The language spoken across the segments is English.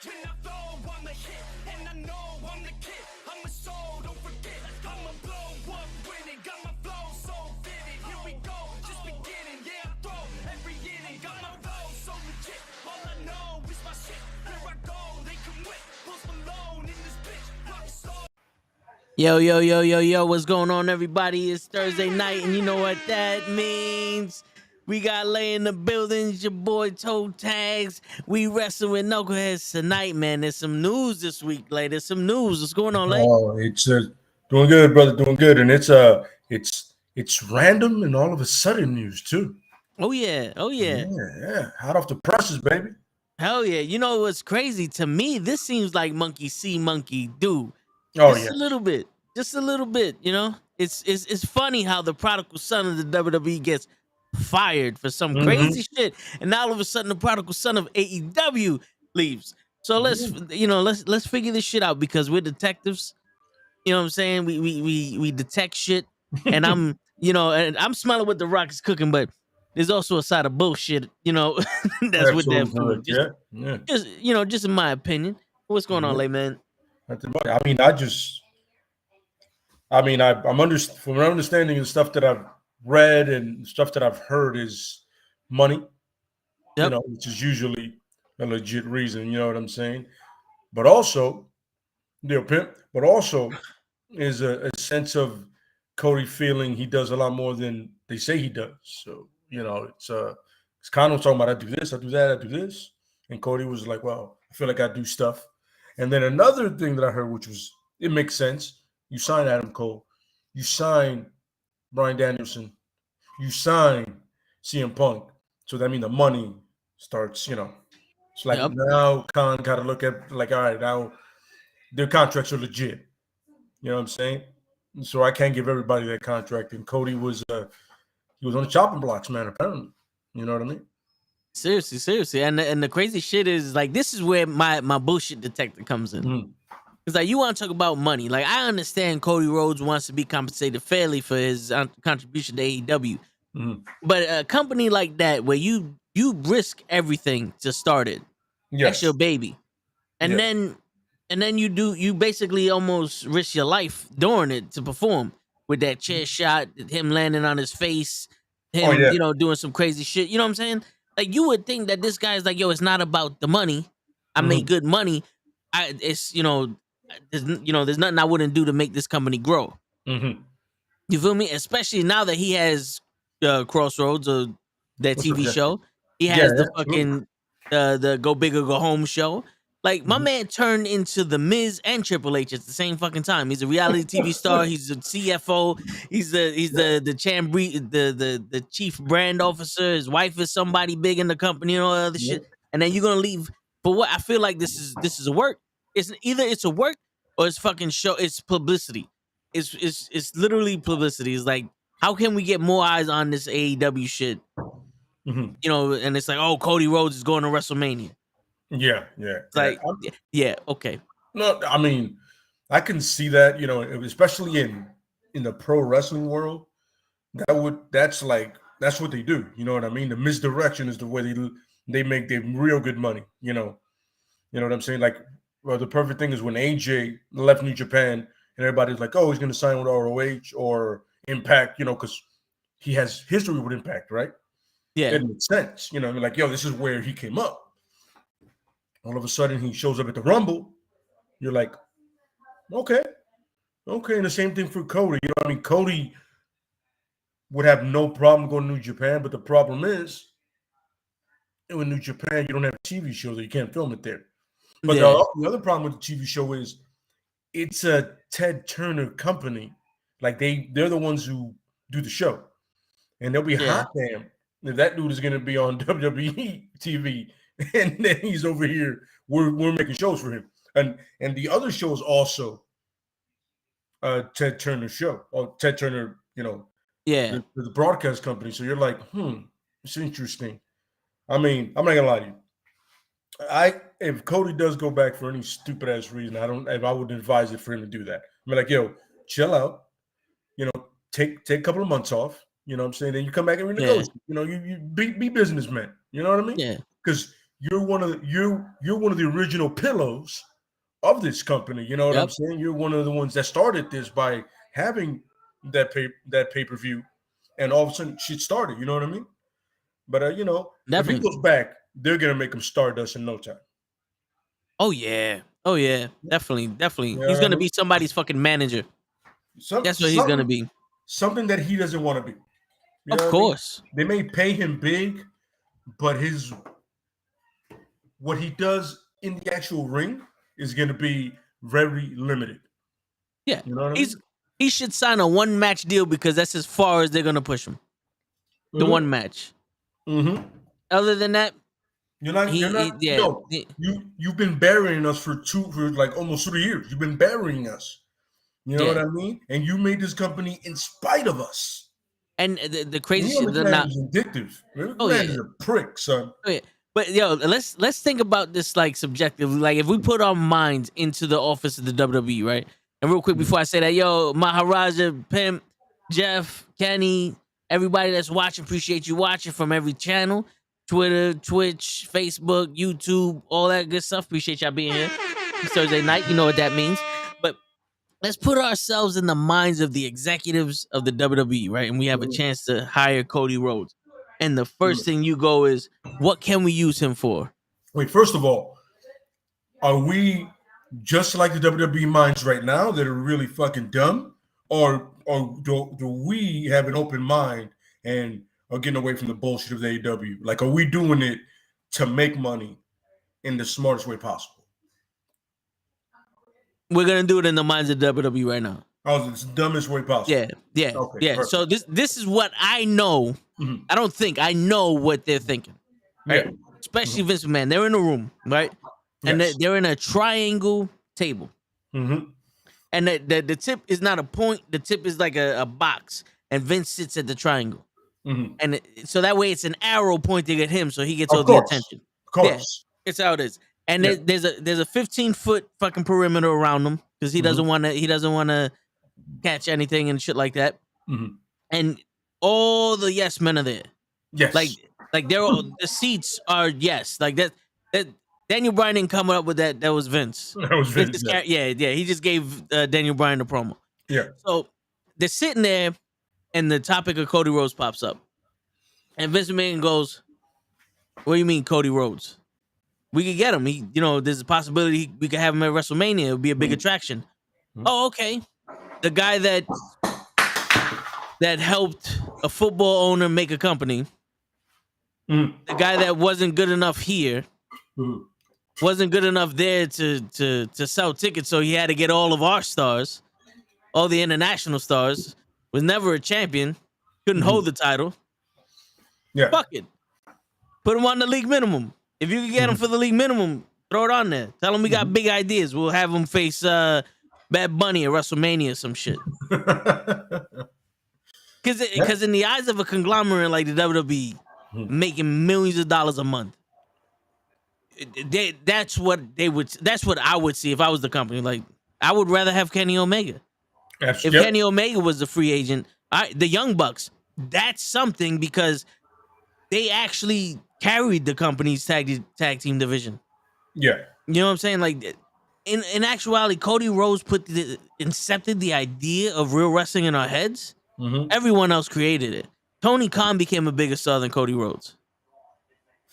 When I flow, I'm a hit, and I know I'm the kid. I'm a soul, don't forget. I'ma blow up with it. Got my flow so vivid. Here we go, just beginning. Yeah, I throw every inning. Got my flow so legit. All I know is my shit. Here I go, they come with. Post Malone in this bitch. Rock slow. Yo, what's going on, everybody? It's Thursday night, and you know what that means. We got Lay in the building, it's your boy Toe Tags. We wrestling with Nukkle HeDD tonight, man. There's some news this week, Lay. There's some news. What's going on, Lay? Oh, it's doing good, brother, doing good. And it's random and all of a sudden news, too. Oh, yeah. Yeah. Hot off the presses, baby. Hell yeah. You know what's crazy? To me, this seems like monkey see, monkey do. Oh, Just a little bit, you know. It's funny how the prodigal son of the WWE gets fired for some crazy shit, and now all of a sudden the prodigal son of AEW leaves. So let's figure this shit out, because we're detectives. You know what I'm saying? We detect shit, and I'm smelling what the Rock is cooking, but there's also a side of bullshit, that's with that food. Just in my opinion. What's going on, Lay, man? From my understanding, the stuff that I've read and stuff that I've heard is money. Yep. Which is usually a legit reason. You know what I'm saying? But also, but also is a sense of Cody feeling he does a lot more than they say he does. So it's kind of talking about, I do this, I do that, I do this, and Cody was like, well, I feel like I do stuff. And then another thing that I heard, which was, it makes sense. You sign Adam Cole, you sign Bryan Danielson, you sign CM Punk. So that means the money starts, It's like now Khan got to look at, like, all right, now their contracts are legit. You know what I'm saying? So I can't give everybody that contract. And Cody was he was on the chopping blocks, man, apparently. You know what I mean? Seriously. And the crazy shit is, like, this is where my bullshit detector comes in. Mm. It's like, you want to talk about money. Like, I understand Cody Rhodes wants to be compensated fairly for his contribution to AEW. Mm. But a company like that, where you risk everything to start it, that's your baby. And then you basically almost risk your life during it to perform, with that chair shot, him landing on his face, him, doing some crazy shit. You know what I'm saying? Like, you would think that this guy's like, yo, it's not about the money. I made good money. There's nothing I wouldn't do to make this company grow. Mm-hmm. You feel me? Especially now that he has Crossroads, or that TV show. He has the fucking the Go Big or Go Home show. Like, my man turned into The Miz and Triple H at the same fucking time. He's a reality TV star. He's a CFO. He's the chief brand officer. His wife is somebody big in the company and all that other shit. And then you're gonna leave for what? I feel like this is a work. It's either it's a work or it's fucking show. It's publicity. It's literally publicity. It's like, how can we get more eyes on this AEW shit? Mm-hmm. And it's like, oh, Cody Rhodes is going to WrestleMania. Yeah. It's like, okay. No, I mean, I can see that, especially in the pro wrestling world. That's what they do. You know what I mean? The misdirection is the way they make their real good money. You know what I'm saying? Like, well, the perfect thing is when AJ left New Japan and everybody's like, oh, he's going to sign with ROH or Impact, because he has history with Impact, right? Yeah. It makes sense. Like, yo, this is where he came up. All of a sudden, he shows up at the Rumble. You're like, okay. And the same thing for Cody. You know what I mean? Cody would have no problem going to New Japan, but the problem is, in New Japan, you don't have a TV show, so you can't film it there. But the other problem with the TV show is it's a Ted Turner company. Like, they're the ones who do the show. And they'll be hot damn if that dude is going to be on WWE TV. And then he's over here. We're making shows for him, and the other show is also Ted Turner show, or Ted Turner, the broadcast company. So you're like, it's interesting. I mean, I'm not gonna lie to you. If Cody does go back for any stupid ass reason, I would advise it for him to do that. I mean, like, yo, chill out. Take a couple of months off. You know what I'm saying? Then you come back and renegotiate. You be businessmen. You know what I mean? Yeah. Because you're one of the original pillows of this company. You know what I'm saying? You're one of the ones that started this by having that pay-per-view, and all of a sudden shit started. You know what I mean? But you know, if he goes back, they're gonna make him Stardust in no time. Oh yeah, definitely. You know He's gonna what I mean? be somebody's fucking manager. That's what he's gonna be. Something that he doesn't want to be. You Of know what course. I mean? They may pay him big, but what he does in the actual ring is going to be very limited. Yeah, you know what I mean? He should sign a one match deal because that's as far as they're gonna push him. The one match. Mm-hmm. Other than that, you've been burying us for like almost 3 years. You've been burying us. You know what I mean? And you made this company in spite of us. And the crazy shit is addictive. Is a prick, son. Oh, yeah. But let's think about this like subjectively. Like if we put our minds into the office of the WWE, right? And real quick before I say that, Maharaja, Pimp, Jeff, Kenny, everybody that's watching, appreciate you watching from every channel. Twitter, Twitch, Facebook, YouTube, all that good stuff. Appreciate y'all being here. It's Thursday night. You know what that means. But let's put ourselves in the minds of the executives of the WWE, right? And we have a chance to hire Cody Rhodes. And the first thing you go is, what can we use him for? Wait, first of all, are we just like the WWE minds right now that are really fucking dumb? Or do we have an open mind and are getting away from the bullshit of the AEW? Like, are we doing it to make money in the smartest way possible? We're going to do it in the minds of WWE right now. Oh, it's the dumbest way possible. Yeah. Okay, perfect. So this is what I know. Mm-hmm. I don't think I know what they're thinking. Right? Yeah. Especially Vince McMahon. They're in a room, right? And they're in a triangle table. Mm-hmm. And the tip is not a point. The tip is like a box. And Vince sits at the triangle. Mm-hmm. And so that way it's an arrow pointing at him, so he gets all the attention. Of course. Yeah, it's how it is. And there's a 15-foot fucking perimeter around him because he doesn't want to catch anything and shit like that. Mm-hmm. And all the yes men are there. Yes. Like they're all, the seats are yes. Like that Daniel Bryan didn't come up with that. That was Vince. That was Vince. Yeah. He just gave Daniel Bryan the promo. Yeah. So they're sitting there, and the topic of Cody Rhodes pops up, and Vince McMahon goes, "What do you mean, Cody Rhodes? We could get him. There's a possibility we could have him at WrestleMania. It would be a big attraction." Mm-hmm. Oh, okay. The guy that helped a football owner make a company. Mm-hmm. The guy that wasn't good enough here. Mm-hmm. Wasn't good enough there to sell tickets, so he had to get all of our stars, all the international stars. Was never a champion, couldn't hold the title. Yeah, fuck it. Put him on the league minimum. If you can get him for the league minimum, throw it on there. Tell him we got big ideas. We'll have him face Bad Bunny at WrestleMania or some shit. Because in the eyes of a conglomerate like the WWE, making millions of dollars a month. That's what I would see if I was the company. Like, I would rather have Kenny Omega. If Kenny Omega was the free agent, the Young Bucks, that's something because they actually carried the company's tag team division. Yeah. You know what I'm saying? Like, in actuality, Cody Rhodes incepted the idea of real wrestling in our heads. Mm-hmm. Everyone else created it. Tony Khan became a bigger star than Cody Rhodes.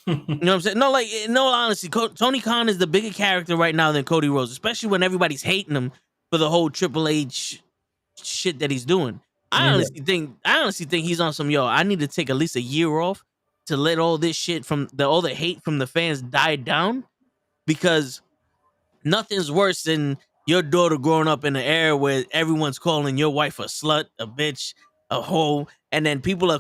You know what I'm saying? No, like, in all honesty, Tony Khan is the bigger character right now than Cody Rhodes, especially when everybody's hating him for the whole Triple H shit that he's doing. I honestly think he's on some, I need to take at least a year off to let all this shit all the hate from the fans die down, because nothing's worse than your daughter growing up in an era where everyone's calling your wife a slut, a bitch, a hoe, and then people are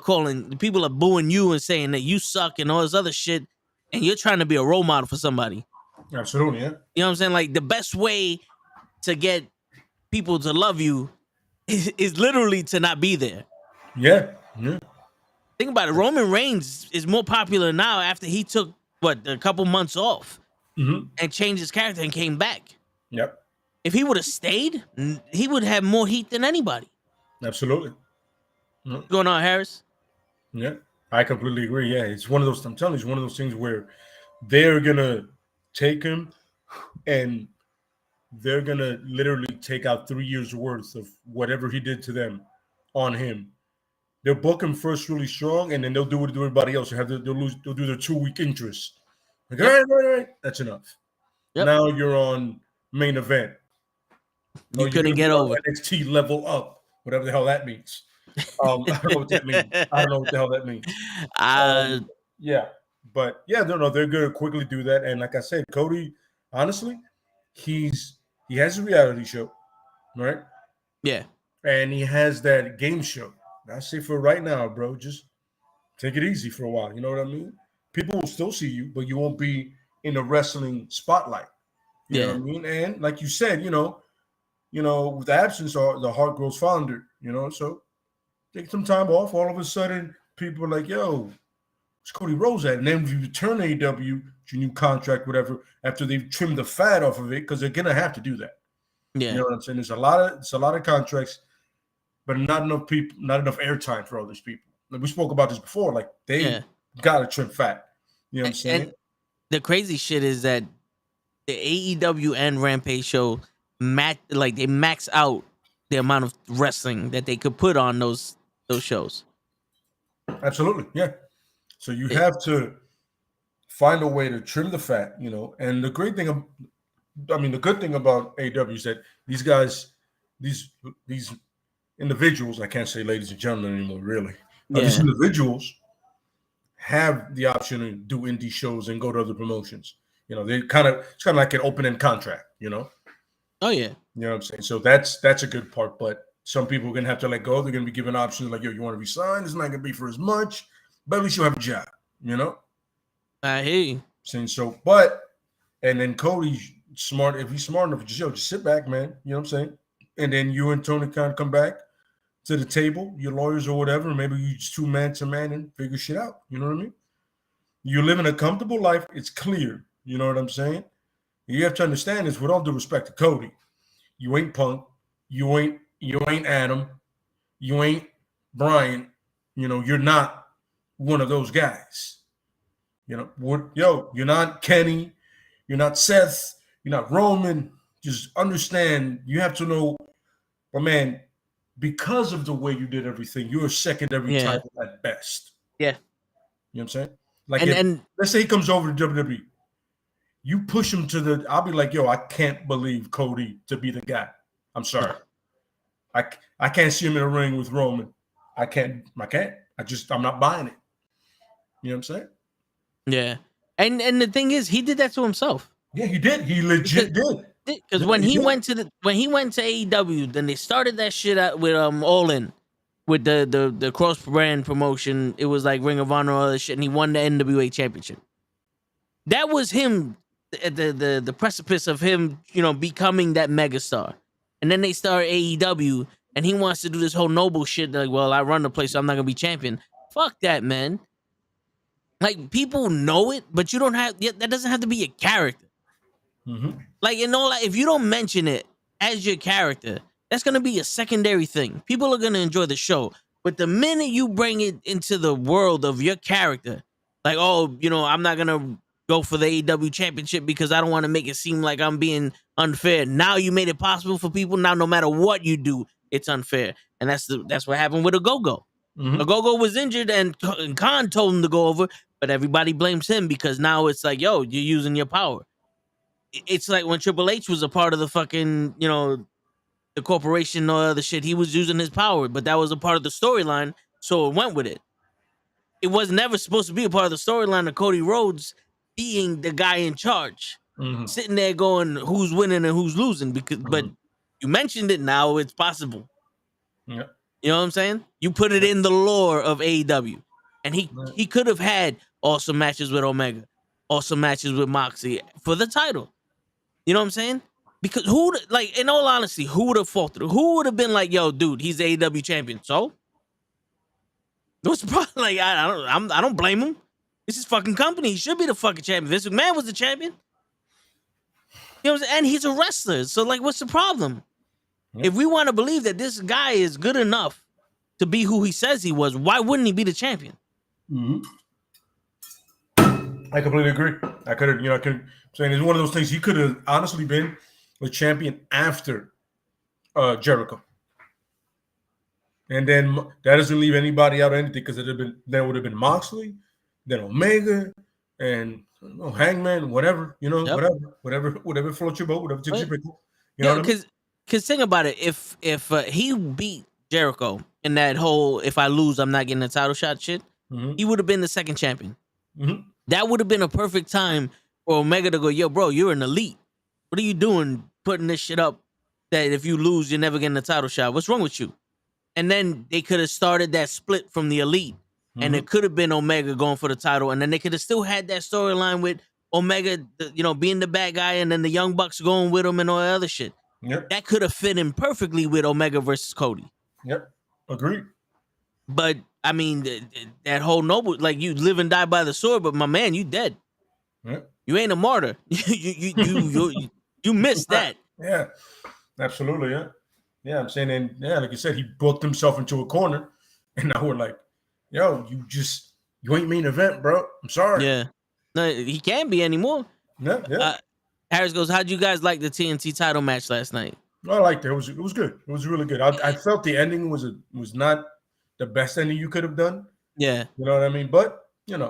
booing you and saying that you suck and all this other shit, and you're trying to be a role model for somebody. Absolutely, yeah. You know what I'm saying? Like, the best way to get people to love you is literally to not be there. Yeah. Yeah. Think about it. Roman Reigns is more popular now after he took, a couple months off and changed his character and came back. Yep. If he would have stayed, he would have more heat than anybody. Absolutely. What's going on, Harris? Yeah, I completely agree. Yeah, it's one of those. I'm telling you, it's one of those things where they're gonna take him and they're gonna literally take out 3 years worth of whatever he did to them on him. They'll book him first really strong, and then they'll do what everybody else. They'll do their 2 week interest. Like, all right, that's enough. Yep. Now you're on main event. You couldn't get over NXT level up, whatever the hell that means. I don't know what that means. I don't know what the hell that means. Yeah, but yeah, they're going to quickly do that. And like I said, Cody, honestly, he has a reality show, right? Yeah, and he has that game show. I say for right now, bro, just take it easy for a while. You know what I mean? People will still see you, but you won't be in the wrestling spotlight. You know what I mean? And like you said, with the absence, the heart grows fonder. So take some time off. All of a sudden, people are like, "Yo, where's Cody Rhodes at?" And then if you return to AEW, your new contract, whatever, after they've trimmed the fat off of it, because they're gonna have to do that. Yeah, you know what I'm saying? It's a lot of contracts, but not enough people, not enough airtime for all these people. Like we spoke about this before. Like they gotta trim fat. You know what I'm saying? And the crazy shit is that the AEW and Rampage show they max out the amount of wrestling that they could put on those shows. Absolutely, yeah. So you have to find a way to trim the fat, And the great thing, the good thing about AEW is that these guys, these individuals, I can't say ladies and gentlemen anymore, really. These individuals have the option to do indie shows and go to other promotions. It's kind of like an open-end contract, Oh yeah. You know what I'm saying? So that's a good part, but some people are gonna have to let go. They're gonna be given options like, yo, you want to resign? It's not gonna be for as much, but at least you'll have a job, I hear you. Saying so, and then Cody's smart. If he's smart enough, just sit back, man. You know what I'm saying? And then you and Tony kind of come back to the table, your lawyers or whatever. Maybe you just 2 man to man and figure shit out. You know what I mean? You're living a comfortable life. It's clear. You know what I'm saying? You have to understand this with all due respect to Cody. You ain't Punk. You ain't Adam. You ain't Brian. You're not one of those guys. You're not Kenny. You're not Seth. You're not Roman. Just understand, you have to know, but man, because of the way you did everything, you're a secondary title at best. Yeah. You know what I'm saying? Like, and let's say he comes over to WWE. You push him to I'll be like, yo, I can't believe Cody to be the guy. I'm sorry. I can't see him in a ring with Roman. I can't. I'm not buying it. You know what I'm saying? Yeah. And the thing is, he did that to himself. Yeah, he did. He legit did. Because when he went to AEW, then they started that shit out with All In, with the cross brand promotion. It was like Ring of Honor, all that shit, and he won the NWA Championship. That was him at the precipice of him, becoming that megastar. And then they start AEW, and he wants to do this whole noble shit. Like, well, I run the place, so I'm not gonna be champion. Fuck that, man. Like, people know it, but that doesn't have to be a character. Mm-hmm. Like, if you don't mention it as your character, that's gonna be a secondary thing. People are gonna enjoy the show, but the minute you bring it into the world of your character, like, oh, I'm not gonna go for the AEW championship because I don't want to make it seem like I'm being unfair. Now you made it possible for people. Now, no matter what you do, it's unfair, and that's what happened with Ogogo. Mm-hmm. Ogogo was injured, and Khan told him to go over, but everybody blames him because now it's like, yo, you're using your power. It's like when Triple H was a part of the fucking, the corporation or other shit, he was using his power, but that was a part of the storyline, so it went with it. It was never supposed to be a part of the storyline of Cody Rhodes being the guy in charge, sitting there going, who's winning and who's losing, but you mentioned it, now it's possible. Yeah. You know what I'm saying? You put it in the lore of AEW, and he could have had awesome matches with Omega, awesome matches with Moxley for the title. You know what I'm saying? Because in all honesty, who would have fought through? Who would have been like, yo, dude, he's the AEW champion. So what's the problem? Like, I don't blame him. It's his fucking company. He should be the fucking champion. Vince McMahon was the champion. You know what I'm saying? And he's a wrestler. So, like, what's the problem? Yep. If we want to believe that this guy is good enough to be who he says he was, why wouldn't he be the champion? Mm-hmm. I completely agree. I could have, I could saying it's one of those things. He could have honestly been the champion after Jericho, and then that doesn't leave anybody out of anything because there would have been Moxley, then Omega, and Hangman, whatever, Yep. whatever floats your boat, whatever takes your pickle. You Yeah, know what I mean? because think about it. If he beat Jericho in that whole "if I lose, I'm not getting a title shot" shit, he would have been the second champion. Mm-hmm. That would have been a perfect time for Omega to go, "Yo, bro, you're an elite. What are you doing putting this shit up that if you lose, you're never getting a title shot? What's wrong with you?" And then they could have started that split from the elite. And it could have been Omega going for the title. And then they could have still had that storyline with Omega, being the bad guy, and then the Young Bucks going with him and all that other shit. Yep. That could have fit in perfectly with Omega versus Cody. Yep. Agreed. But I mean, that whole noble, like, you live and die by the sword, but my man, you dead. Yep. You ain't a martyr. you missed that. Yeah. Absolutely. Yeah. Yeah. I'm saying, and yeah, like you said, he booked himself into a corner, and now we're like, yo, you ain't main event, bro. I'm sorry. Yeah. No, he can't be anymore. Yeah. Harris goes, how'd you guys like the TNT title match last night? I liked it. It was good. It was really good. I felt the ending was not the best ending you could have done. Yeah. You know what I mean? But, it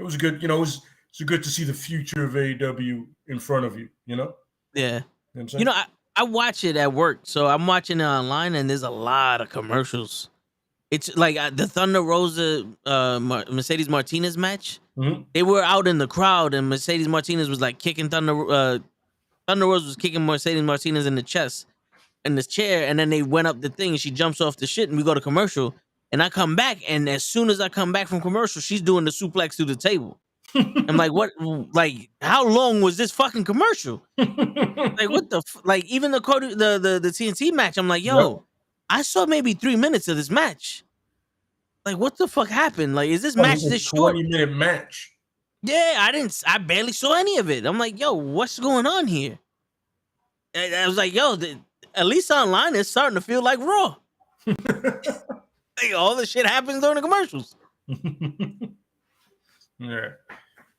was good. It was good to see the future of AEW in front of you, Yeah. You know what I'm saying? I watch it at work, so I'm watching it online, and there's a lot of commercials. It's like the Thunder Rosa Mercedes Martinez match. Mhm. They were out in the crowd, and Mercedes Martinez was like kicking Thunder Rosa was kicking Mercedes Martinez in the chest in this chair, and then they went up the thing, and she jumps off the shit, and we go to commercial. And I come back, and as soon as I come back from commercial, she's doing the suplex through the table. I'm like, what? Like, how long was this fucking commercial? Like, what the? Like, even the TNT match, I'm like, yo, Yep. I saw maybe 3 minutes of this match. Like, what the fuck happened? Like, is this match this short? 20-minute match. Yeah, I barely saw any of it. I'm like, yo, what's going on here? And I was like, yo, at least online, it's starting to feel like Raw. Like, all the shit happens during the commercials. Yeah.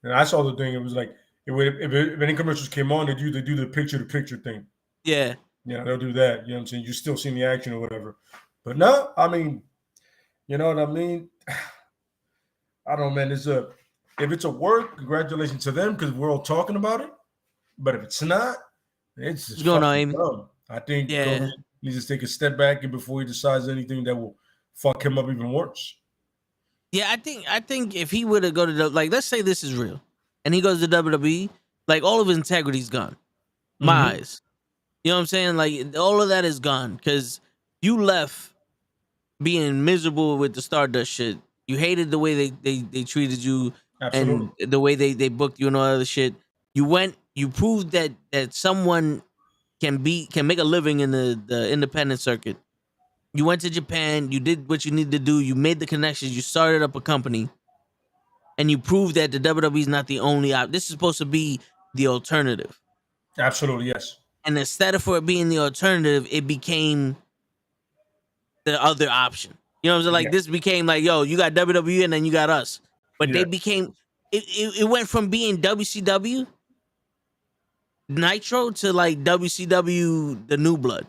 And I saw the thing. It was like, if any commercials came on, they do the picture-to-picture thing. Yeah. Yeah, they'll do that. You know what I'm saying? You're still seeing the action or whatever. But no, I mean, you know what I mean? I don't know, man. If it's a work, congratulations to them because we're all talking about it. But if it's not, it's just What's going on, fucking Amy? dumb. I think Yeah. Cody needs to take a step back and before he decides anything that will fuck him up even worse. Yeah, I think if he were to go to let's say this is real, and he goes to WWE, like, all of his integrity's gone. My eyes. You know what I'm saying? Like, all of that is gone because you left being miserable with the Stardust shit. You hated the way they treated you. Absolutely. And the way they booked you and all other shit. You proved that someone can make a living in the independent circuit. You went to Japan, you did what you needed to do, you made the connections, you started up a company, and you proved that the WWE is not the only option. This is supposed to be the alternative. Absolutely, yes. And instead of for it being the alternative, it became the other option. You know what I'm saying? Like, this became like, yo, you got WWE and then you got us. But they became it went from being WCW Nitro to like WCW the New Blood.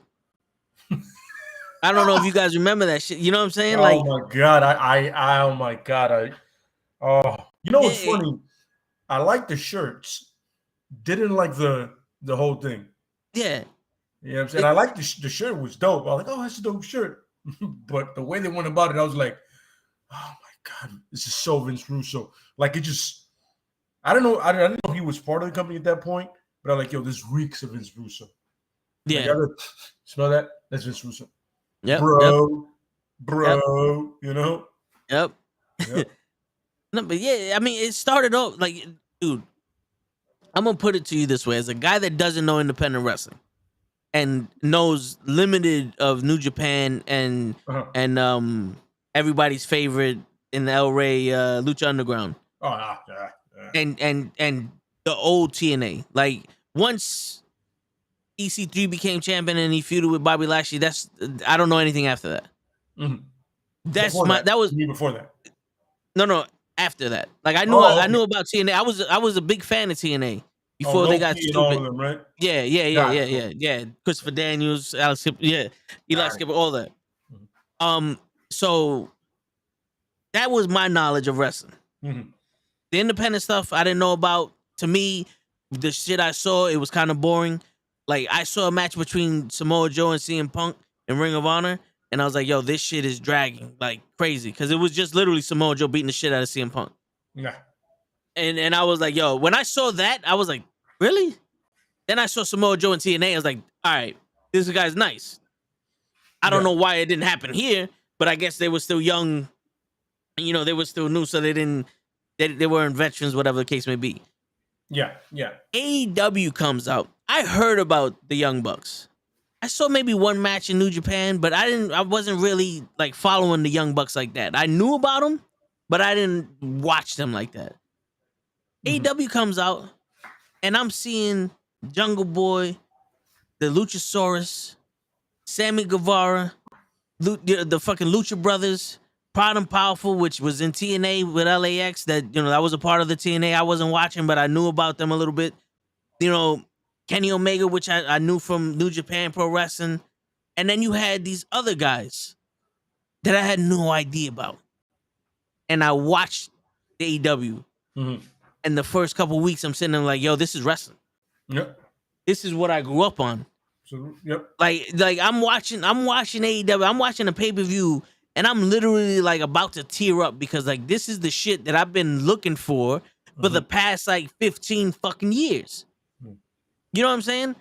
I don't know if you guys remember that shit. You know what I'm saying? Like, oh my god, oh my god, you know what's funny? I like the shirts, didn't like the whole thing. Yeah, you know what I'm saying. I like the shirt was dope. I was like, oh, that's a dope shirt. But the way they went about it, I was like, oh my god, this is so Vince Russo. Like, it just, I don't know. I didn't know he was part of the company at that point, but I'm like, yo, this reeks of Vince Russo. Yeah, like, smell that? That's Vince Russo. Yep, bro, yep. you know. Yep. No, but yeah, I mean, it started off like, dude, I'm gonna put it to you this way: as a guy that doesn't know independent wrestling and knows limited of New Japan and everybody's favorite in the El Rey, Lucha Underground, and the old TNA, like, once EC3 became champion and he feuded with Bobby Lashley, I don't know anything after that. Mm-hmm. That was before that. No, after that. Like I Okay. knew about TNA. I was a big fan of TNA before Oh, they got Loki and all stupid. of them, right? Yeah. Christopher Daniels, Alex, Eli Skipper, all that. So that was my knowledge of wrestling. Mm-hmm. The independent stuff I didn't know about. To me, the shit I saw, it was kind of boring. Like I saw a match between Samoa Joe and CM Punk in Ring of Honor, and I was like, yo, this shit is dragging like crazy. Cause it was just literally Samoa Joe beating the shit out of CM Punk. Yeah. And I was like, yo, when I saw that, I was like, really? Then I saw Samoa Joe and TNA. I was like, all right, this guy's nice. I don't know why it didn't happen here, but I guess they were still young. You know, they were still new, so they weren't veterans, whatever the case may be. Yeah. AEW comes out. I heard about the Young Bucks. I saw maybe one match in New Japan, but I wasn't really like following the Young Bucks like that. I knew about them, but I didn't watch them like that. AEW comes out, and I'm seeing Jungle Boy, the Luchasaurus, Sammy Guevara, the fucking Lucha Brothers, Proud and Powerful, which was in TNA with LAX. That that was a part of the TNA. I wasn't watching, but I knew about them a little bit. Kenny Omega, which I knew from New Japan Pro Wrestling, and then you had these other guys that I had no idea about, and I watched AEW. And the first couple weeks, I'm sitting there like, yo, this is wrestling. Yep. This is what I grew up on. So, yep. Like I'm watching AEW. I'm watching a pay-per-view, and I'm literally like about to tear up because like this is the shit that I've been looking for the past like 15 fucking years. You know what I'm saying?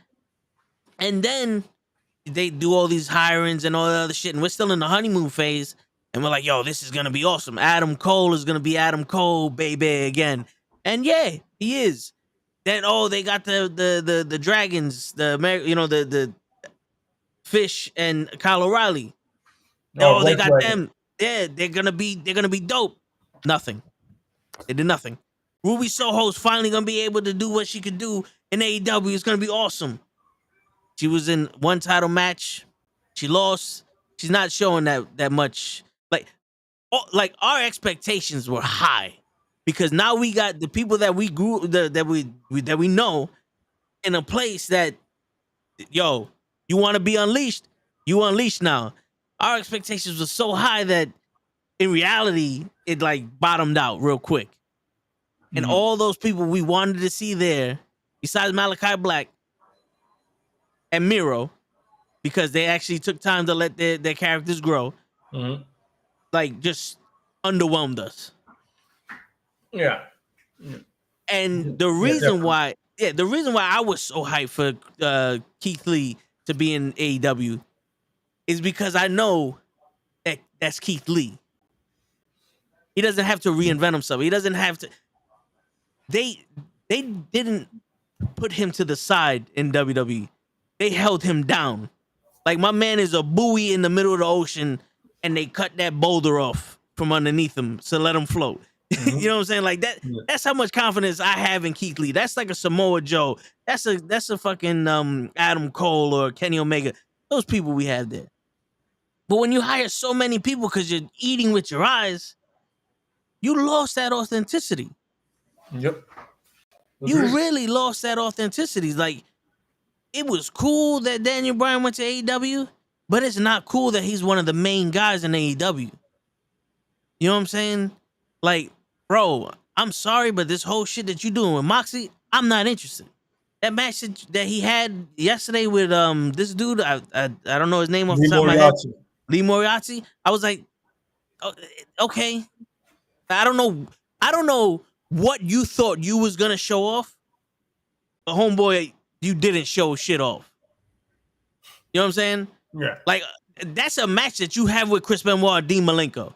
And then they do all these hirings and all that other shit, and we're still in the honeymoon phase, and we're like, yo, this is gonna be awesome. Adam Cole is gonna be Adam Cole, baby, again. And yeah, he is. Then they got the dragons, the Fish and Kyle O'Reilly. They got them. Yeah, they're gonna be dope. Nothing. They did nothing. Ruby Soho's finally gonna be able to do what she could do in AEW. It's gonna be awesome. She was in one title match. She lost. She's not showing that much. Like our expectations were high. Because now we got the people that we grew that we know in a place that, yo, you want to be unleashed, you unleashed now. Our expectations were so high that in reality it like bottomed out real quick. And all those people we wanted to see there, besides Malachi Black and Miro, because they actually took time to let their characters grow, like just underwhelmed us. Yeah. And the reason why I was so hyped for Keith Lee to be in AEW is because I know that that's Keith Lee. He doesn't have to reinvent himself. He doesn't have to. They didn't put him to the side in WWE. They held him down. Like my man is a buoy in the middle of the ocean, and they cut that boulder off from underneath him to let him float. You know what I'm saying? Like that. Yeah. That's how much confidence I have in Keith Lee. That's like a Samoa Joe. That's a fucking Adam Cole or Kenny Omega. Those people we have there. But when you hire so many people because you're eating with your eyes, you lost that authenticity. Yep. You really lost that authenticity. Like it was cool that Daniel Bryan went to AEW, but it's not cool that he's one of the main guys in AEW. You know what I'm saying? Like, bro, I'm sorry, but this whole shit that you doing with Moxie, I'm not interested. That match that he had yesterday with this dude, I don't know his name off the top of my head, Lee Moriarty. I was like, okay, I don't know what you thought you was gonna show off. But homeboy, you didn't show shit off. You know what I'm saying? Yeah. Like that's a match that you have with Chris Benoit or Dean Malenko.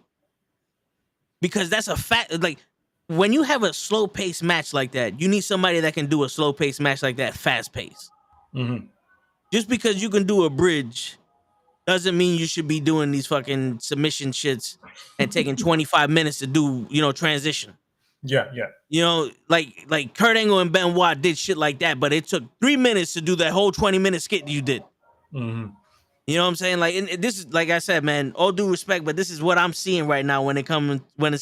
Because that's a fact. Like when you have a slow paced match like that, you need somebody that can do a slow paced match like that, fast paced. Just because you can do a bridge doesn't mean you should be doing these fucking submission shits and taking 25 minutes to do, transition. Yeah. Like Kurt Angle and Benoit did shit like that, but it took 3 minutes to do that whole 20-minute skit you did. You You know what I'm saying? Like, and this is like I said, man. All due respect, but this is what I'm seeing right now when it's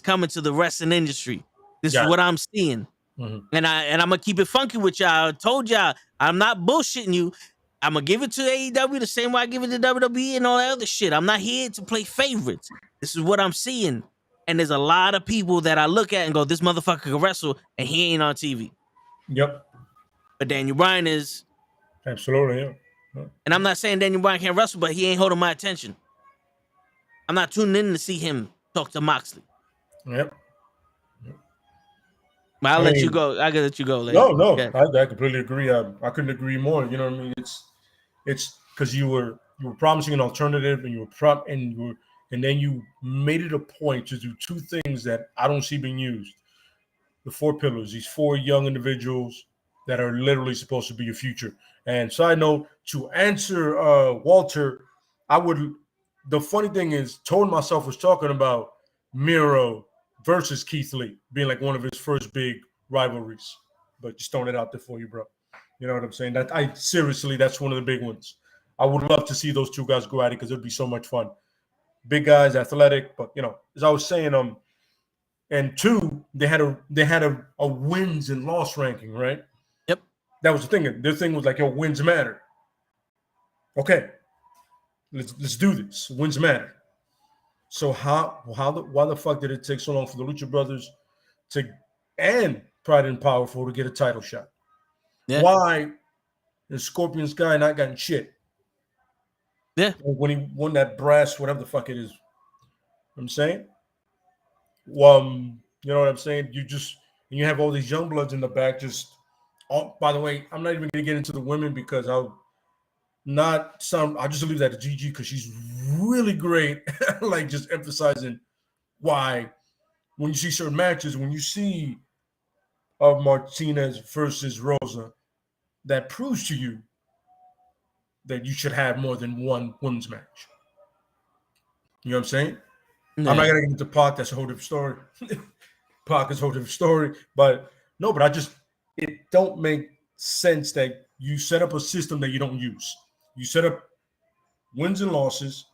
coming to the wrestling industry. This is Yeah. what I'm seeing, and I'm gonna keep it funky with y'all. I told y'all I'm not bullshitting you. I'm gonna give it to AEW the same way I give it to WWE and all that other shit. I'm not here to play favorites. This is what I'm seeing, and there's a lot of people that I look at and go, "This motherfucker can wrestle," and he ain't on TV. Yep. But Daniel Bryan is. Absolutely. Yeah. And I'm not saying Daniel Bryan can't wrestle, but he ain't holding my attention. I'm not tuning in to see him talk to Moxley. Yep. But I'll let you go. I gotta let you go. No, yeah. I completely agree. I couldn't agree more. You know what I mean? It's because you were promising an alternative, and then you made it a point to do two things that I don't see being used. The four pillars, these four young individuals that are literally supposed to be your future. And side note, to answer Walter, the funny thing is, Toad myself was talking about Miro versus Keith Lee being like one of his first big rivalries. But just throwing it out there for you, bro. You know what I'm saying? That's one of the big ones. I would love to see those two guys go at it because it'd be so much fun. Big guys, athletic, but as I was saying, and two, they had a wins and loss ranking, right? Yep. That was the thing. Their thing was like, yo, wins matter. Okay, let's do this. Wins matter. So why the fuck did it take so long for the Lucha Brothers and Pride and Powerful to get a title shot? Yeah. Why is Scorpion Sky not gotten shit? Yeah. When he won that brass, whatever the fuck it is. I'm saying? You know what I'm saying? You have all these young bloods in the back. By the way, I'm not even gonna get into the women because I'll just leave that to Gigi because she's really great. Like just emphasizing why when you see certain matches, when you see Martinez versus Rosa, that proves to you that you should have more than one women's match. You know what I'm saying? Yeah. I'm not gonna get into Pac. That's a whole different story. Pac is a whole different story. But it don't make sense that you set up a system that you don't use. You set up wins and losses,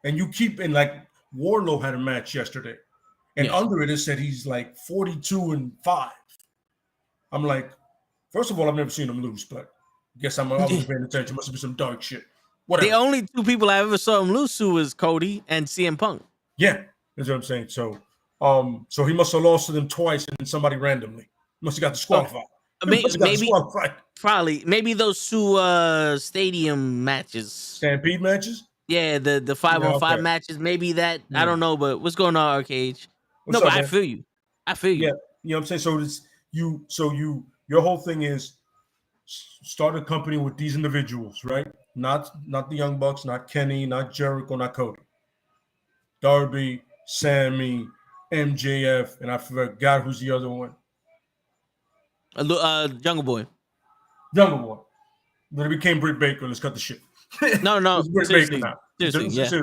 and you keep in like Wardlow had a match yesterday, and under it said he's like 42-5. I'm like, first of all, I've never seen him lose, but I guess I wasn't paying attention. Must have been some dark shit. Whatever. The only two people I ever saw him lose to was Cody and CM Punk. Yeah, that's what I'm saying. So he must have lost to them twice and somebody randomly must have got disqualified. Maybe those two stadium matches, Stampede matches. Yeah, the 5-on-5 matches. Maybe that I don't know, but what's going on, Arcade? But man? I feel you. Yeah, you know what I'm saying. So your whole thing is start a company with these individuals, right? Not the Young Bucks, not Kenny, not Jericho, not Cody. Darby, Sammy, MJF, and I forgot who's the other one. Jungle Boy. Jungle Boy. Then it became Britt Baker. Let's cut the shit. No. Britt Baker now. Seriously.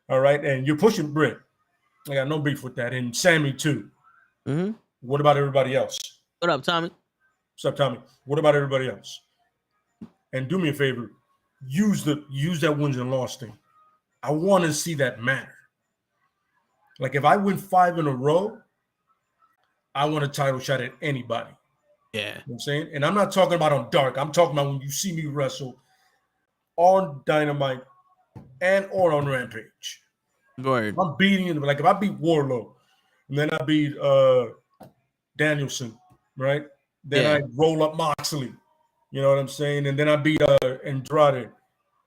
All right, and you're pushing Britt. I got no beef with that, and Sammy too. Mm-hmm. What about everybody else? What up, Tommy? What's up, Tommy? What about everybody else? And do me a favor, use that wins and loss thing. I want to see that matter. Like if I win 5 in a row, I want a title shot at anybody. Yeah. You know what I'm saying? And I'm not talking about on Dark. I'm talking about when you see me wrestle on Dynamite or on Rampage. Right. I'm beating him. Like if I beat Wardlow and then I beat Danielson, right? Then I roll up Moxley. You know what I'm saying? And then I beat Andrade.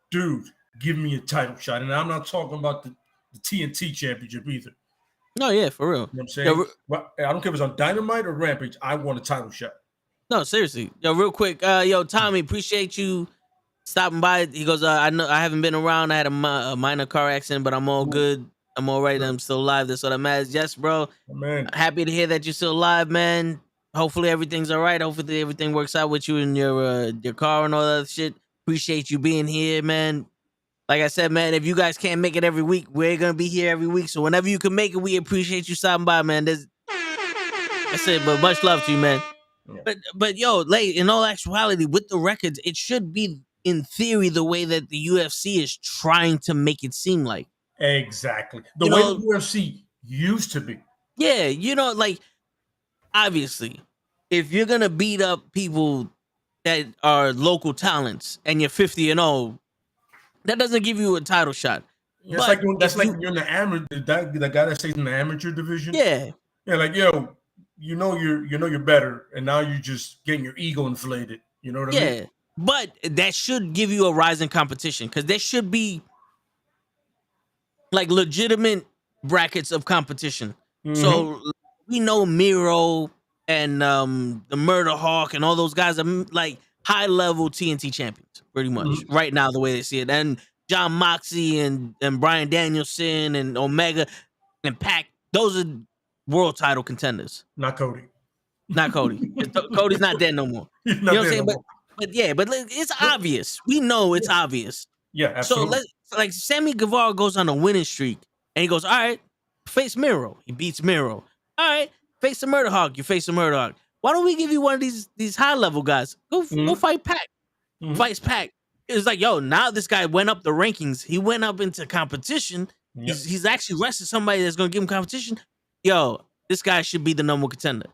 Dude, give me a title shot. And I'm not talking about the TNT championship either. No, yeah, for real. You know what I'm saying? I don't care if it's on Dynamite or Rampage. I want a title shot. No, seriously. Yo, real quick. Tommy, appreciate you stopping by. He goes, I know I haven't been around. I had a minor car accident, but I'm all good. I'm all right. I'm still alive. That's what that matters. Yes, bro. Man. Happy to hear that you're still alive, man. Hopefully everything's all right. Hopefully everything works out with you and your car and all that shit. Appreciate you being here, man. Like I said, man, if you guys can't make it every week, we're going to be here every week. So whenever you can make it, we appreciate you stopping by, man. That's it, but much love to you, man. Yeah. But in all actuality, with the records, it should be in theory the way that the UFC is trying to make it seem like. Exactly. The You way know- the UFC used to be. Yeah, like obviously, if you're gonna beat up people that are local talents and you're 50-0, that doesn't give you a title shot. Yeah, But that's if like you- when you're in the amateur, the guy that stays in the amateur division. yeah, Like, yo, you're better, and now you're just getting your ego inflated. You know what I mean? yeah. But that should give you a rise in competition because there should be like legitimate brackets of competition. Mhm. So we know Miro and the Murder Hawk and all those guys are like high level TNT champions, pretty much right now the way they see it. And John Moxley and Bryan Danielson and Omega and Pac, those are world title contenders. Not Cody. Not Cody. Cody's not dead no more. He's You not know what I'm there saying? no more. But yeah, but it's obvious. We know it's obvious. Yeah, absolutely. So like Sammy Guevara goes on a winning streak and he goes, all right, face Miro. He beats Miro. All right, face the Murder Hawk. You face the Murder Hawk. Why don't we give you one of these high level guys? Go fight Pac. Fights Pac. It's like, yo, now this guy went up the rankings. He went up into competition. Yep. He's actually wrestling somebody that's gonna give him competition. Yo, this guy should be the number one contender.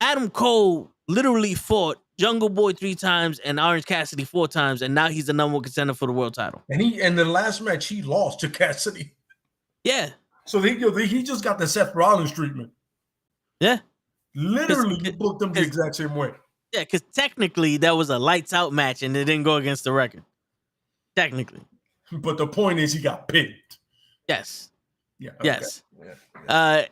Adam Cole literally fought Jungle Boy 3 times and Orange Cassidy 4 times, and now he's the number one contender for the world title. And the last match he lost to Cassidy. Yeah. So he just got the Seth Rollins treatment. Yeah. Literally, you booked them the exact same way. Yeah, because technically that was a lights out match and it didn't go against the record. Technically. But the point is he got pinned. Yes. Yeah. Yes. Okay. Yeah.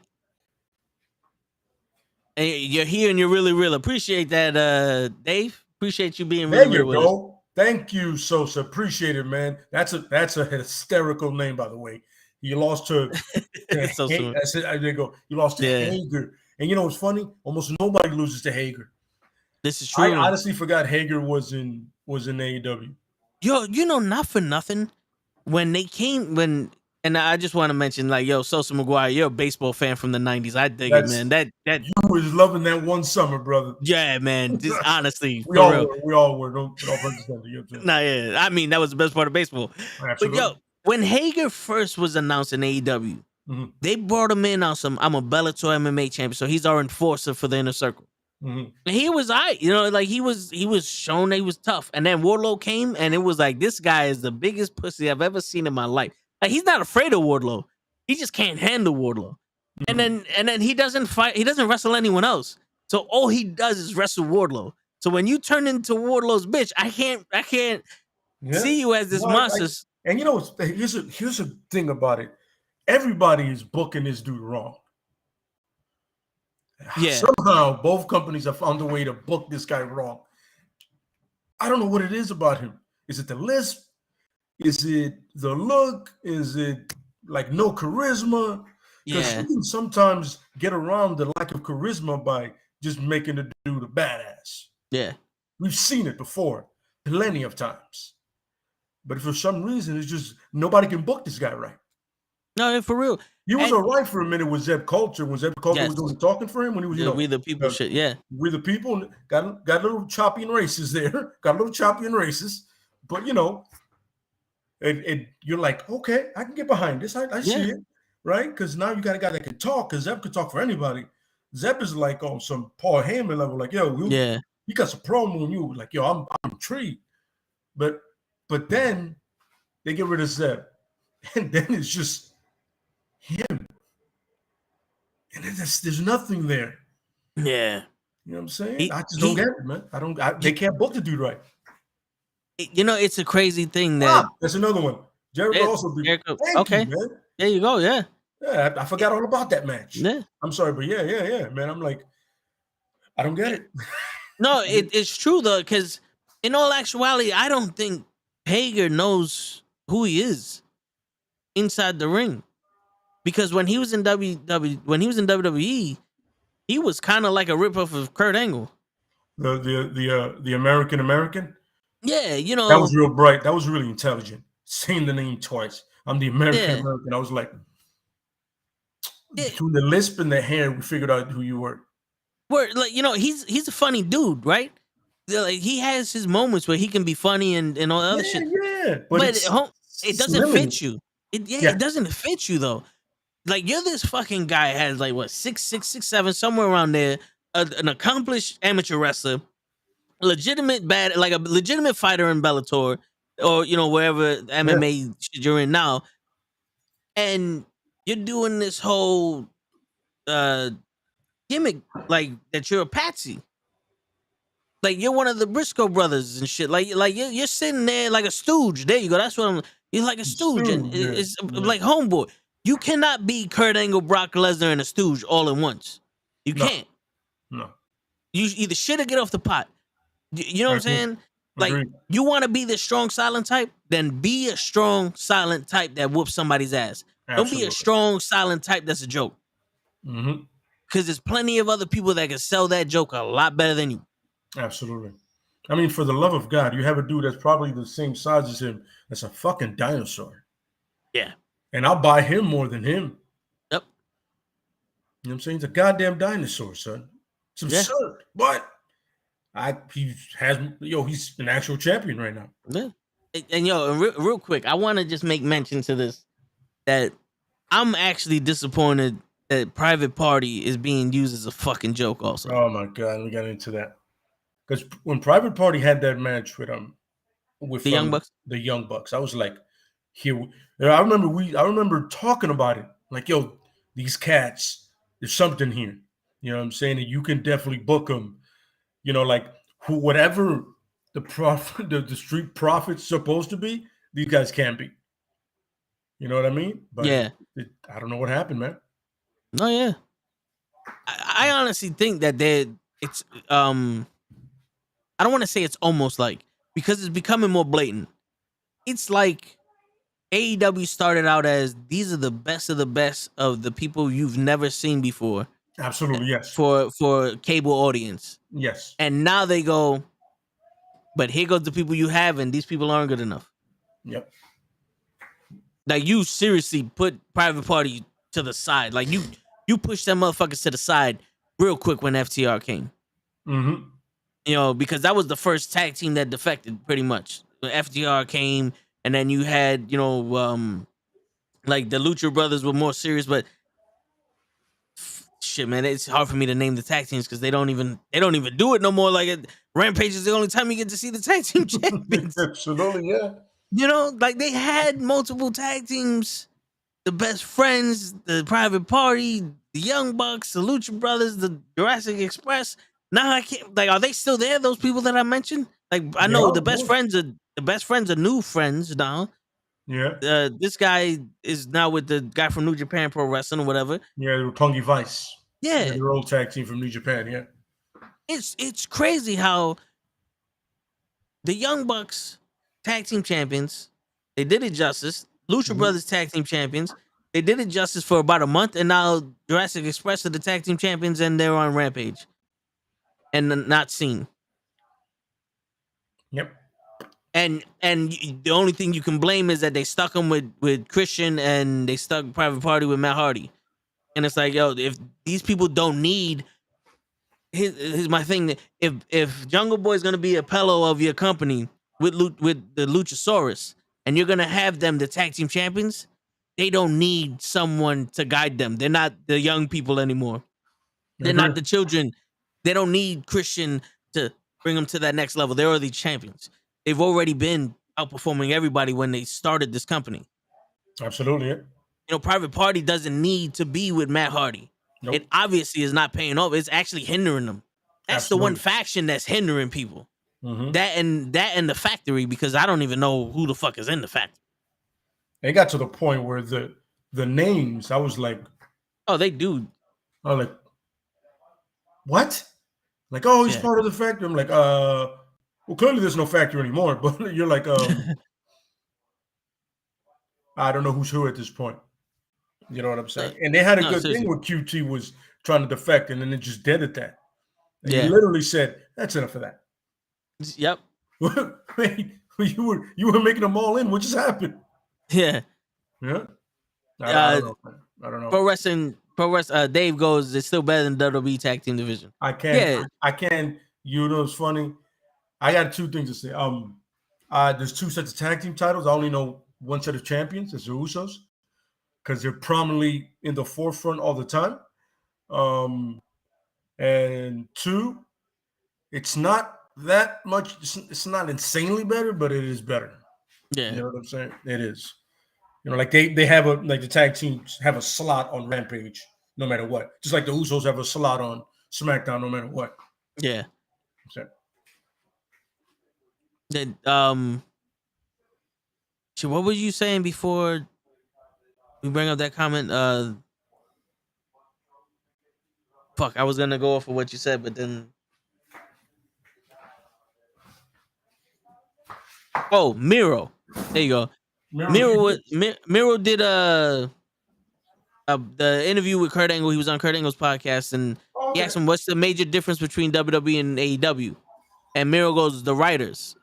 And you're here and you're really real. Appreciate that, Dave. Appreciate you being There really you real. go. Thank you, Sosa. Appreciate it, man. That's a hysterical name, by the way. You lost to So soon. That's it. There you go. You lost to Hager. And you know what's funny? Almost nobody loses to Hager. This is true. I honestly forgot Hager was in AEW. Yo, not for nothing. When they came, and I just want to mention, like, yo, Sosa McGuire, you're a baseball fan from the 90s. I dig it, man. That you was loving that one summer, brother. Yeah, man. Just honestly, we all were. Don't understand. You know what I'm saying? Nah, yeah. I mean, that was the best part of baseball. Absolutely. But yo, when Hager first was announced in AEW, they brought him in on some. I'm a Bellator MMA champion, so he's our enforcer for the Inner Circle. And he was like he was shown that he was tough. And then Wardlow came, and it was like, this guy is the biggest pussy I've ever seen in my life. Like, he's not afraid of Wardlow. He just can't handle Wardlow. And then he doesn't fight. He doesn't wrestle anyone else. So all he does is wrestle Wardlow. So when you turn into Wardlow's bitch, I can't see you as this monster. And you know, here's a thing about it. Everybody is booking this dude wrong. Yeah. Somehow both companies have found a way to book this guy wrong. I don't know what it is about him. Is it the lisp? Is it the look? Is it like no charisma? Because you can sometimes get around the lack of charisma by just making the dude a badass. Yeah. We've seen it before plenty of times. But for some reason, it's just nobody can book this guy right. No, for real. He was all right for a minute with Zeb Culture when Zeb Culture was doing the talking for him when he was, We the People shit. Yeah. We the People got a little choppy and races there. Got a little choppy and races. But you're like, okay, I can get behind this. I see it. Right? Because now you got a guy that can talk, because Zeb could talk for anybody. Zeb is like on some Paul Heyman level, like, yo, you got some promo on you. Like, yo, I'm intrigued. But then they get rid of Zeb. And then it's just him. And then there's nothing there. Yeah. You know what I'm saying? I just don't get it, man. They can't book the dude right. It's a crazy thing that that's another one. Jericho also did. Okay. You, man. There you go. Yeah. Yeah, I forgot all about that match. Yeah. I'm sorry, but yeah, man. I'm like, I don't get it. No, it's true though, because in all actuality, I don't think Hager knows who he is inside the ring. Because when he was in WWE, he was kind of like a ripoff of Kurt Angle. The American. Yeah, that was real bright. That was really intelligent. Saying the name twice. I'm the American. I was like, between the lisp and the hair, we figured out who you were. He's a funny dude, right? like he has his moments where he can be funny and all that other shit. Yeah, But it's it doesn't limited. fit you. It Yeah. doesn't fit you though. Like you're this fucking guy has like what 6'7", somewhere around there, an accomplished amateur wrestler, legitimate like a legitimate fighter in Bellator or wherever MMA shit you're in now, and you're doing this whole gimmick like that you're a patsy. Like you're one of the Briscoe brothers and shit. Like you're sitting there like a stooge. There you go. That's what I'm. You're like a stooge, and it's like homeboy. You cannot be Kurt Angle, Brock Lesnar, and a stooge all at once. You can't. No. You either shit or get off the pot. You know what I'm saying? Like you want to be the strong silent type, then be a strong silent type that whoops somebody's ass. Absolutely. Don't be a strong silent type that's a joke. Because there's plenty of other people that can sell that joke a lot better than you. Absolutely. I mean, for the love of God, you have a dude that's probably the same size as him. That's a fucking dinosaur. Yeah. And I'll buy him more than him. Yep. You know what I'm saying? He's a goddamn dinosaur, son. It's absurd. But he's an actual champion right now. Yeah. And real quick, I want to just make mention to this that I'm actually disappointed that Private Party is being used as a fucking joke also. Oh my God, we got into that. Because when Private Party had that match with the Young Bucks, I was like, I remember talking about it. Like, yo, these cats, there's something here. You know what I'm saying? And you can definitely book them. You know, like whatever the street profit's supposed to be, these guys can be. You know what I mean? But I don't know what happened, man. No, yeah. I honestly think that it's I don't want to say it's almost like, because it's becoming more blatant. It's like AEW started out as these are the best of the people you've never seen before. Absolutely, yes. For cable audience. Yes. And now they go, but here goes the people you have, and these people aren't good enough. Yep. Like you seriously put Private Party to the side. Like you pushed them motherfuckers to the side real quick when FTR came. Mm-hmm. You know, because that was the first tag team that defected pretty much. When FTR came, and then you had, like the Lucha Brothers were more serious, but shit, man, it's hard for me to name the tag teams because they don't even do it no more. Like Rampage is the only time you get to see the tag team champions. Absolutely, yeah. You know, like they had multiple tag teams, the Best Friends, the Private Party, the Young Bucks, the Lucha Brothers, the Jurassic Express. Now I can't. Like, are they still there? Those people that I mentioned. Like, I know the Best Friends are new friends now. Yeah. This guy is now with the guy from New Japan Pro Wrestling or whatever. Yeah, the Tongi Vice. Yeah, their old tag team from New Japan. Yeah. It's crazy how the Young Bucks tag team champions, they did it justice. Lucha Brothers tag team champions, they did it justice for about a month, and now Jurassic Express are the tag team champions, and they're on Rampage and not seen. Yep. And the only thing you can blame is that they stuck them with Christian, and they stuck Private Party with Matt Hardy. And it's like, yo, if these people don't need, here's my thing. If Jungle Boy is gonna be a pillow of your company with the Luchasaurus, and you're gonna have them the tag team champions, they don't need someone to guide them. They're not the young people anymore. They're not the children. They don't need Christian to bring them to that next level. They're already champions. They've already been outperforming everybody when they started this company. Absolutely. Yeah. You know, Private Party doesn't need to be with Matt Hardy. Nope. It obviously is not paying off. It's actually hindering them. That's the one faction that's hindering people. Mm-hmm. That and the factory, because I don't even know who the fuck is in the factory. It got to the point where the names, I was like, oh, they do. I was like, what? Like, oh, he's part of the factory. I'm like, well, clearly there's no factory anymore. But you're like, I don't know who's who at this point. You know what I'm saying? And they had a good thing where QT was trying to defect, and then it just dead at that. And he literally said, "That's enough of that." Yep. Wait, you were making them all in. What just happened? Yeah. Yeah. I don't know. Pro wrestling. Dave goes, it's still better than WWE tag team division. I can. You know, it's funny. I got two things to say. There's two sets of tag team titles. I only know one set of champions. It's the Usos because they're prominently in the forefront all the time. And two, it's not that much. It's not insanely better, but it is better. Yeah. You know what I'm saying? It is. You know, like they have the tag teams have a slot on Rampage no matter what. Just like the Usos have a slot on SmackDown no matter what. Yeah. So, Then shit, what were you saying before we bring up that comment? Fuck, I was gonna go off of what you said, but then Miro. There you go. Miro did the interview with Kurt Angle. He was on Kurt Angle's podcast, and he asked him, "What's the major difference between WWE and AEW?" And Miro goes, "The writers."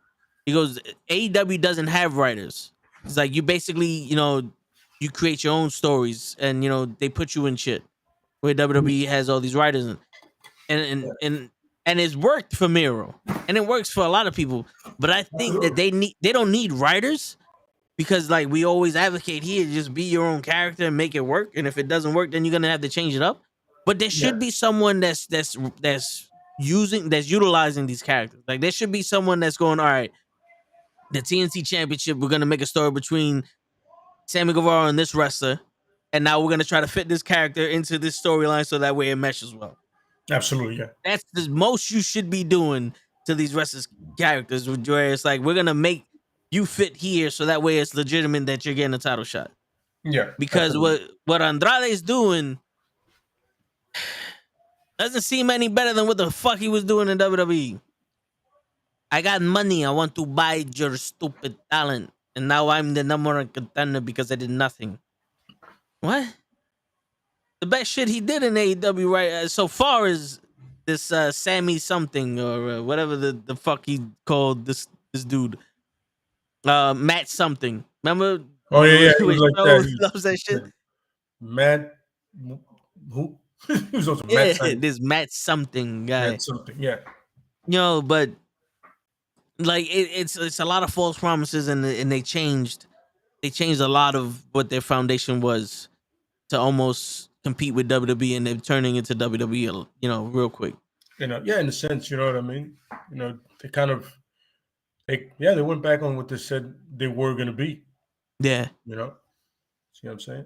He goes, "AEW doesn't have writers. It's like you basically, you create your own stories, and they put you in shit. Where WWE has all these writers, and it's worked for Miro, and it works for a lot of people. But I think that they don't need writers." Because like we always advocate here, just be your own character and make it work. And if it doesn't work, then you're gonna have to change it up. But there should be someone that's utilizing these characters. Like there should be someone that's going, all right, the TNT Championship, we're gonna make a story between Sammy Guevara and this wrestler, and now we're gonna try to fit this character into this storyline so that way it meshes well. Absolutely, yeah. That's the most you should be doing to these wrestlers' characters, where it's like we're gonna make you fit here so that way it's legitimate that you're getting a title shot. Yeah. Because what Andrade is doing doesn't seem any better than what the fuck he was doing in WWE. I got money. I want to buy your stupid talent. And now I'm the number one contender because I did nothing. What? The best shit he did in AEW right so far is this Sammy something or whatever the fuck he called this dude. Matt something. Remember? Oh yeah. He was like that. He loves that shit. Matt, who? He was also Yeah, Matt. this Matt something guy. Matt something. Yeah. But like it's a lot of false promises, and they changed a lot of what their foundation was to almost compete with WWE, and they're turning into WWE, real quick. In a sense, you know what I mean. They kind of. They went back on what they said they were going to be. Yeah. See what I'm saying?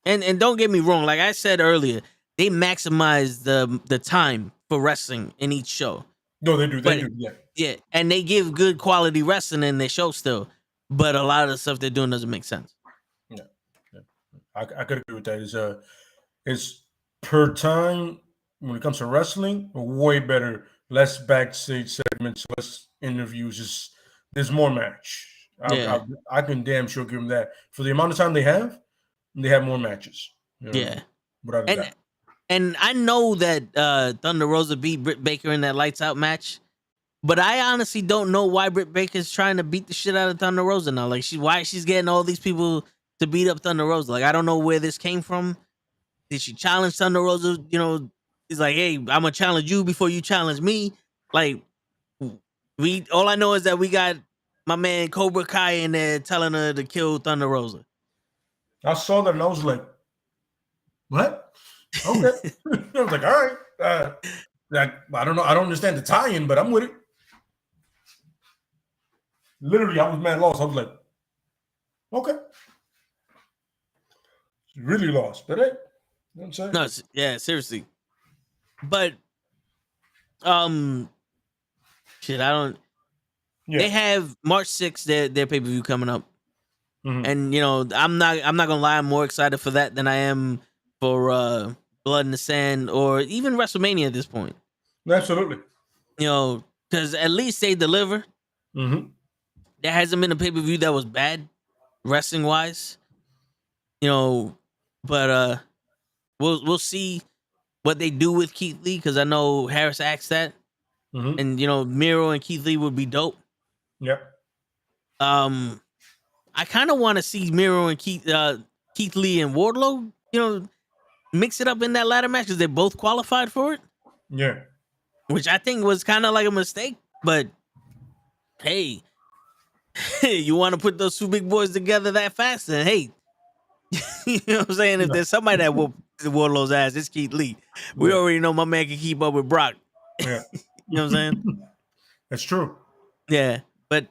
And don't get me wrong. Like I said earlier, they maximize the time for wrestling in each show. No, they do. They do. Yeah. Yeah. And they give good quality wrestling in their show still. But a lot of the stuff they're doing doesn't make sense. Yeah. I could agree with that. It's per time when it comes to wrestling, way better. Less backstage segments, less interviews. There's more match. I can damn sure give them that. For the amount of time they have more matches. Yeah. Without a doubt. And I know that Thunder Rosa beat Britt Baker in that lights out match, but I honestly don't know why Britt Baker's trying to beat the shit out of Thunder Rosa now. Like why she's getting all these people to beat up Thunder Rosa. Like I don't know where this came from. Did she challenge Thunder Rosa? He's like, hey, I'm gonna challenge you before you challenge me. Like all I know is that we got my man Cobra Kai in there telling her to kill Thunder Rosa. I saw that and I was like, what? Okay. I was like, all right. I don't know. I don't understand the tie-in, but I'm with it. Literally, I was mad lost. I was like, okay. Really lost. But hey, you know what I'm saying? No, yeah, seriously. But shit, I don't. Yeah. They have March 6th, their pay-per-view coming up. Mm-hmm. And I'm not gonna lie, I'm more excited for that than I am for Blood in the Sand or even WrestleMania at this point. Absolutely. Because at least they deliver. Mm-hmm. There hasn't been a pay-per-view that was bad, wrestling wise. But we'll see what they do with Keith Lee, because I know Harris asked that. Mm-hmm. And Miro and Keith Lee would be dope. Yep. I kind of want to see Miro and Keith Lee and Wardlow, mix it up in that ladder match because they're both qualified for it. Yeah. Which I think was kind of like a mistake, but hey, you want to put those two big boys together that fast? Then hey, you know what I'm saying? If Yeah. there's somebody that whoop Wardlow's ass, it's Keith Lee. We Yeah. already know my man can keep up with Brock. Yeah. You know what I'm saying? That's true. Yeah. But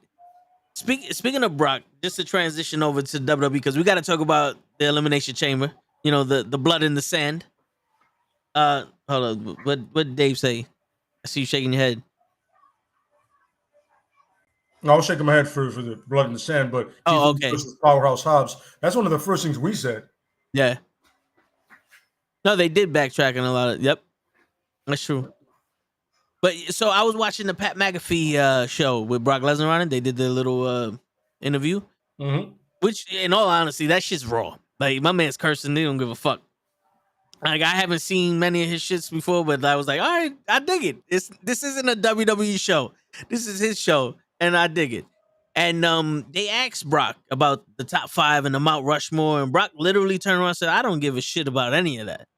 speaking of Brock, just to transition over to WWE, because we got to talk about the Elimination Chamber. You know, the blood in the sand. Hold on. What did Dave say? I see you shaking your head. I was shaking my head for the blood in the sand, but Oh, Keith Lee okay. versus Powerhouse Hobbs. That's one of the first things we said. Yeah. No, they did backtrack on a lot of. Yep, that's true. But so I was watching the Pat McAfee show with Brock Lesnar on it. They did the little interview, Mm-hmm. which, in all honesty, that shit's raw. Like my man's cursing, they don't give a fuck. Like I haven't seen many of his shits before, but I was like, all right, I dig it. This isn't a WWE show. This is his show, and I dig it. And they asked Brock about the top 5 and the Mount Rushmore, and Brock literally turned around and said, I don't give a shit about any of that.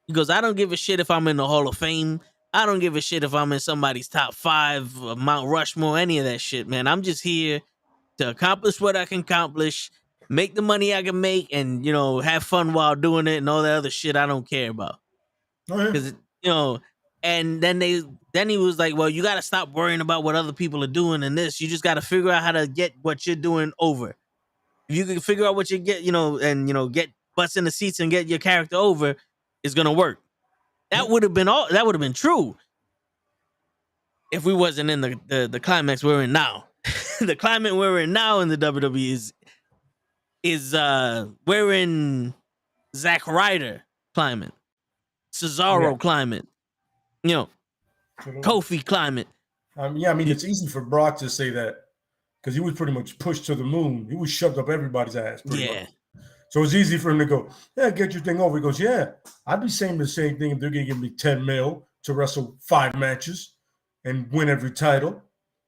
He goes, I don't give a shit if I'm in the Hall of Fame. I don't give a shit if I'm in somebody's top 5, Mount Rushmore, any of that shit, man. I'm just here to accomplish what I can accomplish, make the money I can make, and, you know, have fun while doing it and all that other shit I don't care about. Oh, yeah. Because, you know, and then he was like, well, you got to stop worrying about what other people are doing and this. You just got to figure out how to get what you're doing over. If you can figure out what you get, you know, and, you know, get butts in the seats and get your character over, it's going to work. That would have been true if we wasn't in the climax we're in now. The climate we're in now in the WWE is we're in Zack Ryder climate, Cesaro climate, you know, Kofi climate. I mean, it's easy for Brock to say that because he was pretty much pushed to the moon. He was shoved up everybody's ass. Pretty much. So it's easy for him to go, yeah, get your thing over. He goes, yeah, I'd be saying the same thing if they're going to give me 10 mil to wrestle 5 matches and win every title.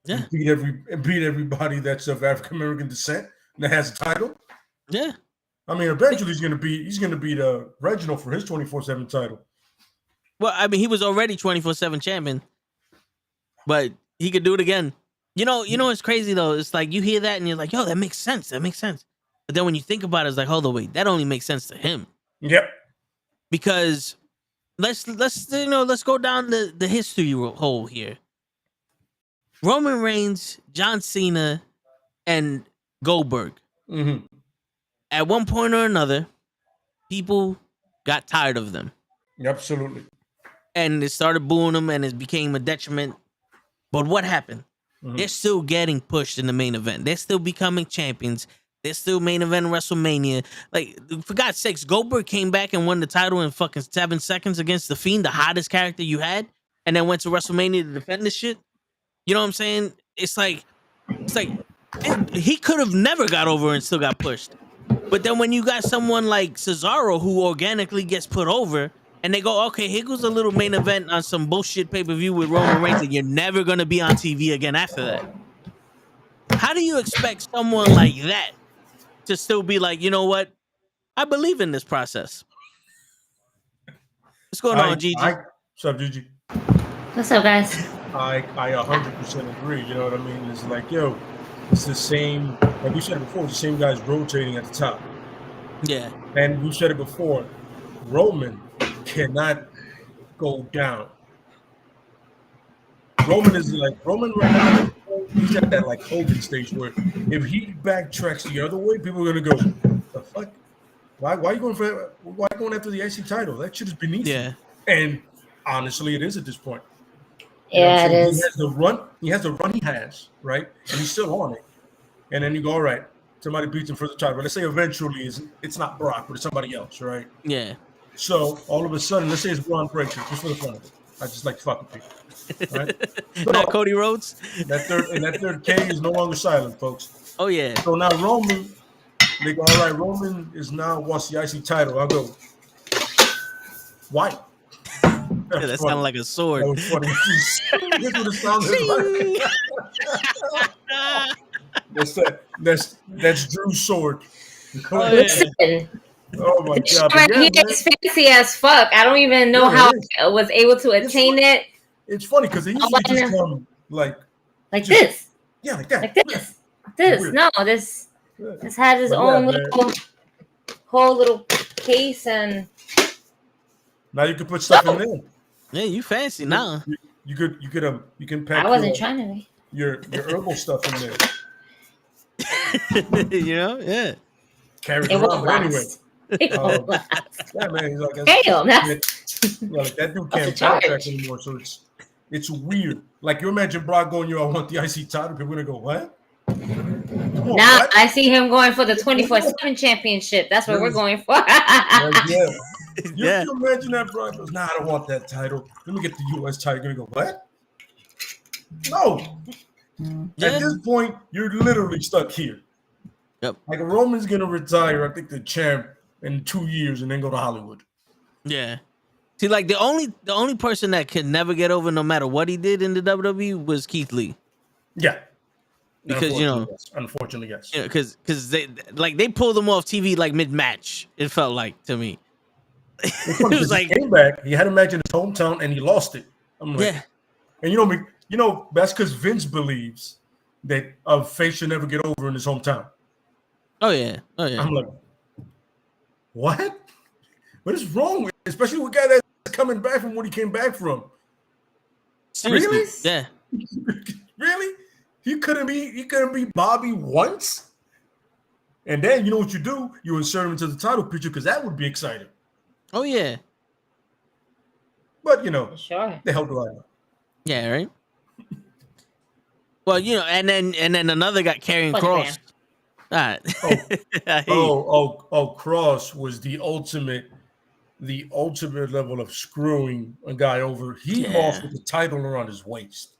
Yeah. And beat everybody that's of African American descent and that has a title. Yeah. I mean, eventually he's gonna beat Reginald for his 24/7 title. Well, I mean, he was already 24/7 champion, but he could do it again. You know, it's crazy though. It's like you hear that and you're like, yo, that makes sense. That makes sense. But then when you think about it, it's like, hold on, wait, that only makes sense to him. Yep. Because let's go down the history hole here. Roman Reigns, John Cena, and Goldberg. Mm-hmm. At one point or another, people got tired of them. Absolutely. And they started booing them, and it became a detriment. But what happened? Mm-hmm. They're still getting pushed in the main event. They're still becoming champions. They're still main event WrestleMania. Like, for God's sakes, Goldberg came back and won the title in fucking 7 seconds against The Fiend, the hottest character you had, and then went to WrestleMania to defend this shit. You know what I'm saying? It's like he could have never got over and still got pushed. But then when you got someone like Cesaro who organically gets put over, and they go, okay, here goes a little main event on some bullshit pay-per-view with Roman Reigns, and you're never going to be on TV again after that. How do you expect someone like that to still be like, you know what? I believe in this process. What's going on, Gigi? What's up, Gigi? What's up, guys? I 100% agree. You know what I mean? It's like, yo, it's the same, like we said it before, it's the same guys rotating at the top. Yeah. And we said it before, Roman cannot go down. Roman right now, he's at that like Hogan stage where if he backtracks the other way, people are gonna go, the fuck? Why are you going after the IC title? That shit is beneath you. And honestly, it is at this point. Yeah, it is. He has the run he has, right? And he's still on it. And then you go, all right, somebody beats him for the title. But let's say eventually it's not Brock, but it's somebody else, right? Yeah. So all of a sudden, let's say it's Braun Breaker, just for the fun of it. I just like fucking people. Right? So, not Cody Rhodes? That third K is no longer silent, folks. Oh yeah. So now Roman, they go, all right, Roman wants the IC title. I'll go, why? Yeah, that sounded like a sword. That was funny. That's what it sounded like. That's Drew's sword. Oh, yeah. Listen, oh my god! Right here is fancy as fuck. I don't even know how I was able to attain it. It's funny because they usually just come like this. Yeah, like that. Like this. This. Weird. No, this had his But own yeah, little whole little case, and now you can put stuff in there. Yeah, you fancy now. You can pack I wasn't trying to be. your herbal stuff in there. You know, yeah. Carry it It around. won't But anyway, last. It won't last. yeah, man, he's like, Damn, like that dude that's a can't charge. backtrack anymore. So it's weird. Like you imagine Brock going, "Yo, I want the IC title." People gonna go, "What?" Come on, Now what? I see him going for the 24/7 championship. That's what we're going for. Like, yeah. Yeah. You imagine that Brock goes, "Nah, I don't want that title. Let me get the US title." You're gonna go, "What?" No. Yeah. At this point, you're literally stuck here. Yep. Like Roman's gonna retire, I think the champ in 2 years, and then go to Hollywood. Yeah. See, like the only person that could never get over, no matter what he did in the WWE, was Keith Lee. Yeah. Because Unfortunately, yes. you know, because they pulled him off TV like mid match. It felt like to me. It was like he came back. He had a match in his hometown, and he lost it. I'm like, Yeah. and that's because Vince believes that a face should never get over in his hometown. Oh yeah. I'm like, what? What is wrong with, especially with a guy that's coming back from what he came back from? Seriously. Really? Yeah. Really? He couldn't be Bobby once? And then you know what you do? You insert him into the title picture because that would be exciting. Oh yeah. But Sure. the hell do I know? Yeah. Right. Well, and then another guy carrying Funny Cross. man. All right. I hear you. Cross was the ultimate level of screwing a guy over. He Yeah. lost with the title around his waist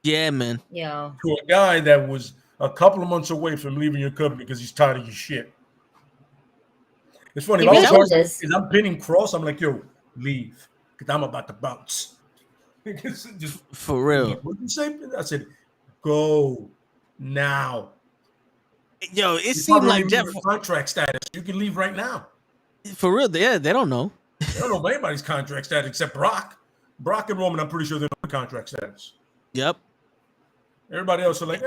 Yeah, man. Yo. to a guy that was a couple of months away from leaving your company because he's tired of your shit. It's funny. He If I really was hard, is. is I'm pinning Cross, I'm like, yo, leave. Because I'm about to bounce. Just, For real. what did you say? I said, go now. Yo, it You seemed probably like don't Jeff. even have contract status. You can leave right now. For real. Yeah, they don't know. I don't know about anybody's contract status except Brock. Brock and Roman, I'm pretty sure they know the contract status. Yep. Everybody else are like,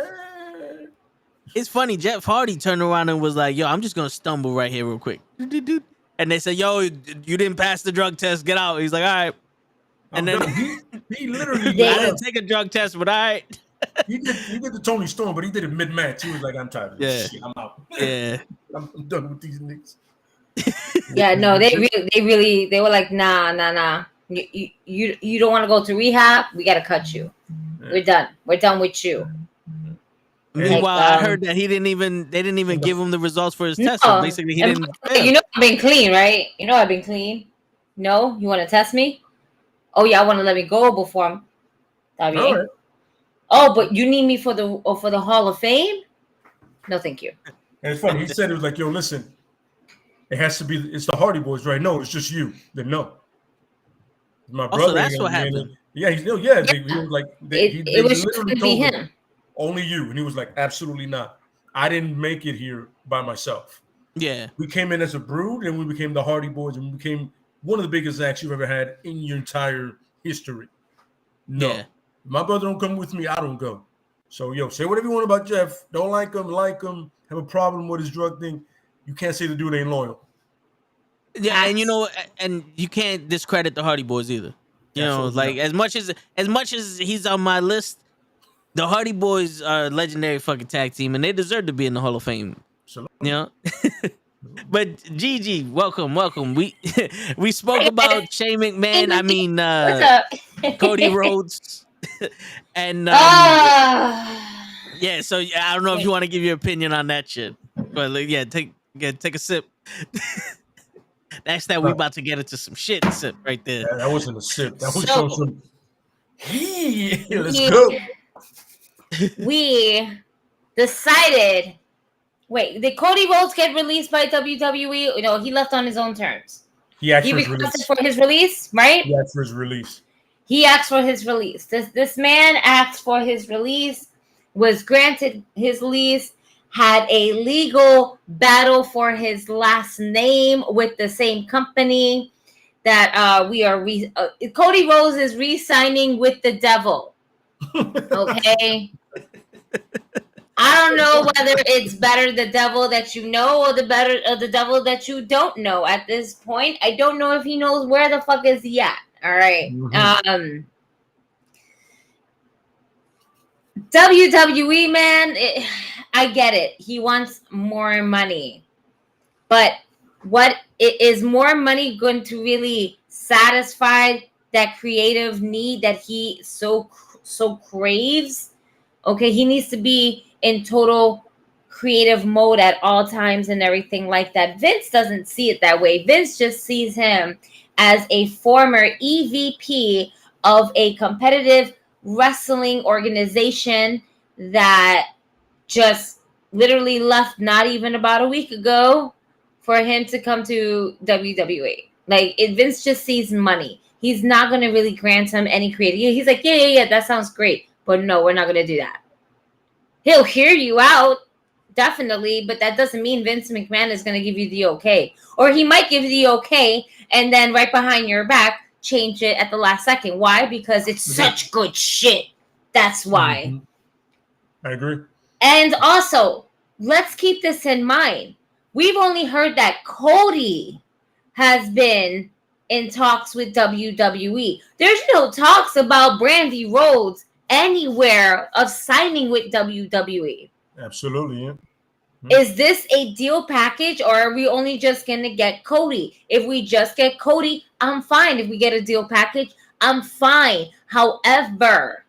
It's funny. Jeff Hardy turned around and was like, "Yo, I'm just gonna stumble right here real quick." And they said, "Yo, you didn't pass the drug test. Get out." He's like, "All right." And then he literally I didn't take a drug test, but all right. he did the Tony Storm, but he did it mid-match. He was like, I'm tired of this shit. I'm out. Yeah. I'm done with these niggas. Yeah, no, they were like, nah. You don't want to go to rehab? We gotta cut you. We're done. We're done with you. Meanwhile, I heard that they didn't even give him the results for his test. So basically, he didn't. You know I've been clean, right? You know I've been clean. No, you want to test me? Oh yeah, I want to let me go before I'm. All right. Oh, but you need me for the Hall of Fame? No, thank you. And it's funny. He said it was like, yo, listen, it's the Hardy Boys, right? No, it's just you. Then no. My brother. So that's what happened. Yeah, he was like, It was literally to be told him. him, only you. And he was like, absolutely not. I didn't make it here by myself. Yeah. We came in as a brood, and we became the Hardy Boys, and we became one of the biggest acts you've ever had in your entire history. No. Yeah. If my brother don't come with me, I don't go. So, yo, say whatever you want about Jeff. Don't like him, have a problem with his drug thing. You can't say the dude ain't loyal. Yeah, and and you can't discredit the Hardy Boys either. You know, Absolutely like not. as much as he's on my list, the Hardy Boys are a legendary fucking tag team, and they deserve to be in the Hall of Fame. So, You know. But Gigi, welcome. We spoke about Shane McMahon. I mean, What's up? Cody Rhodes, and yeah. So I don't know if you want to give your opinion on that shit, but like, take a sip. That's that we about to get into some shit sip right there. yeah, that wasn't a sip. That was So- some. Hey, let's go. We decided. Wait, did Cody Rhodes get released by WWE? No, he left on his own terms. He asked He for his requested release. for his release, right? He asked for his release. He asked for his release. This man asked for his release, was granted his release, had a legal battle for his last name with the same company that Cody Rhodes is re-signing with the devil. Okay. I don't know whether it's better the devil that you know or the devil that you don't know at this point. I don't know if he knows where the fuck is he at. All right. WWE, man, I get it. He wants more money. But what is more money going to really satisfy that creative need that he so craves? Okay, he needs to be in total creative mode at all times and everything like that. Vince doesn't see it that way. Vince just sees him as a former EVP of a competitive wrestling organization that just literally left not even about a week ago for him to come to WWE. Like, Vince just sees money. He's not going to really grant him any creative. He's like, yeah, that sounds great. But no, we're not going to do that. He'll hear you out, definitely, but that doesn't mean Vince McMahon is going to give you the okay. Or he might give you the okay, and then right behind your back, change it at the last second. Why? Because it's such good shit. That's why. I agree. And also, let's keep this in mind. We've only heard that Cody has been in talks with WWE. There's no talks about Brandy Rhodes anywhere of signing with WWE. Absolutely, yeah. Is this a deal package, or are we only just going to get Cody? If we just get Cody, I'm fine. If we get a deal package, I'm fine. However,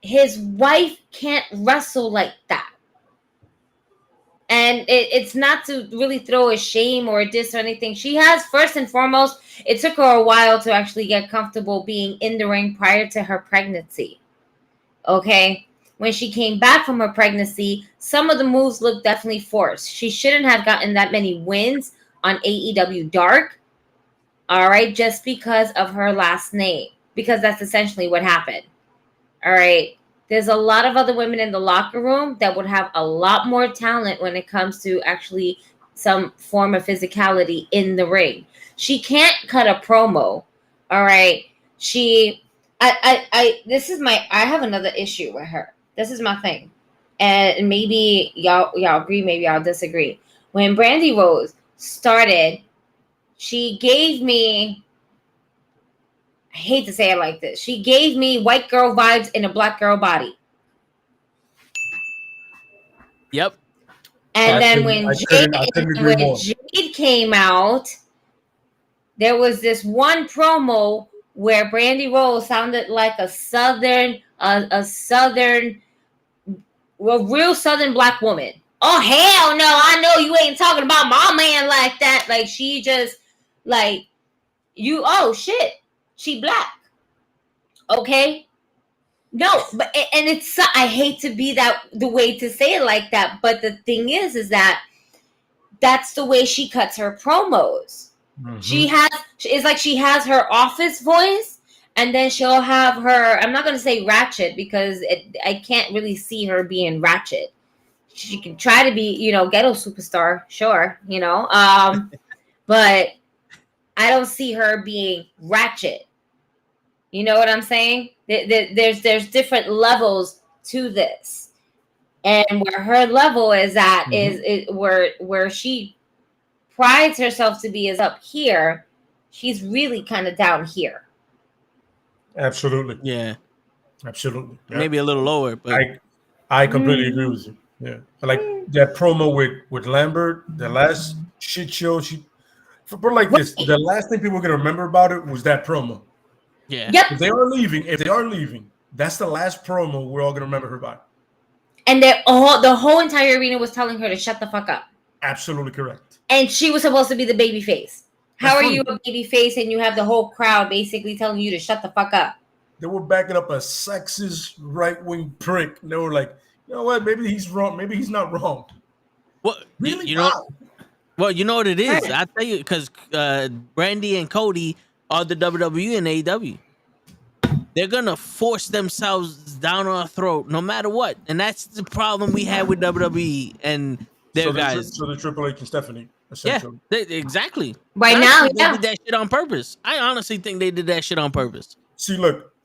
his wife can't wrestle like that. And it's not to really throw a shame or a diss or anything. She has, first and foremost, it took her a while to actually get comfortable being in the ring prior to her pregnancy. Okay? When she came back from her pregnancy, some of the moves looked definitely forced. She shouldn't have gotten that many wins on AEW Dark. All right? Just because of her last name. Because that's essentially what happened. All right? There's a lot of other women in the locker room that would have a lot more talent when it comes to actually some form of physicality in the ring. She can't cut a promo. All right. I have another issue with her. This is my thing. And maybe y'all agree, maybe y'all disagree. When Brandy Rose started, she gave me, I hate to say it like this, she gave me white girl vibes in a black girl body. Yep. And then when Jade came out, there was this one promo where Brandy Rose sounded like a real southern black woman. Oh, hell no, I know you ain't talking about my man like that. Like, she just, like, you, oh, shit. She black. Okay? No, but and it's, I hate to be the way to say it like that, but the thing is that that's the way she cuts her promos. It's like she has her office voice, and then she'll have her, I'm not going to say ratchet because I can't really see her being ratchet. She can try to be, ghetto superstar, sure, but I don't see her being ratchet. You know what I'm saying? There's different levels to this, and where her level is at is where she prides herself to be is up here. She's really kind of down here. Absolutely. Yeah. Absolutely. Yeah. Maybe a little lower, but I completely agree with you. Yeah. Like that promo with Lambert, the last shit show but like this, the last thing people are gonna remember about it was that promo. Yeah. Yep. If they are leaving, that's the last promo we're all gonna remember her by. And the whole entire arena was telling her to shut the fuck up. Absolutely correct. And she was supposed to be the baby face. How are you a baby face and you have the whole crowd basically telling you to shut the fuck up? They were backing up a sexist right-wing prick. And they were like, you know what? Maybe he's wrong. Maybe he's not wrong. Well, really? you know what it is. I tell you, because Brandy and Cody are the WWE and AEW. They're gonna force themselves down our throat no matter what, and that's the problem we had with WWE and their guys. So the Triple H and Stephanie, essentially. Yeah, exactly. Right now, they did that shit on purpose. I honestly think they did that shit on purpose. See, look,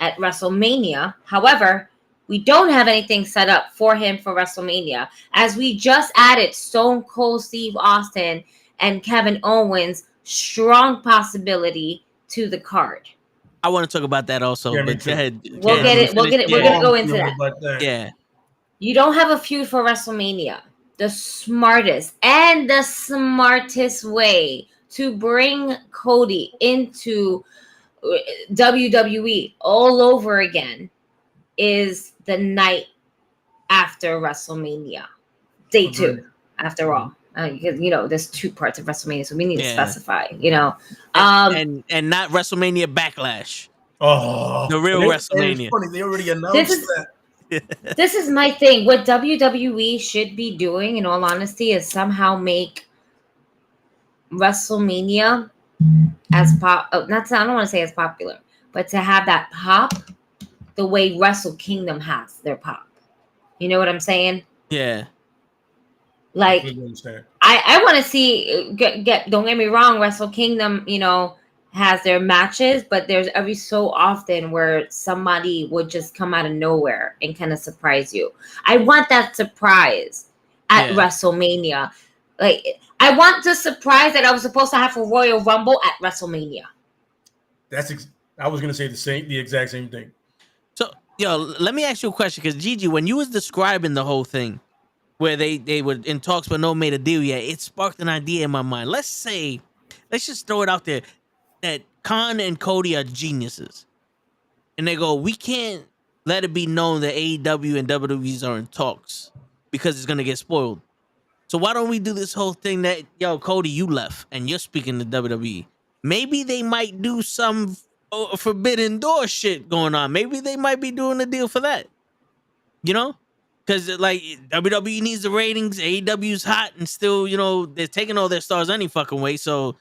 at WrestleMania. However, we don't have anything set up for him for WrestleMania, as we just added Stone Cold Steve Austin and Kevin Owens, strong possibility to the card. I want to talk about that also, Yeah, me but too. go ahead. We'll get it. We're gonna go into that. Yeah. You don't have a feud for WrestleMania. The smartest way to bring Cody into WWE all over again is the night after WrestleMania, day 2. After all, because there's 2 parts of WrestleMania, so we need to specify. And not WrestleMania Backlash. Oh, the real WrestleMania. It's funny, they already announced that. This is my thing. What WWE should be doing, in all honesty, is somehow make WrestleMania as pop. I don't want to say as popular, but to have that pop the way Wrestle Kingdom has their pop. You know what I'm saying? Yeah. Like, I want to see. Don't get me wrong. Wrestle Kingdom, has their matches, but there's every so often where somebody would just come out of nowhere and kind of surprise you. I want that surprise at WrestleMania. Like, I want the surprise that I was supposed to have for Royal Rumble at WrestleMania. I was gonna say the exact same thing. So, let me ask you a question, because Gigi, when you was describing the whole thing, where they were in talks but no made a deal yet, it sparked an idea in my mind. Let's just throw it out there that Khan and Cody are geniuses, and they go, we can't let it be known that AEW and WWE are in talks because it's gonna get spoiled. So why don't we do this whole thing that, Cody, you left and you're speaking to WWE? Maybe they might do some forbidden door shit going on. Maybe they might be doing a deal for that. Because like WWE needs the ratings, AEW's hot, and still, they're taking all their stars any fucking way. So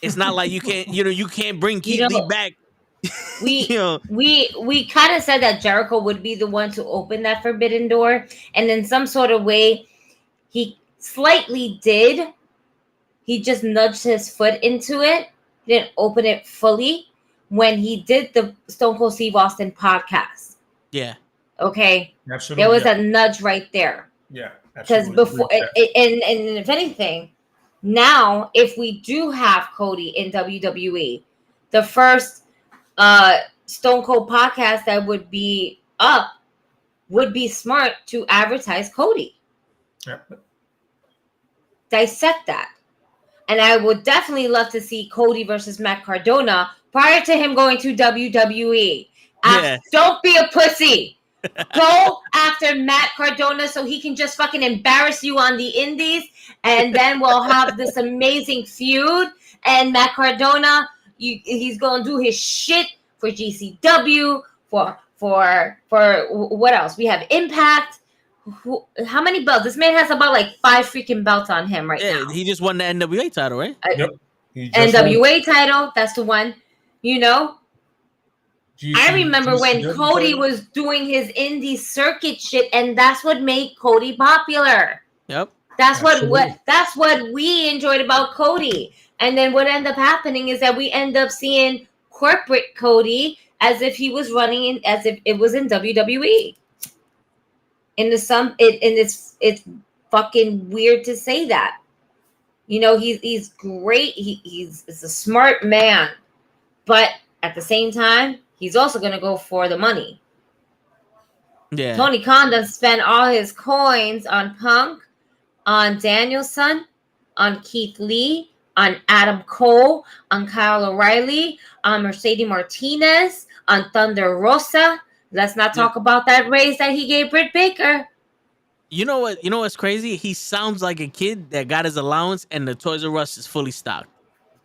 it's not like you can't, you can't bring Keith Lee back. We kind of said that Jericho would be the one to open that forbidden door, and in some sort of way, he slightly did. He just nudged his foot into it. He didn't open it fully when he did the Stone Cold Steve Austin podcast. Yeah. Okay. Absolutely. There was a nudge right there. Yeah. Because before, and if anything, now if we do have Cody in WWE, the first Stone Cold podcast that would be up would be smart to advertise Cody. Yeah. Dissect that. And I would definitely love to see Cody versus Matt Cardona prior to him going to WWE. Don't be a pussy. Go after Matt Cardona so he can just fucking embarrass you on the indies, and then we'll have this amazing feud. And Matt Cardona, he's gonna do his shit for GCW, for what else? We have Impact. How many belts? This man has about like 5 freaking belts on him right now. He just won the NWA title, right? Yep. NWA title, that's the one. I remember when Cody was doing his indie circuit shit, and that's what made Cody popular. Yep. That's what we enjoyed about Cody. And then what ended up happening is that we end up seeing corporate Cody as if he was running as if it was in WWE. It's fucking weird to say that. He's great. He's a smart man, but at the same time, he's also going to go for the money. Yeah. Tony Khan done spent all his coins on Punk, on Danielson, on Keith Lee, on Adam Cole, on Kyle O'Reilly, on Mercedes Martinez, on Thunder Rosa. Let's not talk about that raise that he gave Britt Baker. You know what's crazy? He sounds like a kid that got his allowance and the Toys R Us is fully stocked.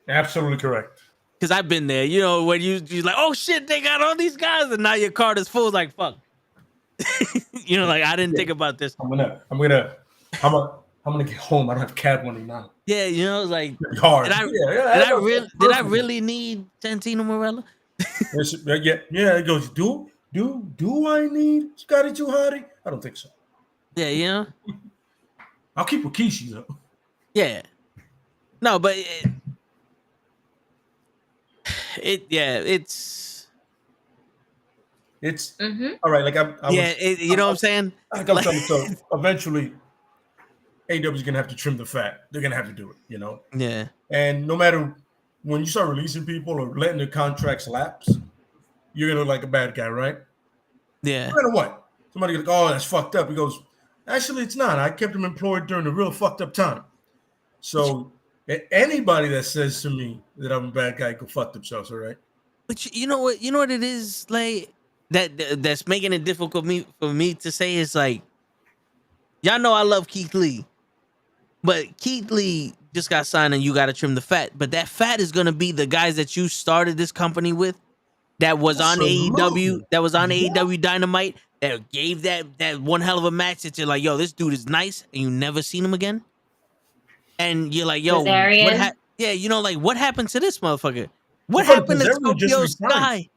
Absolutely correct. Because I've been there, when you're like, oh shit, they got all these guys, and now your card is full. It's like, fuck. Like, I didn't think about this. I'm gonna get home. I don't have cab money now. Yeah, it's like, it's hard. Did I really need Santino Morella? Yeah. It goes, do I need Scotty 2 Hotty? I don't think so. Yeah, I'll keep Rikishi though. Yeah. No, but it's It's Mm-hmm. all right. Like I Yeah, was, you know what I'm saying? like I'm telling you, so eventually AEW is gonna have to trim the fat. They're gonna have to do it, you know. Yeah, And no matter when you start releasing people or letting their contracts lapse, you're gonna look like a bad guy, right? yeah, No matter what. Somebody goes, oh, that's fucked up. He goes, actually, it's not. I kept him employed during the real fucked up time. So anybody that says to me that I'm a bad guy go fuck themselves, all right? but you know what? You know what it is like that's making it difficult for me to say is like, y'all know I love Keith Lee, but Keith Lee just got signed and you got to trim the fat. But that fat is gonna be the guys that you started this company with, that was on AEW, Absolutely. that was on Yeah. AEW Dynamite, that gave that one hell of a match that you're like, yo, this dude is nice, and you never seen him again. And you're like, yo, what Kazarian. happened? Yeah, you know, like what happened to this motherfucker? What It's funny happened to because everyone just Scorpio resigned. Sky?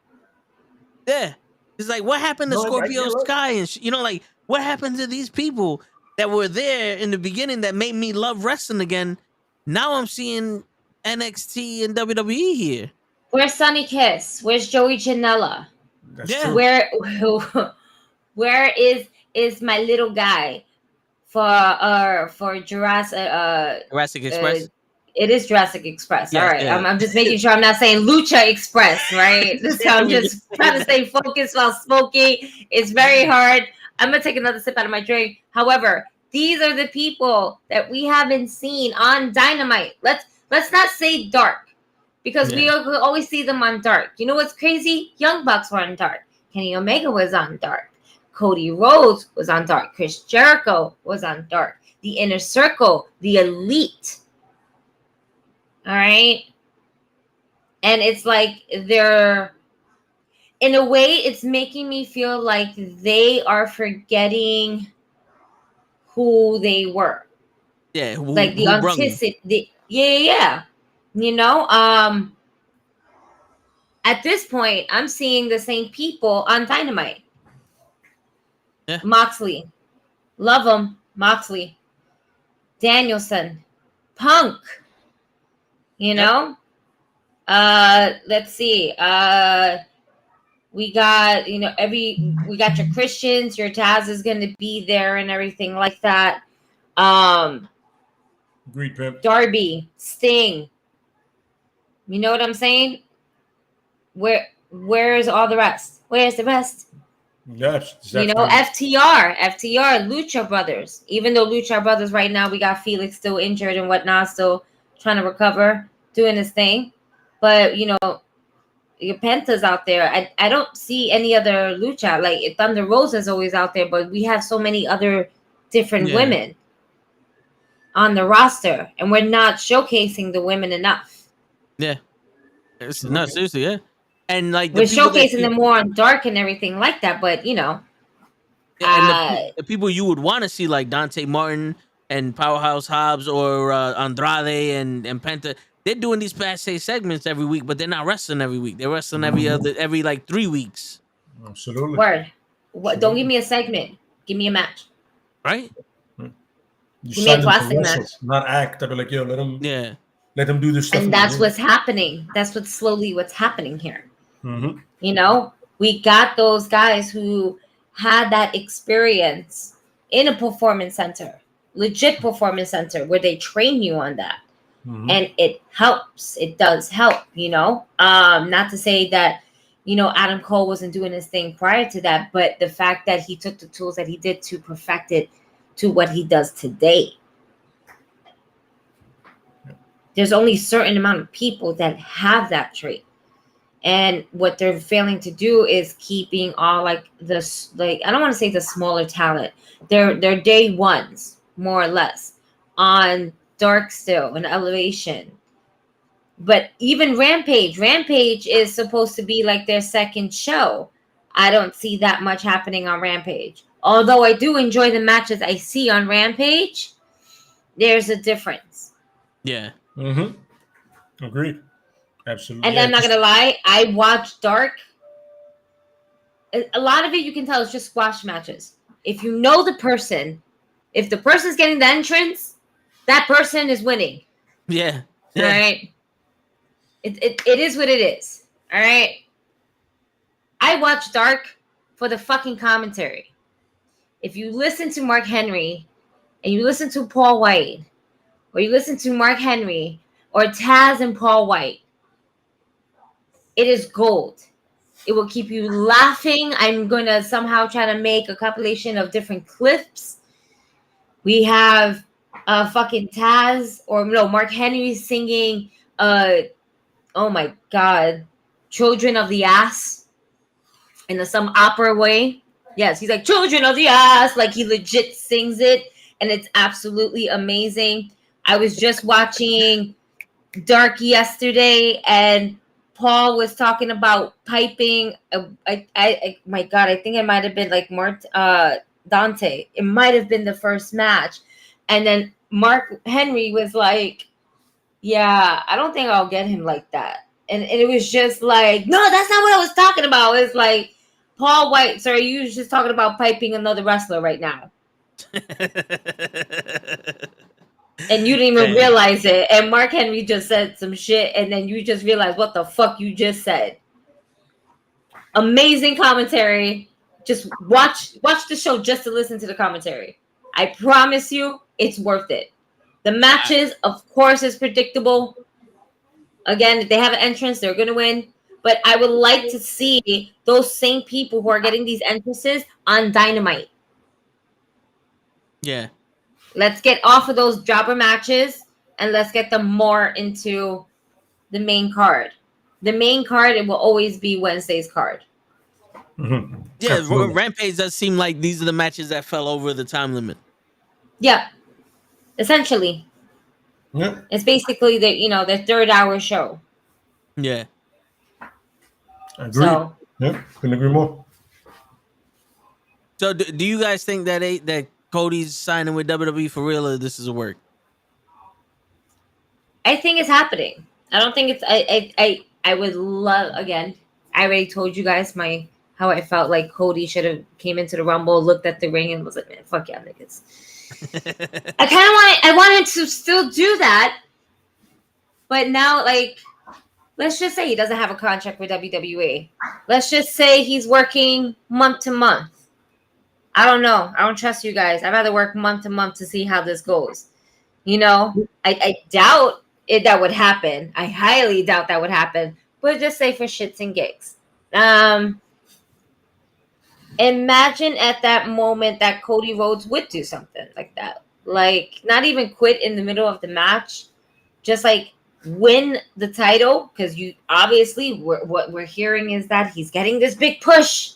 Yeah, it's like what happened to No, I get Scorpio it. Sky, and you know, like what happened to these people that were there in the beginning that made me love wrestling again? Now I'm seeing NXT and WWE here. Where's Sonny Kiss? Where's Joey Janela? That's Yeah. true. Where is my little guy for Jurassic Express. it is Jurassic Express. Yes, All right. yeah. I'm just making sure I'm not saying Lucha Express, right? So I'm just trying to stay focused while smoking. It's very hard. I'm gonna take another sip out of my drink. However, these are the people that we haven't seen on Dynamite. Let's not say Dark, because we always see them on Dark. You know what's crazy? Young Bucks were on Dark. Kenny Omega was on Dark. Cody Rhodes was on Dark. Chris Jericho was on Dark. The Inner Circle, the Elite. All right. And it's like they're, in a way, it's making me feel like they are forgetting who they were. Yeah, Like the authenticity. Yeah. You know, at this point, I'm seeing the same people on Dynamite. Yeah. Moxley. Love him. Moxley. Danielson. Punk. You know? Let's see. We got, we got your Christians, your Taz is gonna be there and everything like that. Agreed, Pimp. Darby, Sting. You know what I'm saying? Where's all the rest? Where's the rest? Yes. You know, FTR, Lucha Brothers. Even though Lucha Brothers right now, we got Felix still injured and whatnot, still trying to recover, doing his thing. But, you know, your Penta's out there. I don't see any other Lucha. Like, Thunder Rosa's always out there, but we have so many other different women on the roster, and we're not showcasing the women enough. Yeah. No, seriously, yeah. And like we're showcasing them more on Dark and everything like that, but you know, and the people you would want to see, like Dante Martin and Powerhouse Hobbs or Andrade and Penta, they're doing these backstage segments every week, but they're not wrestling every week. They're wrestling every like 3 weeks. Absolutely. Word. Don't give me a segment. Give me a match. Right? Give me a classic match. Not act. I'd be like, yo, let them. Yeah. Let them do this stuff. And that's what's happening. That's what's happening here. Mm-hmm. You know, we got those guys who had that experience in a performance center, legit performance center, where they train you on that. Mm-hmm. And it helps. It does help, you know. Not to say that, you know, Adam Cole wasn't doing his thing prior to that, but the fact that he took the tools that he did to perfect it to what he does today. There's only a certain amount of people that have that trait. And what they're failing to do is keeping all I don't want to say the smaller talent. They're day ones, more or less, on Dark still and Elevation. But even Rampage is supposed to be like their second show. I don't see that much happening on Rampage. Although I do enjoy the matches I see on Rampage, there's a difference. Yeah. Mm-hmm. Agreed. Absolutely. And I'm not gonna lie, I watch Dark. A lot of it you can tell is just squash matches. If you know the person, if the person's getting the entrance, that person is winning. Yeah. All right. It is what it is. All right. I watch Dark for the fucking commentary. If you listen to Mark Henry and you listen to Paul White, or you listen to Mark Henry or Taz and Paul White, it is gold. It will keep you laughing. I'm going to somehow try to make a compilation of different clips. We have fucking Taz, or no, Mark Henry singing, oh my God, Children of the Ass in some opera way. Yes, he's like, Children of the Ass. Like, he legit sings it, and it's absolutely amazing. I was just watching Dark yesterday, and Paul was talking about piping. My God, I think it might have been like Dante. It might have been the first match. And then Mark Henry was like, yeah, I don't think I'll get him like that. And it was just like, no, that's not what I was talking about. It's like, Paul White, sir, you was just talking about piping another wrestler right now. And you didn't even realize it. And Mark Henry just said some shit, and then you just realized what the fuck you just said. Amazing commentary. Just watch the show just to listen to the commentary. I promise you, it's worth it. The matches, of course, is predictable. Again, if they have an entrance, they're going to win. But I would like to see those same people who are getting these entrances on Dynamite. Yeah. Let's get off of those jobber matches and let's get them more into the main card. The main card, it will always be Wednesday's card. Mm-hmm. Yeah, Absolutely. Rampage does seem like these are the matches that fell over the time limit. Yeah. Essentially. Yeah. It's basically the third hour show. Yeah. I agree. So, yeah, couldn't agree more. So do you guys think that Cody's signing with WWE for real, or this is a work? I think it's happening. I don't think it's I would love, again, I already told you guys how I felt like Cody should have came into the Rumble, looked at the ring, and was like, man, fuck yeah, niggas. I want him to still do that, but now, like, let's just say he doesn't have a contract with WWE. Let's just say he's working month to month. I don't know. I don't trust you guys. I'd rather work month to month to see how this goes. I doubt that would happen. I highly doubt that would happen. But just say for shits and gigs. Imagine at that moment that Cody Rhodes would do something like that. Like, not even quit in the middle of the match. Just like win the title. Because you obviously, what we're hearing is that he's getting this big push.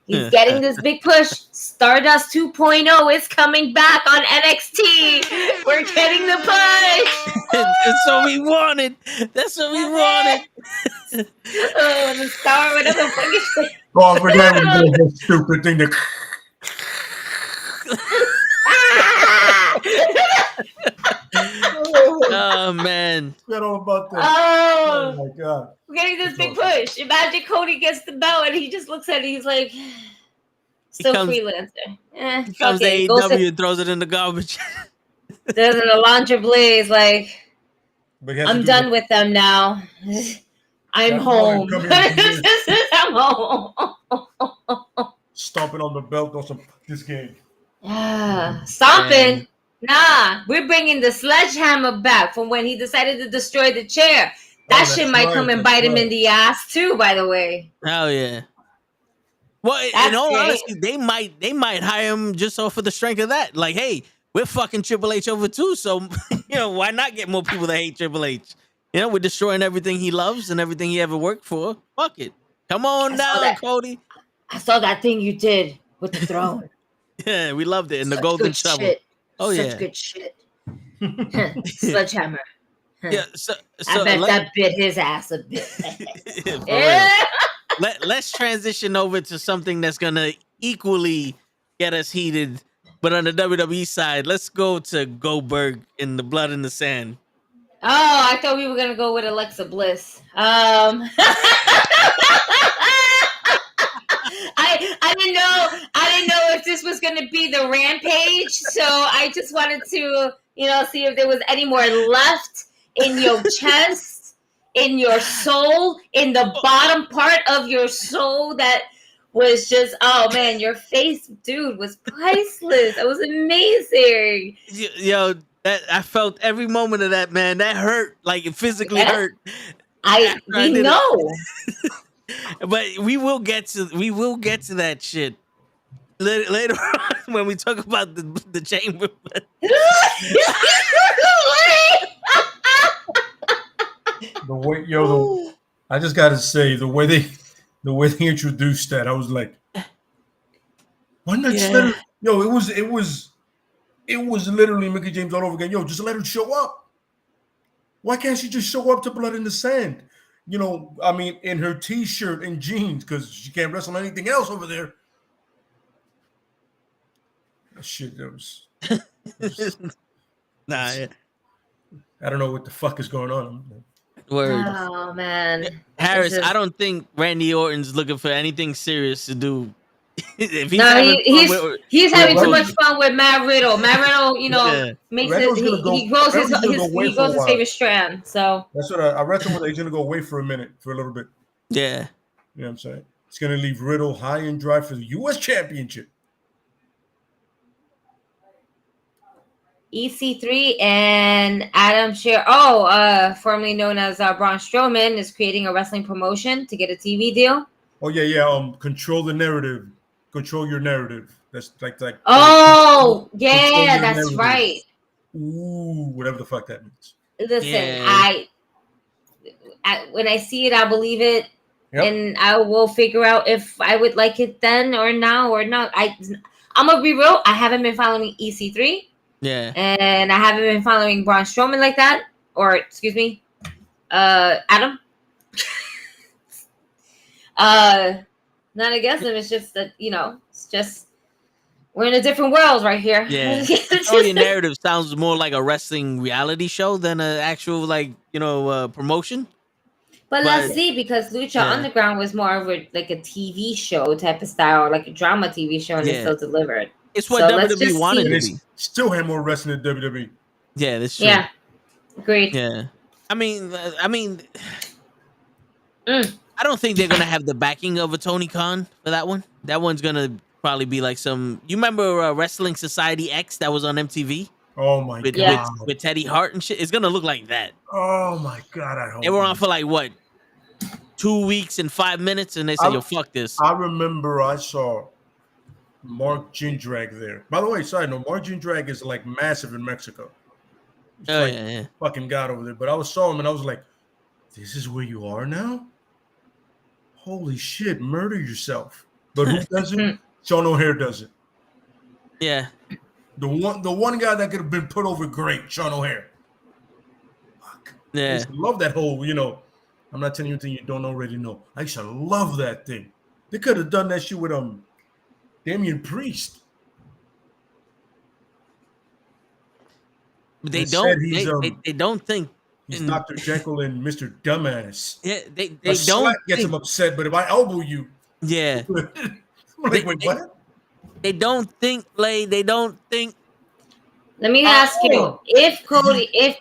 He's getting this big push. Stardust 2.0 is coming back on NXT. We're getting the push. That's what we wanted. That's what we wanted. Oh, the star, whatever the fuck is it? Oh, I forgot that stupid thing that. Oh man. Forgot all about that. Oh my God. We're getting this big push. Imagine Cody gets the belt and he just looks at it. He's like, still freelancer. He comes to AEW and throws it in the garbage. There's an Alondra Blaze. Like, I'm done with them now. I'm home. I'm home. Stomping on the belt on this game. Stomping. Nah, we're bringing the sledgehammer back from when he decided to destroy the chair. That shit might come and bite him in the ass too, by the way. Hell yeah. Well, in all honesty, they might hire him just off of the strength of that. Like, hey, we're fucking Triple H over too, so why not get more people that hate Triple H? We're destroying everything he loves and everything he ever worked for. Fuck it. Come on down, Cody. I saw that thing you did with the throne. Yeah, we loved it. And the golden shovel. Shit. Oh, Such yeah. good shit. Sledgehammer. Yeah, so I bet that bit his ass a bit. Let's transition over to something that's gonna equally get us heated, but on the WWE side, let's go to Goldberg in the Blood in the Sand. Oh, I thought we were gonna go with Alexa Bliss. I didn't know if this was gonna be the Rampage, so I just wanted to, see if there was any more left in your chest, in your soul, in the bottom part of your soul that was just, oh man, your face, dude, was priceless. It was amazing. Yo, that I felt every moment of that, man. That hurt, like it physically Yes, hurt. After I we did know. it. But we will get to that shit later on when we talk about the chamber. The way, yo, I just gotta say the way they introduced that, I was like, why not just let her? Yo, it was literally Mickey James all over again. Yo, just let her show up. Why can't she just show up to Blood in the Sand? You know, I mean, in her t-shirt and jeans, because she can't wrestle anything else over there. Shit, that was Nah, I don't know what the fuck is going on. word. Oh man, Harris, This is- I don't think Randy Orton's looking for anything serious to do. If he's No, having fun he's having too Riddle- much fun with Matt Riddle. Matt Riddle, you know, Yeah. makes Riddle's it. gonna go- He grows his, Riddle's gonna go away he for a grows his while. favorite strand. So That's what I read somewhere that he's gonna go away for a little bit. yeah. You know what I'm saying? It's gonna leave Riddle high and dry for the U.S. Championship. EC3 and Adam Scherr, formerly known as Braun Strowman, is creating a wrestling promotion to get a TV deal. Oh yeah. Control the narrative. Control your narrative. That's like. Oh Control yeah, your that's narrative. right. Ooh, whatever the fuck that means. Listen, Yeah. I when I see it, I believe it, Yep. and I will figure out if I would like it then or now or not. I'm gonna be real. I haven't been following EC3. Yeah. And I haven't been following Braun Strowman like that, or excuse me, Adam. Not against him. It's just that it's just we're in a different world right here. Yeah. It's Control Your just- Narrative sounds more like a wrestling reality show than an actual promotion. But let's But- see, because Lucha Yeah. Underground was more of like a TV show type of style, or like a drama TV show, and Yeah. it still delivered. It's what So let's WWE just wanted see. to And be. it's still had more wrestling than WWE. Yeah, that's true. Yeah, agreed. Yeah. I mean, Mm. I don't think they're gonna have the backing of a Tony Khan for that one. That one's gonna probably be like some. You remember Wrestling Society X that was on MTV Oh my with, god. with Teddy Hart and shit? It's gonna look like that. Oh my god. I hope. They were on for like what, 2 weeks and 5 minutes, and they said, "Yo, fuck this." I remember I saw Mark Jindrak there. By the way, side note, Mark Jindrak is like massive in Mexico. He's Oh like yeah. fucking god over there. But I saw him and I was like, this is where you are now? Holy shit, murder yourself. But who does it? Sean O'Hare does it. Yeah. The one guy that could have been put over great, Sean O'Hare. Fuck. I Yeah. used to love that whole, I'm not telling you anything you don't already know. I used to love that thing. They could have done that shit with Damian Priest. But they They don't. said he's, They don't think. He's in- Dr. Jekyll and Mr. Dumbass. Yeah. They A don't. slap gets think- him upset, but if I elbow you, Yeah. I'm like, They- wait, they- what? They don't think. They don't think. Let me ask you: Oh. if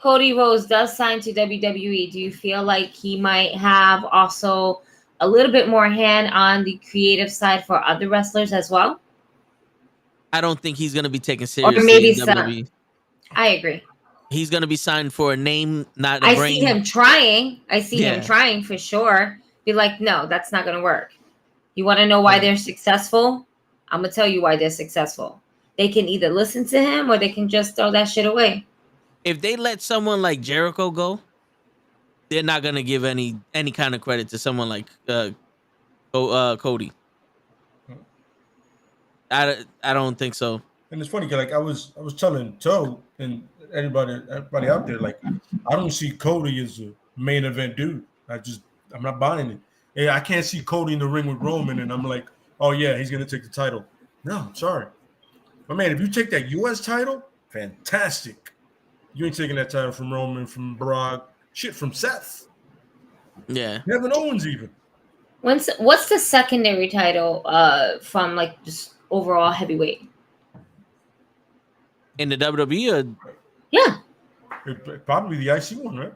Cody Rhodes does sign to WWE, do you feel like he might have also a little bit more hand on the creative side for other wrestlers as well? I don't think he's gonna be taken seriously. maybe in some. WWE. I agree. He's gonna be signed for a name, not a I brain. see him trying. I see Yeah. him trying for sure. Be like, no, that's not gonna work. You want to know why they're successful? I'm gonna tell you why they're successful. They can either listen to him or they can just throw that shit away. If they let someone like Jericho go, they're not gonna give any kind of credit to someone like Cody. I don't think so. And it's funny, 'cause, like I was telling Toe and everybody out there, like I don't see Cody as a main event dude. I'm not buying it. Yeah, I can't see Cody in the ring with Roman, and I'm like, oh yeah, he's gonna take the title. No, I'm sorry, but man, if you take that U.S. title, fantastic. You ain't taking that title from Roman, from Brock, shit, from Seth, Yeah. Kevin Owens, even. What's the secondary title from like just overall heavyweight? In the WWE, or, Yeah, Probably the IC one, right?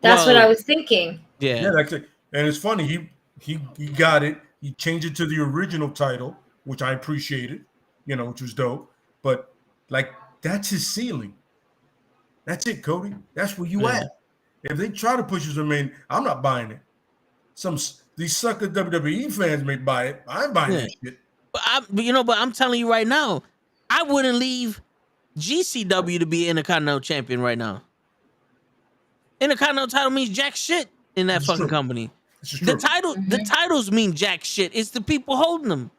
that's what Well, I was thinking. Yeah, yeah. that's it. And it's funny, he got it He changed it to the original title, which I appreciated, which was dope. But like, that's his ceiling. That's it, Cody. That's where you at. If they try to push you to the main, I'm not buying it. These sucker WWE fans may buy it. I ain't buying this shit. But I'm telling you right now, I wouldn't leave GCW to be Intercontinental Champion right now. Intercontinental title means jack shit in that fucking company. The titles mean jack shit. It's the people holding them.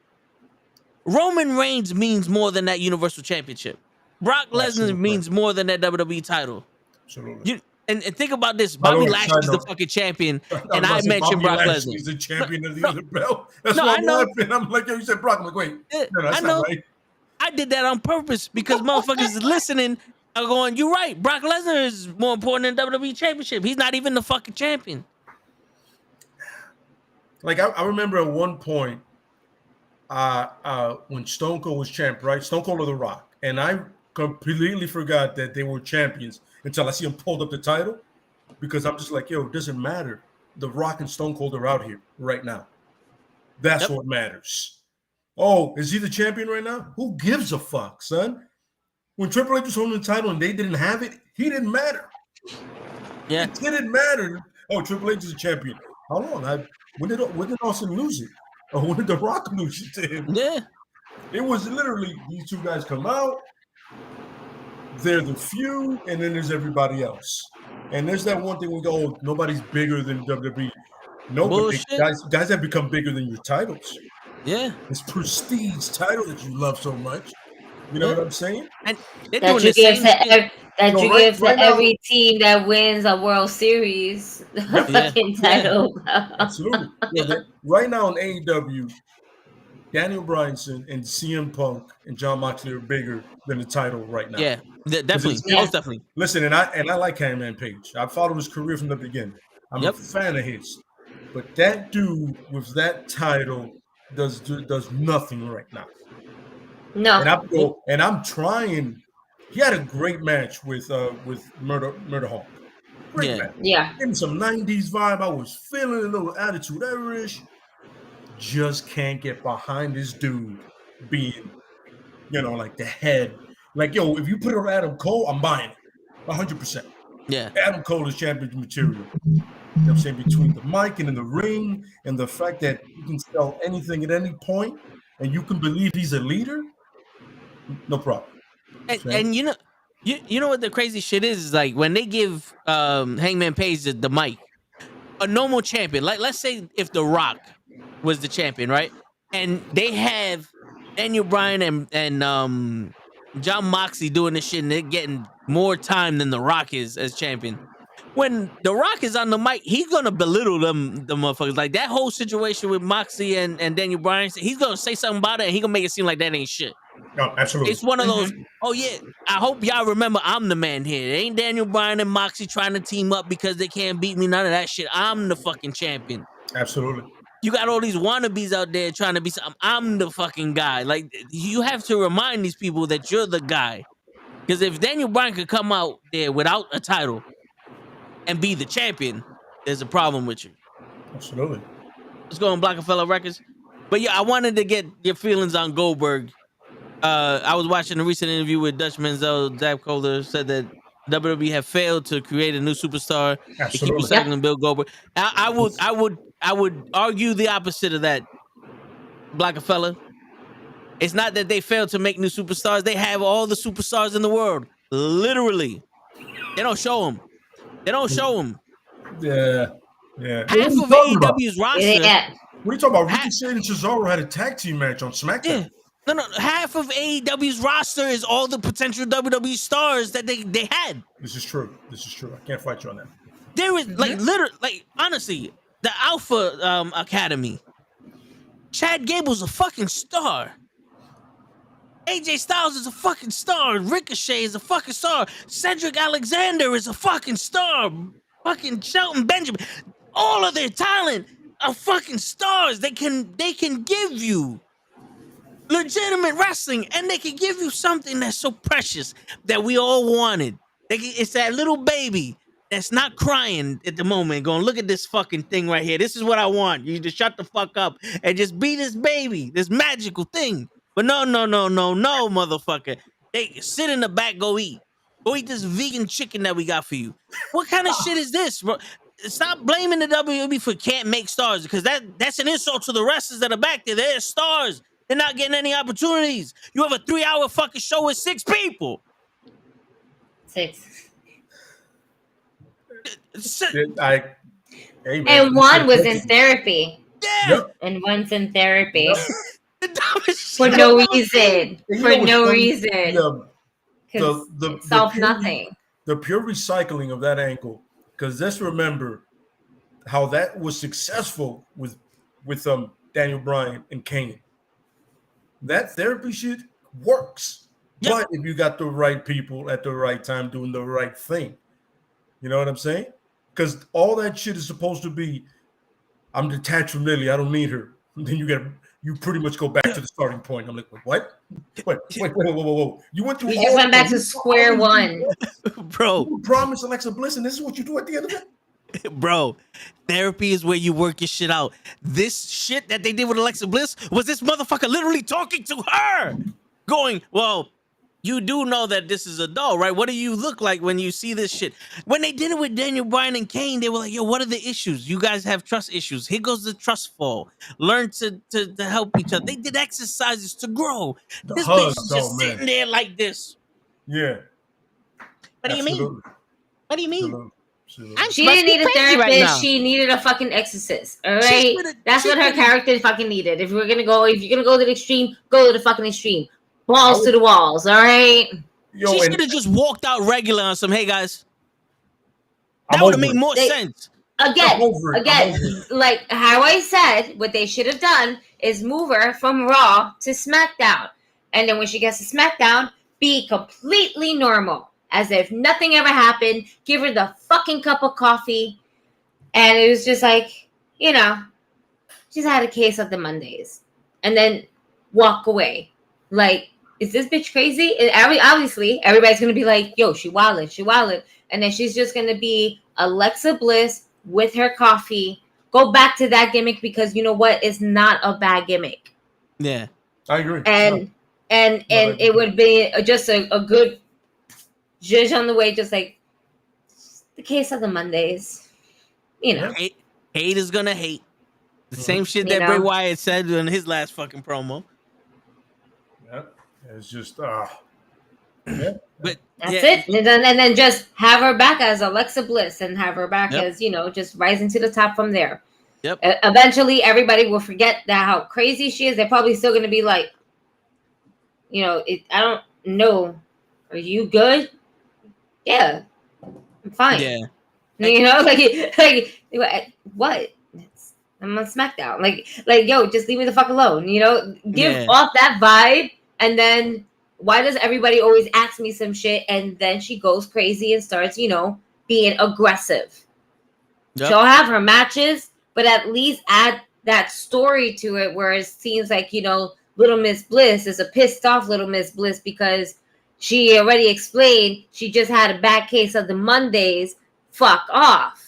Roman Reigns means more than that Universal Championship. Brock Lesnar means more than that WWE title. Absolutely. And think about this. Bobby Lashley's the fucking champion, and I mentioned Brock Lesnar. He's the champion of the other belt. That's why I'm laughing. I'm like, you said Brock. I'm like, wait, no, that's not right. I did that on purpose because motherfuckers is listening are going, you're right. Brock Lesnar is more important than WWE Championship. He's not even the fucking champion. Like, I remember at one point when Stone Cold was champ, right? Stone Cold or The Rock. And I completely forgot that they were champions until I see him pulled up the title, because I'm just like, yo, it doesn't matter. The Rock and Stone Cold are out here right now. That's what matters. Oh, is he the champion right now? Who gives a fuck, son? When Triple H was holding the title and they didn't have it, he didn't matter. Yeah. It didn't matter. Oh, Triple H is a champion. How long? When did Austin lose it? Or when did The Rock lose it to him? Yeah. It was literally these two guys come out, they're the few, and then there's everybody else. And there's that one thing we go, oh, nobody's bigger than WWE. Nobody, guys have become bigger than your titles. Yeah. This prestige title that you love so much. You know what I'm saying? And that you give to every team that wins a World Series fucking title. Absolutely. Right now in AEW, Daniel Bryanson and CM Punk and Jon Moxley are bigger than the title right now. Yeah, definitely. Most definitely. Listen, and I like Hangman Page. I followed his career from the beginning. I'm a fan of his. But that dude with that title does nothing right now. No. And I'm trying. He had a great match with Murder Hawk. Great match. Yeah. Gave me some 90s vibe. I was feeling a little attitude era-ish. Just can't get behind this dude being, like the head. Like, yo, if you put it on Adam Cole, I'm buying it. 100%. Yeah. Adam Cole is champion material. You know what I'm saying? Between the mic and in the ring, and the fact that you can sell anything at any point, and you can believe he's a leader, no problem. And you know what the crazy shit is like when they give Hangman Page the mic, a normal champion, like let's say if The Rock was the champion, right? And they have Daniel Bryan and Jon Moxley doing this shit, and they're getting more time than The Rock is as champion. When The Rock is on the mic, he's gonna belittle the motherfuckers. Like that whole situation with Moxley and Daniel Bryan, he's gonna say something about it, and he's gonna make it seem like that ain't shit. No, absolutely. It's one of those, oh yeah, I hope y'all remember I'm the man here. It ain't Daniel Bryan and Moxley trying to team up because they can't beat me, none of that shit. I'm the fucking champion. Absolutely. You got all these wannabes out there trying to be something. I'm the fucking guy. Like, you have to remind these people that you're the guy. Because if Daniel Bryan could come out there without a title and be the champion, there's a problem with you. Absolutely. Let's go on Blockefeller Records. But yeah, I wanted to get your feelings on Goldberg. I was watching a recent interview with Dutch Manziel. Zach Kohler said that WWE have failed to create a new superstar to keep recycling Bill Goldberg. I would argue the opposite of that, Blockefeller. It's not that they failed to make new superstars. They have all the superstars in the world. Literally. They don't show them. Yeah. Half of AEW's roster. Yeah. What are you talking about? Ricochet and Cesaro had a tag team match on SmackDown. Yeah. No. Half of AEW's roster is all the potential WWE stars that they had. This is true. I can't fight you on that. There is honestly, the Alpha Academy. Chad Gable's a fucking star. AJ Styles is a fucking star. Ricochet is a fucking star. Cedric Alexander is a fucking star. Fucking Shelton Benjamin. All of their talent are fucking stars. They can give you legitimate wrestling, and they can give you something that's so precious that we all wanted. It's that little baby that's not crying at the moment, going, look at this fucking thing right here. This is what I want. You just shut the fuck up and just be this baby, this magical thing. But no, motherfucker. Hey, sit in the back, go eat. Go eat this vegan chicken that we got for you. What kind of shit is this, bro? Stop blaming the WWE for can't make stars, because that's an insult to the wrestlers that are back there. They're stars. They're not getting any opportunities. You have a 3-hour fucking show with 6 people. 6. And one was in therapy. Yeah. Yep. And one's in therapy. The dumbest For shit. no reason. And For what's no funny? reason. Because The it solved pure- nothing. The pure recycling of that ankle, because let's remember how that was successful with Daniel Bryan and Kane. That therapy shit works, Yep. but if you got the right people at the right time doing the right thing, you know what I'm saying? Because all that shit is supposed to be, I'm detached from Lily, I don't need her. And then you pretty much go back to the starting point. I'm like, what? Wait, whoa. You went through. You just went back to square one. Bro, You promised Alexa Bliss, and this is what you do at the end of it. bro, therapy is where you work your shit out. This shit that they did with Alexa Bliss was this motherfucker literally talking to her, going, well, you do know that this is a doll, right? What do you look like when you see this shit? When they did it with Daniel Bryan and Kane, they were like, yo, what are the issues? You guys have trust issues. Here goes the trust fall. Learn to help each other. They did exercises to grow. The This hug, bitch is just though, man. sitting there like this. Yeah. What do you mean? Absolutely. What do you mean? Absolutely. I'm She didn't need a crazy therapist. right now. She needed a fucking exorcist. All She's right, with a- that's she's what her with a- character fucking needed. If you're gonna go to the extreme, go to the fucking extreme. Balls to the walls. All right. Yo, She and should have just walked out regular on some, hey guys. I'm That would have over made it. more They- sense. Again, I'm over it. like how I said, what they should have done is move her from Raw to SmackDown, and then when she gets to SmackDown, be completely normal, as if nothing ever happened. Give her the fucking cup of coffee, and it was just like, she's had a case of the Mondays, and then walk away. Like, is this bitch crazy? And obviously, everybody's gonna be like, yo, she wildin', and then she's just gonna be Alexa Bliss with her coffee. Go back to that gimmick, because you know what? It's not a bad gimmick. Yeah. I agree. And it would be just a good judge on the way, just like the case of the Mondays. Hate is gonna hate. The same shit You that Bray know? Wyatt said in his last fucking promo. Yeah. It's just But That's yeah, it. And then just have her back as Alexa Bliss, and have her back Yep. as, just rising to the top from there. Yep. Eventually, everybody will forget that how crazy she is. They're probably still going to be like, I don't know. Are you good? Yeah, I'm fine. Yeah. Like what? I'm on SmackDown. Like, yo, just leave me the fuck alone. Give Yeah. off that vibe, and then why does everybody always ask me some shit, and then she goes crazy and starts, being aggressive? Yep. She'll have her matches, but at least add that story to it, where it seems like, Little Miss Bliss is a pissed off Little Miss Bliss because she already explained she just had a bad case of the Mondays. Fuck off.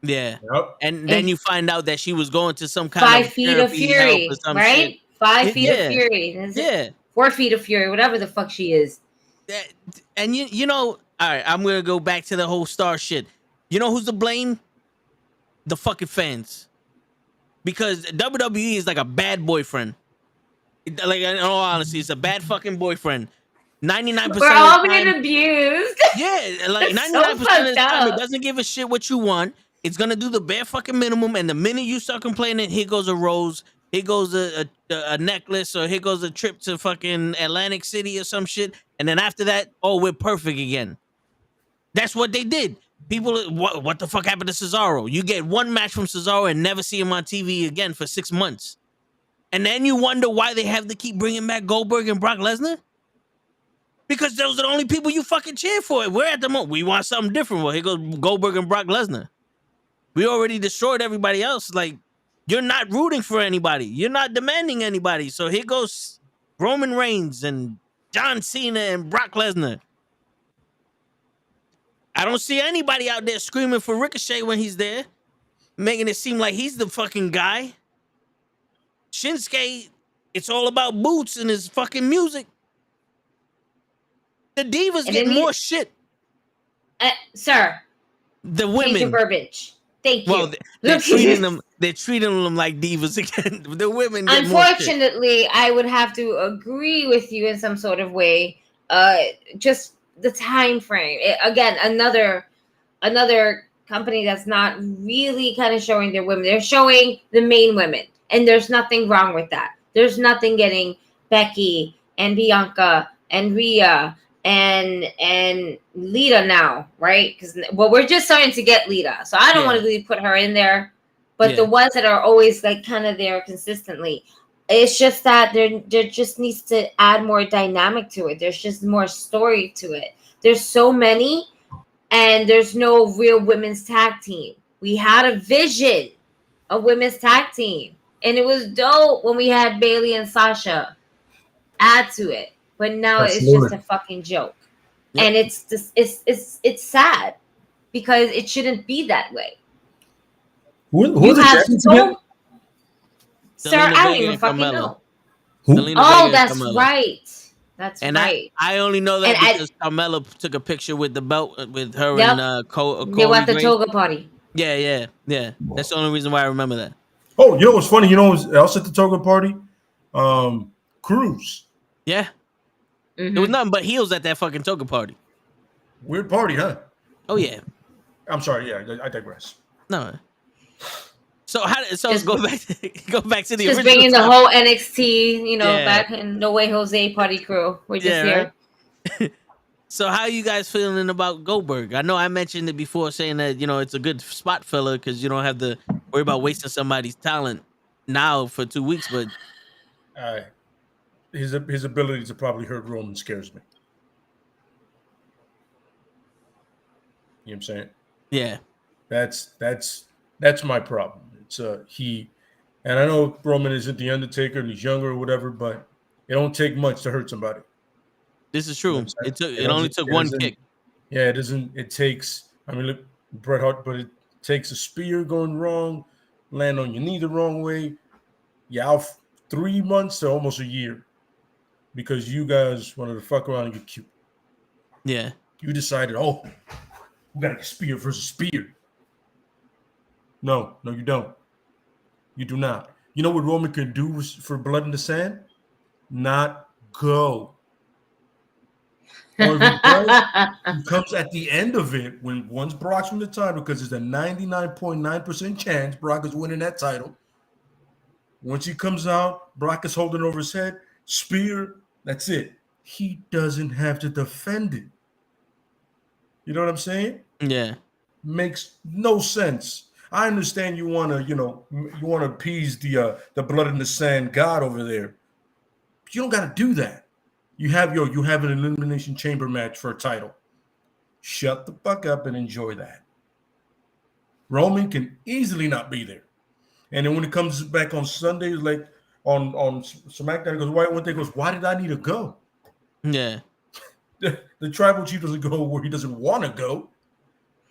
Yeah. Yep. And then you find out that she was going to some kind 5 of feet of therapy fury, help or some right? shit. 5 feet Yeah. of fury. That's it. Yeah. 4 feet of fury, whatever the fuck she is. And all right, I'm gonna go back to the whole star shit. You know who's to blame? The fucking fans. Because WWE is like a bad boyfriend. Like, in all honesty, it's a bad fucking boyfriend. 99% We're of all the being time, abused. yeah, like That's so 99% of the fucked time, it up. doesn't give a shit what you want. It's gonna do the bare fucking minimum, and the minute you start complaining, here goes a rose, here goes a necklace, or here goes a trip to fucking Atlantic City or some shit, and then after that, oh, we're perfect again. That's what they did. People, what the fuck happened to Cesaro? You get one match from Cesaro and never see him on TV again for 6 months. And then you wonder why they have to keep bringing back Goldberg and Brock Lesnar? Because those are the only people you fucking cheer for. We're at the moment, we want something different. Well, here goes Goldberg and Brock Lesnar. We already destroyed everybody else. Like, you're not rooting for anybody. You're not demanding anybody. So here goes Roman Reigns and John Cena and Brock Lesnar. I don't see anybody out there screaming for Ricochet when he's there, making it seem like he's the fucking guy. Shinsuke, it's all about boots and his fucking music. The divas And get then more shit. Sir, The change your women, verbiage. Thank you. well, they're treating them. They're treating them like divas again. The women get more shit. Unfortunately, I would have to agree with you in some sort of way. Just the time frame. Again, another company that's not really kind of showing their women. They're showing the main women, and there's nothing wrong with that. There's nothing getting Becky and Bianca and Rhea and Lita now, right? Because we're just starting to get Lita, so I don't want to really put her in there. But the ones that are always like kind of there consistently, it's just that there just needs to add more dynamic to it. There's just more story to it. There's so many, and there's no real women's tag team. We had a vision of women's tag team, and it was dope when we had Bailey and Sasha add to it. But now it's just a fucking joke, and it's sad because it shouldn't be that way. Who's the champions again? Sir, I don't even fucking know. That's right. That's and right. I only know that because Carmella took a picture with the belt with her and Corey. They were at the toga party. Yeah. That's the only reason why I remember that. Oh, you know what's funny? You know who else at the toga party? Cruz. Yeah. There was nothing but heels at that fucking toga party. Weird party, huh? Oh yeah. I'm sorry. Yeah, I digress. No. So go back to the just original. Bringing the whole NXT, back in No Way Jose party crew. We're just here. Right? So how are you guys feeling about Goldberg? I know I mentioned it before, saying that it's a good spot filler because you don't have to worry about wasting somebody's talent now for 2 weeks. But his ability to probably hurt Roman scares me. You know what I'm saying? Yeah. That's my problem. It's and I know Roman isn't the Undertaker and he's younger or whatever, but it don't take much to hurt somebody. This is true. It only took one kick. Yeah, it doesn't. It takes. I mean, look, Bret Hart, but it takes a spear going wrong, land on your knee the wrong way. Yeah, out 3 months to almost a year because you guys wanted to fuck around and get cute. Yeah. You decided, we got to get spear versus spear. No, you don't. You do not. You know what Roman can do for Blood in the Sand? Not go. Or if he does, he comes at the end of it when once Brock's from the title because there's a 99.9% chance Brock is winning that title. Once he comes out, Brock is holding over his head. Spear, that's it. He doesn't have to defend it. You know what I'm saying? Yeah. Makes no sense. I understand you want to appease the Blood in the Sand God over there. But you don't got to do that. You have an Elimination Chamber match for a title. Shut the fuck up and enjoy that. Roman can easily not be there. And then when it comes back on Sunday, like on SmackDown, he goes, why did I need to go? Yeah. The tribal chief doesn't go where he doesn't want to go.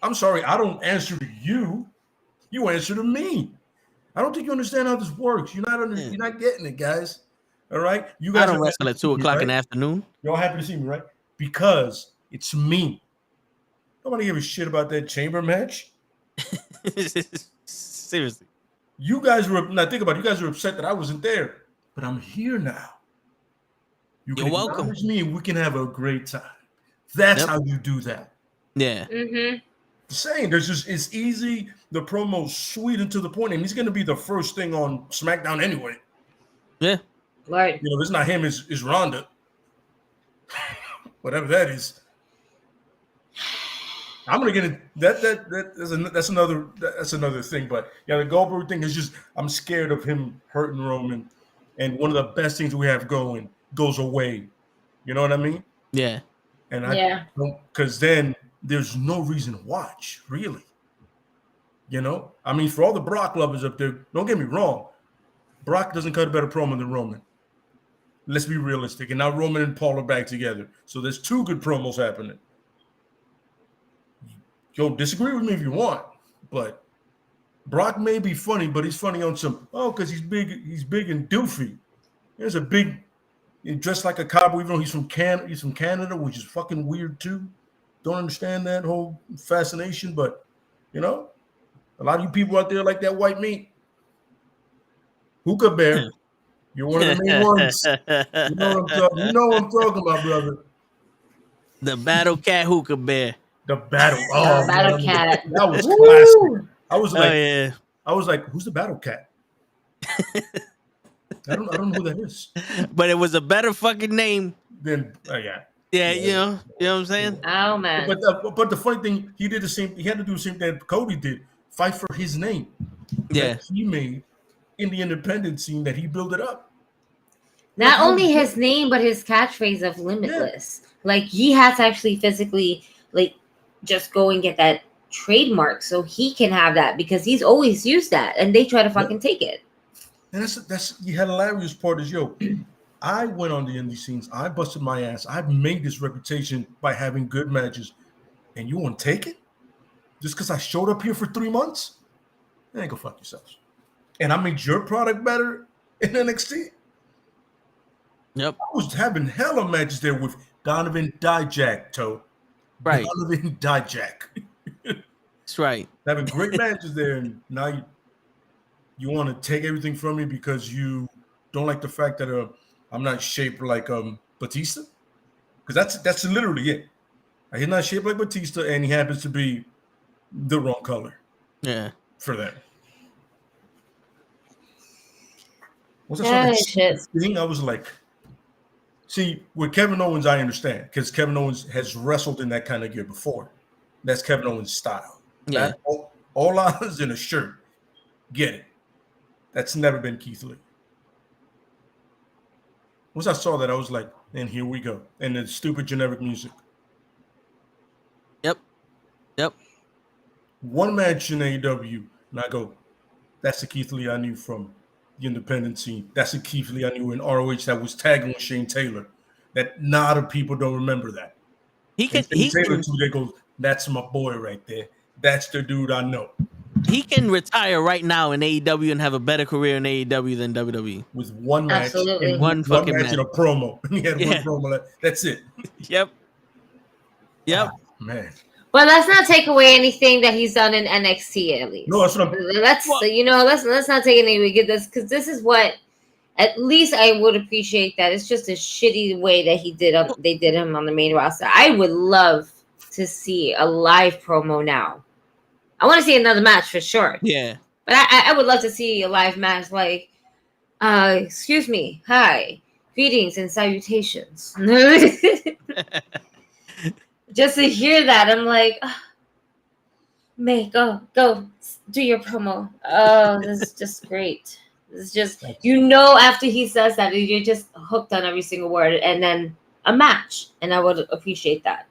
I'm sorry, I don't answer to you. You answer to me. I don't think you understand how this works. You're not getting it, guys. All right? You guys I don't wrestle at 2 o'clock right? in the afternoon. You're all happy to see me, right? Because it's me. Nobody give a shit about that chamber match. Seriously. You guys think about it. You guys were upset that I wasn't there. But I'm here now. You're welcome. Me, we can have a great time. That's how you do that. Yeah. Mm-hmm. Saying it's easy. The promo's sweet and to the point, and he's going to be the first thing on SmackDown anyway. Yeah. Right. It's not him. It's Ronda. Whatever that is. I'm gonna get it. That's another thing. But yeah, the Goldberg thing is just I'm scared of him hurting Roman, and one of the best things we have going goes away. You know what I mean? Yeah. And because then there's no reason to watch, really. I mean, for all the Brock lovers up there, don't get me wrong. Brock doesn't cut a better promo than Roman. Let's be realistic. And now Roman and Paul are back together. So there's 2 good promos happening. Yo, disagree with me if you want, but Brock may be funny, but he's funny on some, because he's big and doofy. There's a big, dressed like a cowboy, even though he's from Canada, which is fucking weird too. Don't understand that whole fascination, but a lot of you people out there like that white meat. Hookah Bear, you're one of the main ones. You know what I'm talking about, brother. The Battle Cat Hookah Bear. The Battle. Oh, Battle Cat. That was classic. I was like, who's the Battle Cat? I don't know who that is. But it was a better fucking name. Then Yeah, you know what I'm saying? Oh man. But the funny thing, he did the same. He had to do the same thing that Cody did. Fight for his name. Yeah. That he made in the independent scene that he built it up. Not only his name, but his catchphrase of limitless. Like he has to actually physically just go and get that trademark so he can have that because he's always used that and they try to fucking take it. And that's the hilarious part is I went on the indie scenes, I busted my ass, I've made this reputation by having good matches, and you want to take it? Just because I showed up here for 3 months? Then go fuck yourselves. And I made your product better in NXT? Yep. I was having hella matches there with Donovan Dijak, Toe. Right. Donovan Dijak. That's right. Having great matches there, and now you want to take everything from me because you don't like the fact that I'm not shaped like Batista? Because that's literally it. He's not shaped like Batista, and he happens to be the wrong color. Yeah. For them. Once Yeah, I saw that thing, I was like, see, with Kevin Owens, I understand because Kevin Owens has wrestled in that kind of gear before. That's Kevin Owens' style. Yeah. All eyes in a shirt. Get it. That's never been Keith Lee. Once I saw that, I was like, and here we go. And the stupid generic music. Yep. One match in AEW, and I go, that's the Keith Lee I knew from the independent scene. That's the Keith Lee I knew in ROH that was tagging with Shane Taylor. That a lot of people don't remember that. Taylor too, they go, that's my boy right there. That's the dude I know. He can retire right now in AEW and have a better career in AEW than WWE. With one match. Absolutely. One match and a promo. He had one promo. That's it. Yep. Oh, man. But let's not take away anything that he's done in NXT at least. No, that's what I'm. Let's not take anything we get this because this is what at least I would appreciate that. It's just a shitty way that they did him on the main roster. I would love to see a live promo now. I want to see another match for sure. Yeah. But I would love to see a live match like excuse me, hi, greetings and salutations. Just to hear that, I'm like, May, go do your promo. Oh, this is just great. This is just, after he says that, you're just hooked on every single word, and then a match. And I would appreciate that.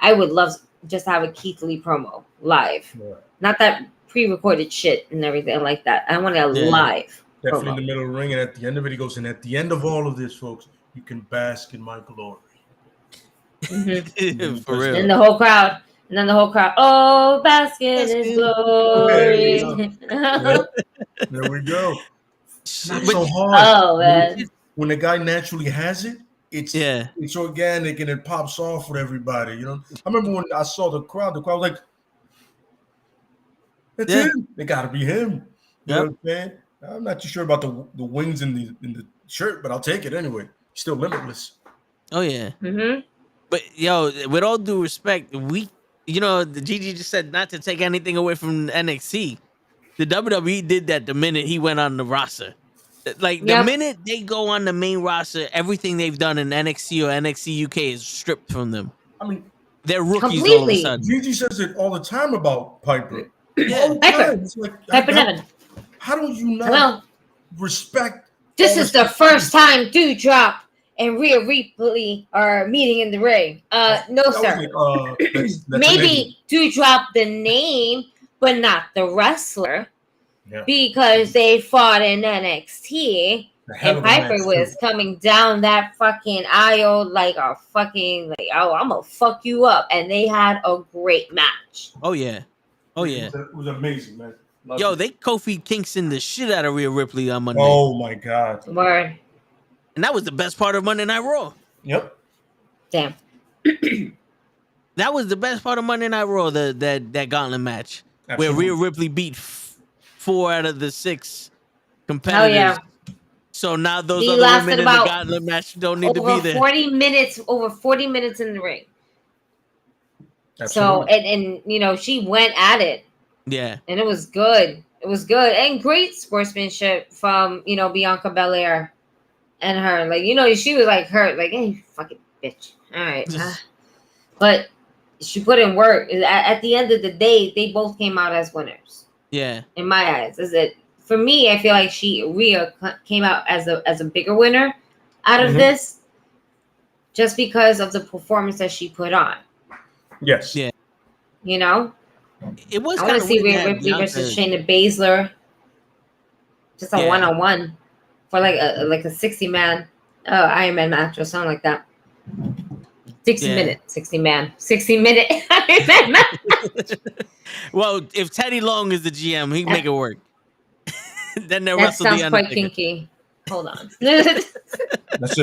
I would love just to have a Keith Lee promo live. Yeah. Not that pre-recorded shit and everything like that. I want a live Definitely promo. In the middle of the ring, and at the end of it, he goes, and at the end of all of this, folks, you can bask in my glory. Mm-hmm. For real. And the whole crowd. Oh, basket is glory. There we go. Not But, so hard. Oh, man. When the guy naturally has it, it's organic and it pops off with everybody. I remember when I saw the crowd was like, that's him. It got to be him. You know what I'm saying? I'm not too sure about the wings in the shirt, but I'll take it anyway. Still limitless. Oh, yeah. Mm-hmm. But, with all due respect, the Gigi just said not to take anything away from NXT. The WWE did that the minute he went on the roster. Like, the minute they go on the main roster, everything they've done in NXT or NXT UK is stripped from them. I mean, they're rookies completely. all of a sudden. Gigi says it all the time about Piper. Yeah. Piper. It's like, Piper Nevin. How do you not respect? This is the first time Doudrop and Rhea Ripley are meeting in the ring. No, sir. That's Maybe Doudrop the name, but not the wrestler. Yeah. Because they fought in NXT A hell And of a Piper match, was too. coming down that fucking aisle like a fucking like, oh, I'm gonna fuck you up. And they had a great match. Oh yeah. Oh yeah. It was amazing, man. Loved Yo, it. they Kofi Kingston the shit out of Rhea Ripley on Monday. Oh my God. Word. And that was the best part of Monday Night Raw. Yep. Damn. That was the best part of Monday Night Raw, that gauntlet match. Absolutely. Where Rhea Ripley beat 4 out of the 6 competitors. Hell yeah. So now those He other lasted women in the about gauntlet match don't need to Over be there. 40 minutes, over 40 minutes in the ring. So Absolutely. and she went at it. Yeah. And it was good. It was good. And great sportsmanship from, Bianca Belair and her. Like, she was like hurt, like, hey, fucking bitch. All right. But she put in work. At the end of the day, they both came out as winners. Yeah. In my eyes. For me, I feel like Rhea came out as a bigger winner out of this just because of the performance that she put on. Yes. Yeah. It was I want kind to of see weird. Rhea Ripley versus Shayna Baszler. Just a one-on-one for like a 60-man Iron Man match or something like that. 60 minute Iron Man match. Well, if Teddy Long is the GM, he can make it work. Then they'll That wrestle the sounds quite Undertaker. kinky. Hold on. That's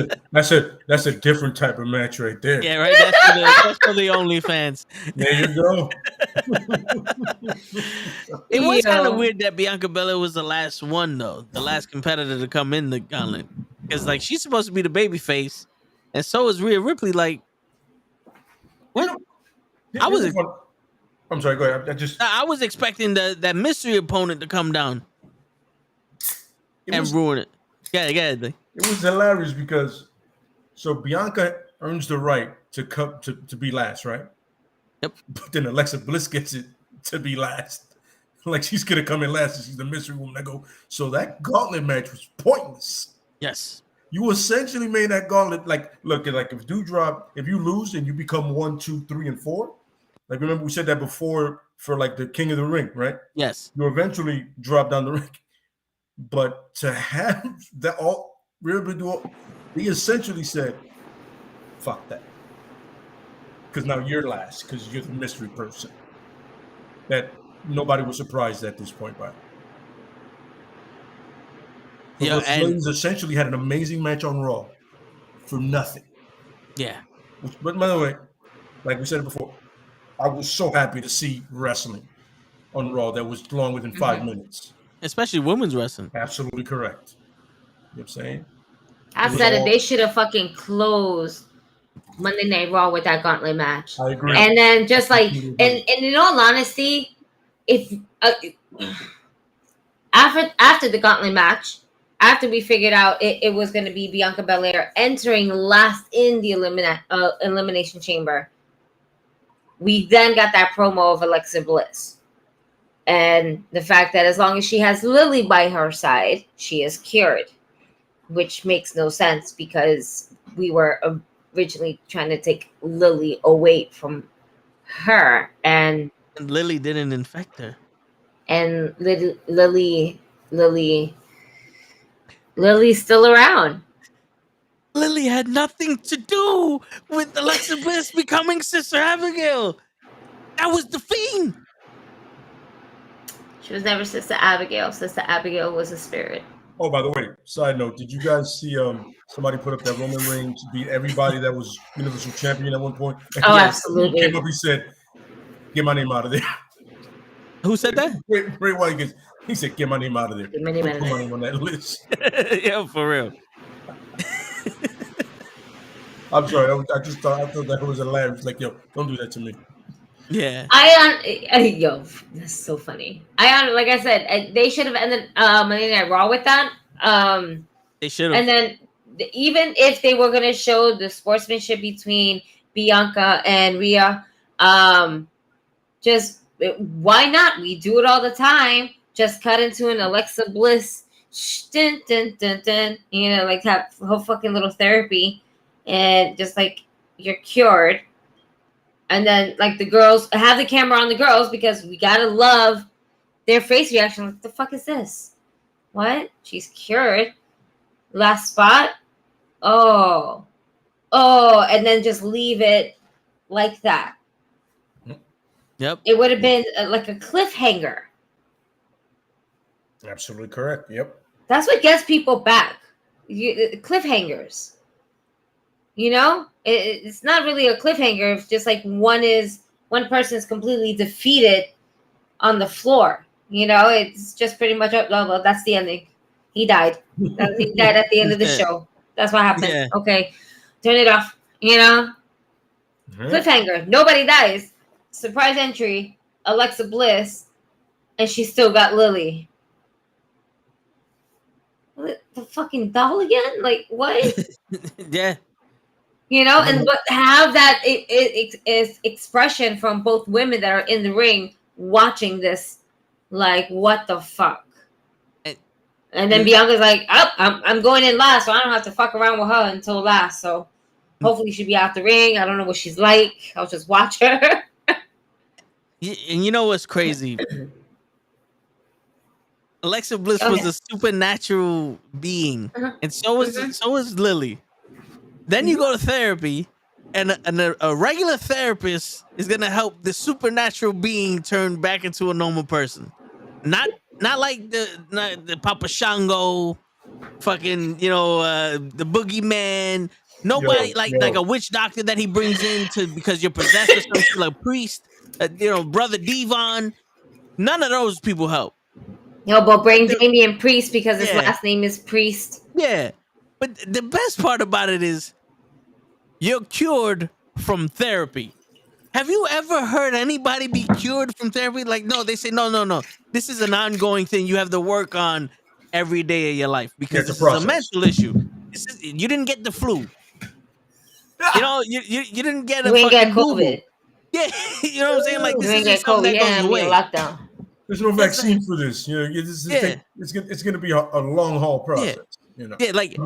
a different type of match right there. Yeah, right. That's for the OnlyFans. There you go. It was kind of Yo. weird that Bianca Belair was the last one, though, the last competitor to come in the gauntlet, because like she's supposed to be the baby face, and so is Rhea Ripley. Like, what? I'm sorry. Go ahead. I was expecting that mystery opponent to come down and ruin it. Yeah. It was hilarious because so Bianca earns the right to come to be last, right? Yep. But then Alexa Bliss gets it to be last. Like she's gonna come in last and she's the mystery woman. I go, so that gauntlet match was pointless. Yes. You essentially made that gauntlet like if you lose and you become 1, 2, 3, and 4. Like remember we said that before for like the King of the Ring, right? Yes. You eventually drop down the ring. But to have that all really do, he essentially said, "Fuck that," because now you're last because you're the mystery person. That nobody was surprised at this point by. Yeah, Those ladies essentially had an amazing match on Raw for nothing. Yeah. But by the way, like we said before, I was so happy to see wrestling on Raw that was longer than 5 minutes. Especially women's wrestling. Absolutely correct. You know what I'm saying? I said it. They should have fucking closed Monday Night Raw with that gauntlet match. I agree. And then just like, and in all honesty, if after the gauntlet match, after we figured out it was going to be Bianca Belair entering last in the elimination chamber, we then got that promo of Alexia Bliss. And the fact that as long as she has Lily by her side, she is cured, which makes no sense because we were originally trying to take Lily away from her, and Lily didn't infect her. And Lily's still around. Lily had nothing to do with Alexa Bliss becoming Sister Abigail. That was the Fiend. She was never Sister Abigail. Sister Abigail was a spirit. Oh, by the way, side note, did you guys see somebody put up that Roman Reigns beat everybody that was Universal Champion at one point? And Absolutely. He came up, he said, "Get my name out of there." Who said that? Bray Wyatt. He said, "Get my name out of there." Get my name out of there. Put my name on that list. Yeah, for real. I'm sorry. I thought that was hilarious. Like, yo, don't do that to me. Yeah. Yo, that's so funny. Like I said, they should have ended Monday Night Raw with that. They should have. And then even if they were gonna show the sportsmanship between Bianca and Rhea, just why not? We do it all the time. Just cut into an Alexa Bliss, dun, dun, dun, dun, like have whole fucking little therapy, and just like you're cured. And then, like, the girls, have the camera on the girls because we gotta love their face reaction. Like, the fuck is this? What? She's cured. last spot. Oh, and then just leave it like that. Yep. It would have been like a cliffhanger. Absolutely correct. Yep. That's what gets people back. Cliffhangers. You know, it's not really a cliffhanger. It's just like one person is completely defeated on the floor. You know, it's just pretty much well, that's the ending. He died. He died at the end of the show. That's what happened. Yeah. Okay, turn it off. You know, cliffhanger. Nobody dies. Surprise entry. Alexa Bliss, and she still got Lily. The fucking doll again? Like what? Yeah. You know, and but have that it is expression from both women that are in the ring watching this, like what the fuck. And then Bianca's like, oh, I'm going in last, so I don't have to fuck around with her until last. So hopefully she'll be out the ring. I don't know what she's like. I'll just watch her. And you know what's crazy? Alexa Bliss was a supernatural being, and so was Lily. Then you go to therapy, and a regular therapist is gonna help the supernatural being turn back into a normal person. Not like the Papa Shango, fucking the boogeyman. Nobody like a witch doctor that he brings in because you're possessed or something, like a priest. Brother Devon. None of those people help. No, but bring Damian Priest because his last name is Priest. Yeah. But the best part about it is you're cured from therapy. Have you ever heard anybody be cured from therapy? Like, no, they say, no. This is an ongoing thing you have to work on every day of your life because this is a mental issue. You didn't get the flu. You didn't get you ain't get COVID. Yeah, you know what I'm saying? Like, this isn't something that goes away. Lockdown. There's no vaccine for this. It's going to be a long haul process. Like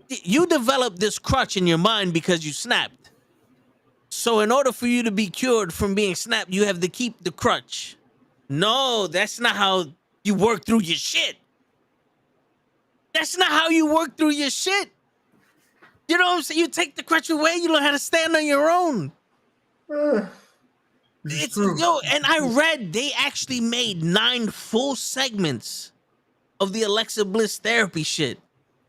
you developed this crutch in your mind because you snapped. So in order for you to be cured from being snapped, you have to keep the crutch. No, that's not how you work through your shit. That's not how you work through your shit. You know what I'm saying? You take the crutch away, you learn how to stand on your own. It's true. And I read they actually made 9 full segments of the Alexa Bliss therapy shit.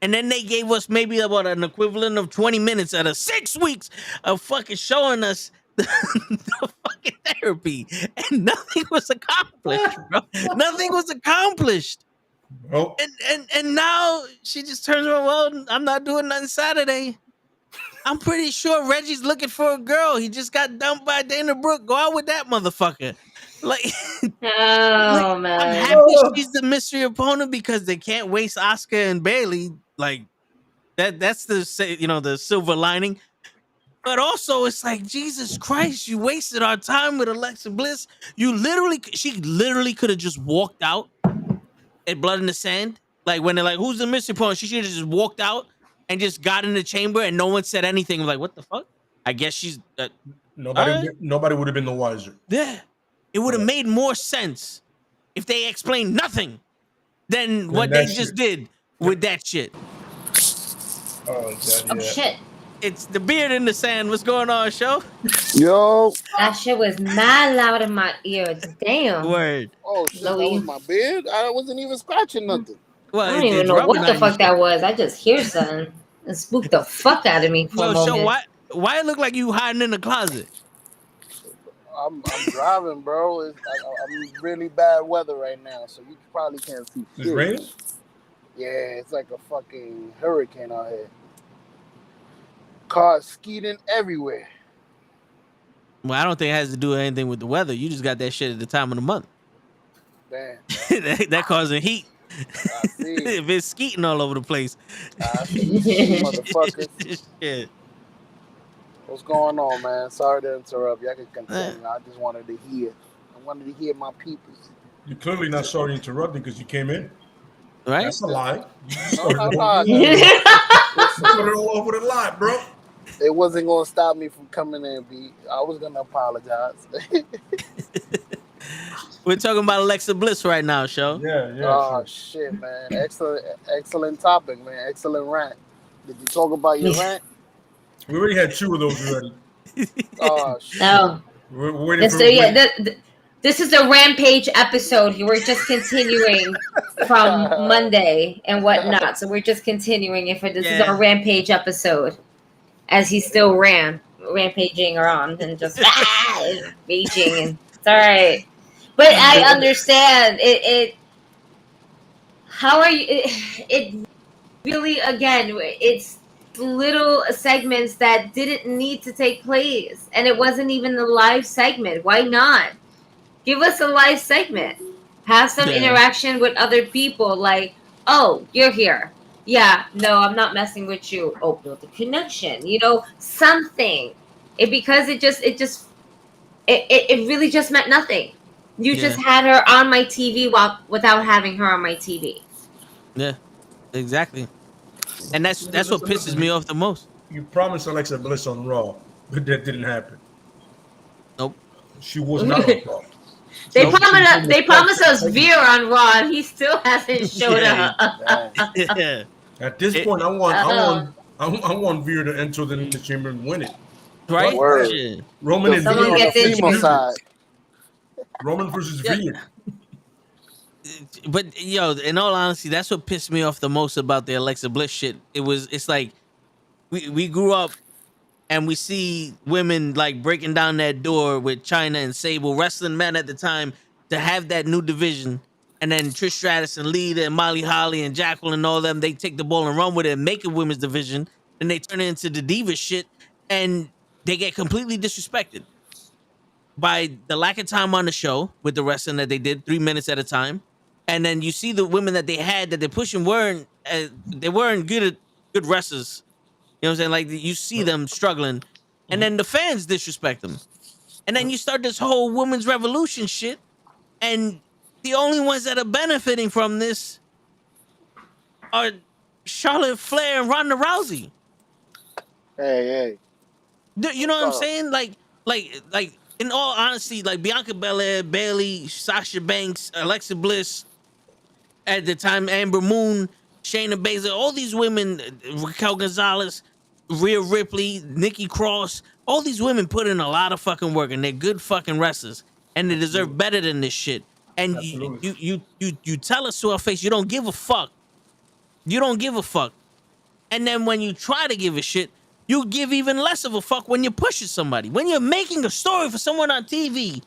And then they gave us maybe about an equivalent of 20 minutes out of 6 weeks of fucking showing us the fucking therapy. And nothing was accomplished, bro. Nothing was accomplished. Oh. And now she just turns around, well, I'm not doing nothing Saturday. I'm pretty sure Reggie's looking for a girl. He just got dumped by Dana Brooke. Go out with that motherfucker. Like, man. I'm happy she's the mystery opponent because they can't waste Asuka and Bayley. Like, that's the silver lining. But also, it's like, Jesus Christ, you wasted our time with Alexa Bliss. She literally could have just walked out at Blood in the Sand. Like, when they're like, who's the mystery opponent? She should have just walked out and just got in the chamber and no one said anything. Like, what the fuck? I guess she's... nobody would have been the wiser. Yeah. It would have made more sense if they explained nothing than what they just did with that shit. Oh, God, Oh, shit. It's the beard in the sand. What's going on, show? Yo. That shit was mad loud in my ears. Damn. Word. Oh, shit, that was my beard? I wasn't even scratching nothing. Well, I don't even know what the fuck that was. I just hear something. It spooked the fuck out of me for a moment. So why it look like you hiding in the closet? I'm driving, bro. I'm really bad weather right now, so you probably can't see shit. It's raining? Yeah, it's like a fucking hurricane out here. Cars skeeting everywhere. Well, I don't think it has to do anything with the weather. You just got that shit at the time of the month. Damn. that causing heat. I see. If it's skeeting all over the place. I see, motherfuckers. Shit. What's going on, man? Sorry to interrupt you. I can continue. I just wanted to hear. I wanted to hear my peoples. You're clearly not sorry interrupting because you came in. Right? That's a lie. No, I'm not. Put it all over the lie, bro. It wasn't going to stop me from coming in, B. I was going to apologize. We're talking about Alexa Bliss right now, show. Yeah, Oh sure. shit, man! Excellent topic, man. Excellent rant. Did you talk about your rant? We already had 2 of those already. Oh shit! No. We're waiting for. This is a Rampage episode. We're just continuing from Monday and whatnot. So we're just continuing it for this is our Rampage episode. As he's still rampaging around and just raging, and it's all right. But I understand it. How are you? It really, again, it's little segments that didn't need to take place, and it wasn't even a live segment. Why not? Give us a live segment. Have some interaction with other people. Like, oh, you're here. Yeah, no, I'm not messing with you. Oh, build a connection. You know, something. It really just meant nothing. You just had her on my TV without having her on my TV. Yeah, exactly. And that's what pisses me off the most. You promised Alexa Bliss on Raw, but that didn't happen. Nope. She was not on Raw. They promised us Veer on Raw, and he still hasn't showed up. Yeah. At this point, I want Veer to enter the chamber and win it. Right? Word. Roman and Someone Veer. gets injured. Side. Roman versus Veer. But in all honesty, that's what pissed me off the most about the Alexa Bliss shit. It's like we grew up and we see women like breaking down that door with China and Sable, wrestling men at the time, to have that new division. And then Trish Stratus and Lita and Molly Holly and Jacqueline and all them, they take the ball and run with it and make a women's division. And they turn it into the diva shit. And they get completely disrespected by the lack of time on the show with the wrestling that they did, 3 minutes at a time. And then you see the women that they had that they're pushing weren't good wrestlers. You know what I'm saying? Like, you see them struggling, and then the fans disrespect them. And then you start this whole women's revolution shit, and the only ones that are benefiting from this are Charlotte Flair and Ronda Rousey. Hey. You know what I'm saying? Like, in all honesty, like Bianca Belair, Bayley, Sasha Banks, Alexa Bliss, at the time, Amber Moon, Shayna Baszler, all these women, Raquel Gonzalez, Rhea Ripley, Nikki Cross, all these women put in a lot of fucking work, and they're good fucking wrestlers, and they deserve better than this shit. And you tell us to our face, you don't give a fuck. You don't give a fuck. And then when you try to give a shit, you give even less of a fuck when you're pushing somebody. When you're making a story for someone on TV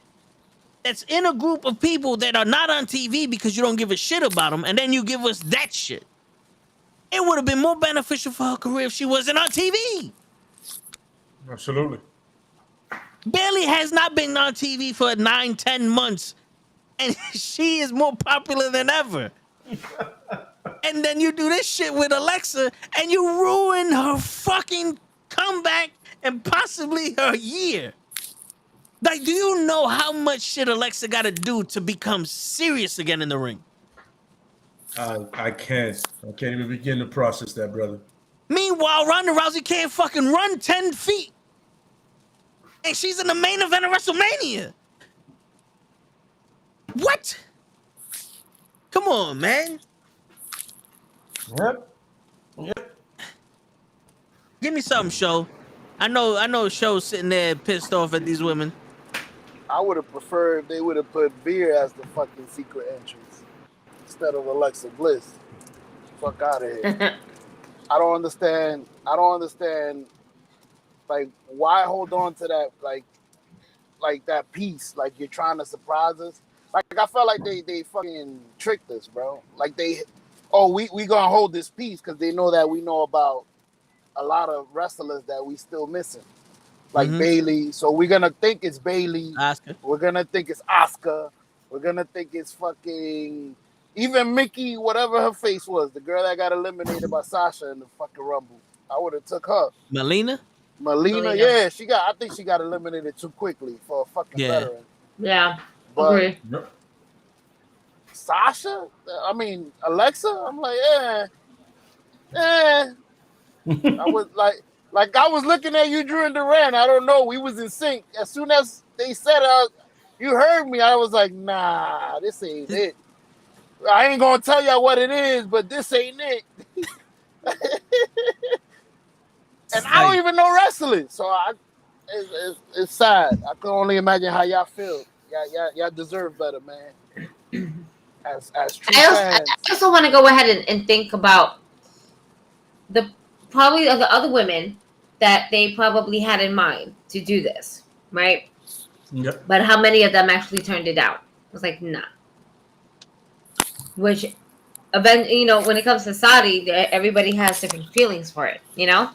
that's in a group of people that are not on TV because you don't give a shit about them, and then you give us that shit. It would have been more beneficial for her career if she wasn't on TV. Absolutely. Bayley has not been on TV for 9-10 months, and she is more popular than ever. And then you do this shit with Alexa, and you ruin her fucking comeback and possibly her year. Like, do you know how much shit Alexa got to do to become serious again in the ring? I can't even begin to process that, brother. Meanwhile, Ronda Rousey can't fucking run 10 feet. And she's in the main event of WrestleMania. What? Come on, man. Yep. Give me something, Show. I know Show's sitting there pissed off at these women. I would have preferred if they would have put Veer as the fucking secret entrance instead of Alexa Bliss. Fuck out of here. I don't understand. Like, why hold on to that? Like that piece. Like, you're trying to surprise us. Like, I felt like they fucking tricked us, bro. Like, we gonna hold this piece because they know that we know about a lot of wrestlers that we still missing. Like Bayley. So we're gonna think it's Bayley. Asuka. We're gonna think it's Asuka. We're gonna think it's fucking even Mickey, whatever her face was, the girl that got eliminated by Sasha in the fucking Rumble. I would have took her. Melina, yeah, I think she got eliminated too quickly for a fucking veteran. Yeah. But Agree. Sasha? I mean, Alexa? I'm like, I was like I was looking at you during the rant. I don't know. We was in sync. As soon as they said You heard me. I was like, nah, this ain't it. I ain't gonna tell y'all what it is, but this ain't it. And I don't even know wrestling, so it's sad. I can only imagine how y'all feel. Y'all deserve better, man. As true fans. I also want to go ahead and think about probably of the other women that they probably had in mind to do this, right? Yep. But how many of them actually turned it down? I was like, nah. Which, you know, when it comes to Saudi, everybody has different feelings for it, you know?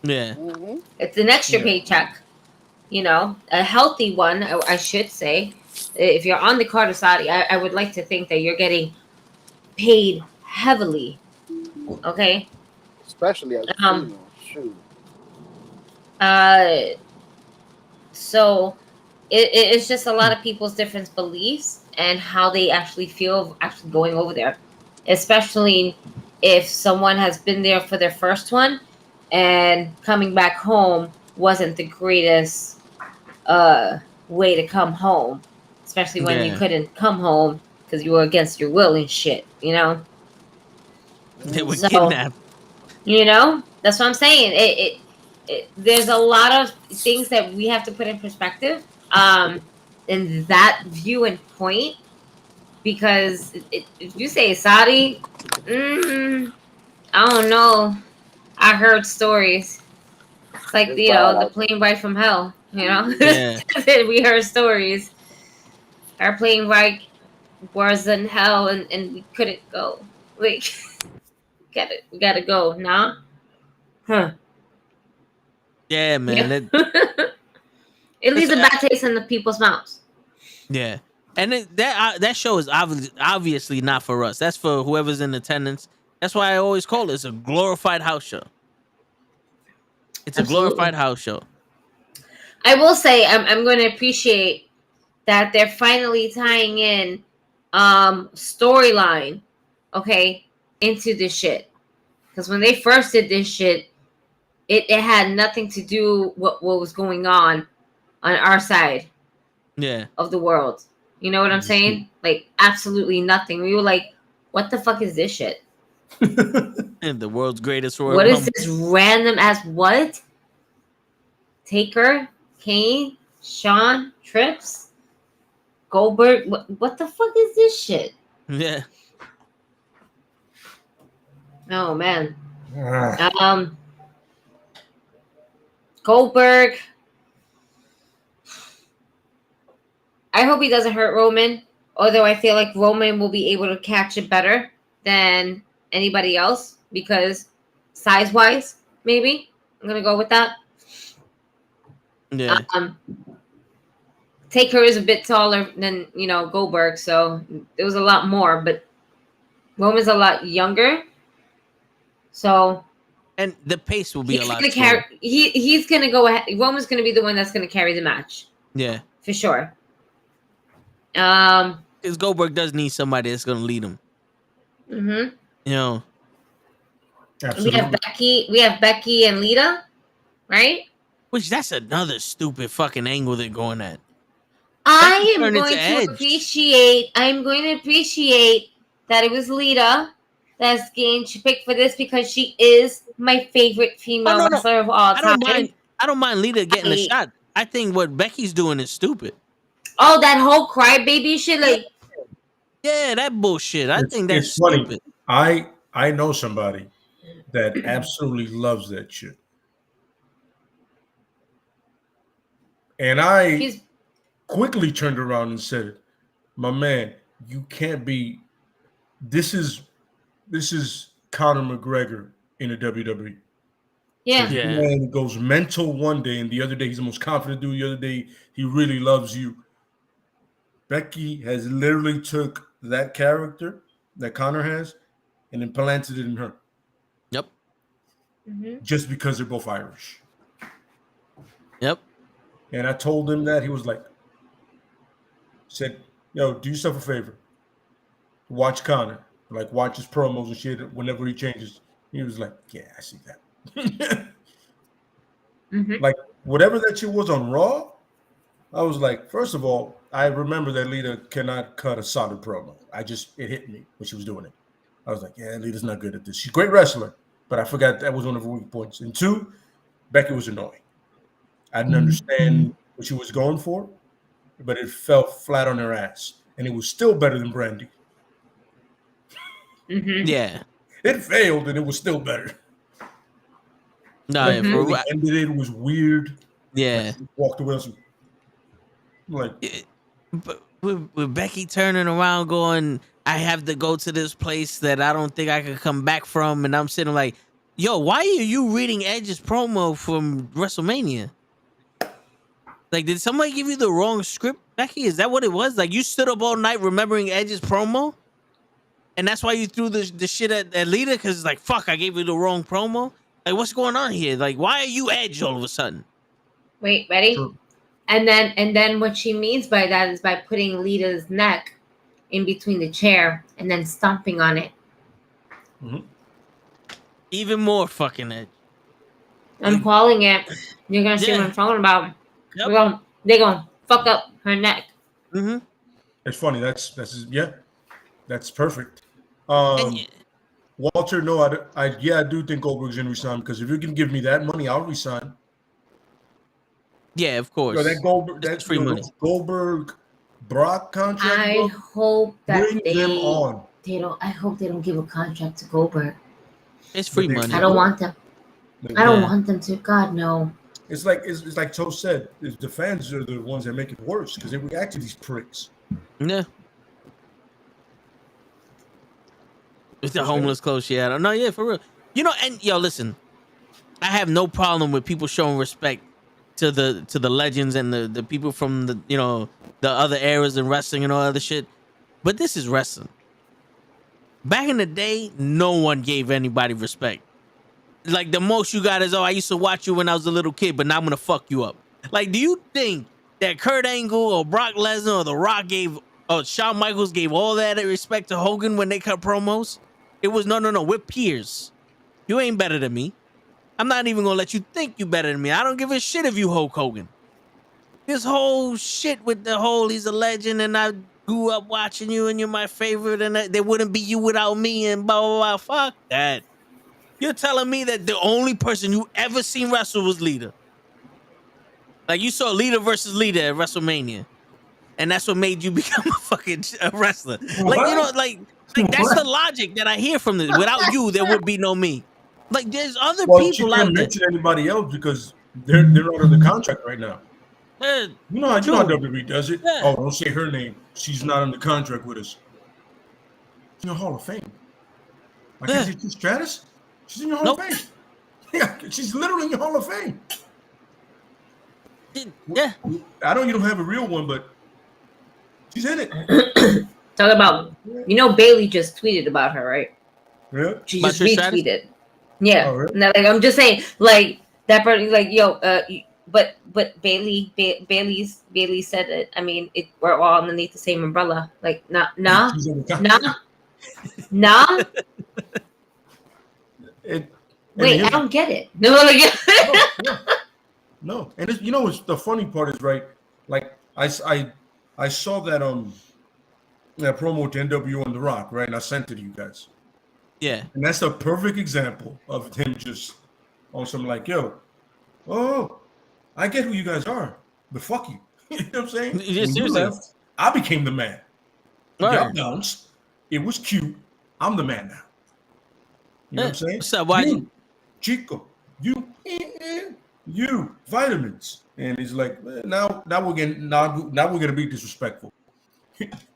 Yeah. Mm-hmm. It's an extra paycheck, you know, a healthy one, I should say. If you're on the card of Saudi, I would like to think that you're getting paid heavily, okay? Especially as a female. Shoot. So it's just a lot of people's different beliefs and how they actually feel actually going over there, especially if someone has been there for their first one and coming back home wasn't the greatest way to come home, especially when you couldn't come home because you were against your will and shit, you know? They were kidnapped. You know? That's what I'm saying. There's a lot of things that we have to put in perspective in that view and point, because if you say Saudi, I don't know. I heard stories. It's like, It's you know, bad the plane ride from hell, you know? Yeah. We heard stories. Our plane ride was in hell and we couldn't go. Like, we gotta go, nah? Huh. Yeah, man. Yeah. It leaves a bad taste in the people's mouths. Yeah. And that show is obviously not for us. That's for whoever's in attendance. That's why I always call it a glorified house show. It's Absolutely. a glorified house show. I will say I'm going to appreciate that they're finally tying in storyline, okay, into this shit. Because when they first did this shit, it had nothing to do what was going on our side of the world. You know what I'm saying? Like, absolutely nothing. We were like, what the fuck is this shit? And the world's greatest Royal What Rumble. is this random ass what? Taker, Kane, Shawn, Trips, Goldberg. What the fuck is this shit? Yeah. Oh man. Goldberg. I hope he doesn't hurt Roman, although I feel like Roman will be able to catch it better than anybody else because size-wise, maybe. I'm gonna go with that. Yeah. Taker is a bit taller than, you know, Goldberg, so it was a lot more, but Roman's a lot younger. So and the pace will be a lot slower. He's gonna go ahead. Roman's gonna be the one that's gonna carry the match. Yeah. For sure. Because Goldberg does need somebody that's gonna lead him. Mm-hmm. You know. Absolutely. We have Becky and Lita, right? Which that's another stupid fucking angle they're going at. I'm going to appreciate that it was Lita that's getting picked for this because she is my favorite female wrestler of all time. I don't mind Lita getting a shot. I think what Becky's doing is stupid. Oh, that whole crybaby shit, like, yeah, that bullshit. I think that's stupid. Funny. I know somebody that absolutely loves that shit, and I quickly turned around and said, "My man, you can't be. This is Conor McGregor in the WWE." Yeah. So man goes mental one day, and the other day he's the most confident dude. The other day he really loves you. Becky has literally took that character that Conor has and implanted it in her. Yep. Mm-hmm. Just because they're both Irish. Yep. And I told him that. He was like, said, yo, do yourself a favor. Watch Conor. Like, watch his promos and shit whenever he changes. He was like, yeah, I see that. Mm-hmm. Like, whatever that shit was on Raw, I was like, first of all, I remember that Lita cannot cut a solid promo. It hit me when she was doing it. I was like, yeah, Lita's not good at this. She's a great wrestler, but I forgot that was one of her weak points. And two, Becky was annoying. I didn't understand what she was going for, but it fell flat on her ass. And it was still better than Brandy. Yeah. It failed, and it was still better. No, Like, yeah, the way they ended it was weird. yeah. Like, walked away. Like, But with Becky turning around going, I have to go to this place that I don't think I could come back from. And I'm sitting like, yo, why are you reading Edge's promo from WrestleMania? Like, did somebody give you the wrong script, Becky? Is that what it was? Like, you stood up all night remembering Edge's promo? And that's why you threw the shit at Lita? Because it's like, fuck, I gave you the wrong promo? Like, what's going on here? Like, why are you Edge all of a sudden? Wait, ready? Sure. And then what she means by that is by putting Lita's neck in between the chair and then stomping on it. Even more fucking Edge. I'm calling it. You're gonna see Yeah. what I'm talking about. Yep. They're gonna fuck up her neck. Mm-hmm. it's funny. That's perfect. And Walter, no, I do think Goldberg's gonna resign, because if you can give me that money, I'll resign. yeah, of course. Yo, that Goldberg, It's free money. Goldberg Brock contract. I bro, hope that bring them on. they don't. I hope they don't give a contract to Goldberg. It's free But they- money. I don't want them. Like, I don't Yeah. want them to. God no. It's like Toe said. The fans are the ones that make it worse, because they react to these pricks. Yeah. With the homeless clothes she had. No, yeah, for real. You know, and yo, listen, I have no problem with people showing respect to the legends and the people from the other eras in wrestling and all other shit. But this is wrestling. Back in the day, no one gave anybody respect. Like, the most you got is, oh, I used to watch you when I was a little kid, but now I'm gonna fuck you up. Like, do you think that Kurt Angle or Brock Lesnar or The Rock Shawn Michaels gave all that respect to Hogan when they cut promos? It was no, we're peers. You ain't better than me. I'm not even gonna let you think you better than me. I don't give a shit if you Hulk Hogan. This whole shit with the whole he's a legend and I grew up watching you and you're my favorite and there wouldn't be you without me and blah, blah, blah. Fuck that. You're telling me that the only person you ever seen wrestle was Lita. Like, you saw Lita versus Lita at WrestleMania. And that's what made you become a fucking wrestler. Like, that's the logic that I hear from this. Without you, there would be no me. Like, there's other Well, she people out can't there. mention anybody else because they're under the contract right now. Yeah, You know how true. WWE does it. Yeah. Oh, don't say her name. She's not under contract with us. She's in the Hall of Fame. I can't say she's Stratus. She's in your Hall of Fame. Yeah, she's literally in your Hall of Fame. Yeah. I know you don't have a real one, but she's in it. Talk about. Bailey just tweeted about her, right? Yeah. She About just your status? retweeted. Yeah. Oh, really? Now, like, I'm just saying, like, that person, like, yo, but Bailey said it. I mean, we're all underneath the same umbrella. Like, nah. She's in the contract. Wait, I don't get it. No, like, No. And it's the funny part is, right, like I saw that that promo to NWO on The Rock, right, and I sent it to you guys. Yeah. And that's a perfect example of him just on some like, yo, oh, I get who you guys are, but fuck you. You know what I'm saying? Yeah, When you seriously. left, I became the man. Right. Y'all bounced. It was cute. I'm the man now. You know what I'm saying? What's up? Why you, Chico, you vitamins, and he's like, now we're gonna be disrespectful,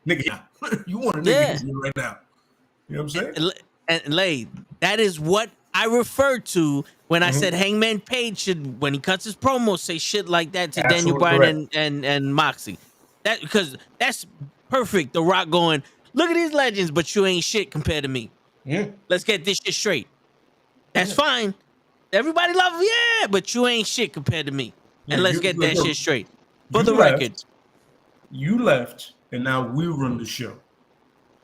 nigga. You want a nigga right now? You know what I'm saying? And Lay, that is what I referred to when I said Hangman Page should, when he cuts his promo, say shit like that to Daniel Bryan and Moxley. That, because that's perfect. The Rock going, look at these legends, but you ain't shit compared to me. Yeah. Let's get this shit straight. That's fine. Everybody love him, yeah, but you ain't shit compared to me. And let's get that shit straight. For the record. You left, and now we run the show.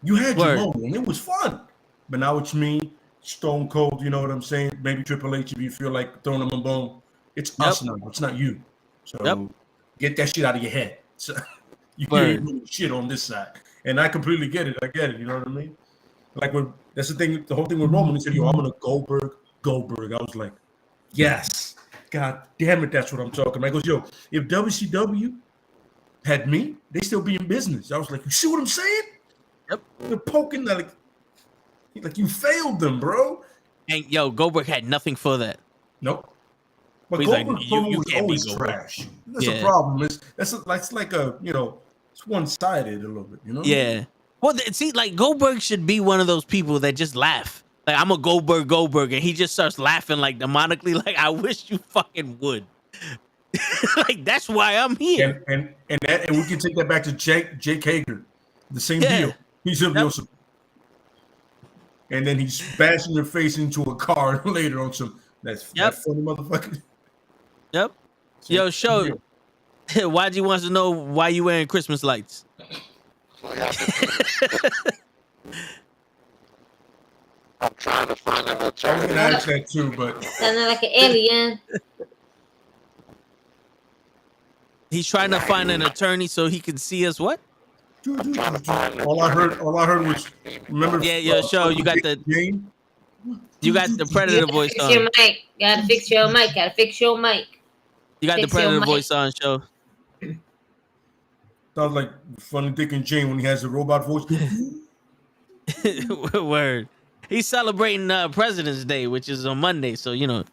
You had your moment, and it was fun. But now it's me, Stone Cold, you know what I'm saying? Maybe Triple H if you feel like throwing him a bone. It's us now. It's not you. So Get that shit out of your head. So you Word. ain't doing shit on this side. And I completely get it. I get it. You know what I mean? Like that's the thing. The whole thing with Roman. He said, "Yo, I'm gonna Goldberg." I was like, "Yes, God damn it, that's what I'm talking about." He goes, "Yo, if WCW had me, they still be in business." I was like, "You see what I'm saying?" Yep. They're poking like you failed them, bro. And yo, Goldberg had nothing for that. Nope. But He's like, Goldberg's you promo was can't be always Goldberg. trash. That's Yeah. a problem. That's like a it's one-sided a little bit. You know? Yeah. Well, see, like Goldberg should be one of those people that just laugh. Like, I'm a Goldberg, and he just starts laughing like demonically. Like, I wish you fucking would. Like, that's why I'm here. And we can take that back to Jake Hager. The same deal. He's a and then he's bashing your face into a car later on some that funny motherfucker. Yep. Yo, show. YG wants to know why you wearing Christmas lights. I'm trying to find an I was alternative. gonna ask that too, but Sounding like an alien. He's trying to find an attorney so he can see us. What? all I heard was remember. Yeah, show you got the game. you got the Predator voice Fix on. your mic. Gotta fix your mic. Gotta fix your mic. You got the fix your Predator mic. voice on, show. Sounds like Funny Dick and Jane when he has the robot voice. Word. He's celebrating President's Day, which is on Monday, so you know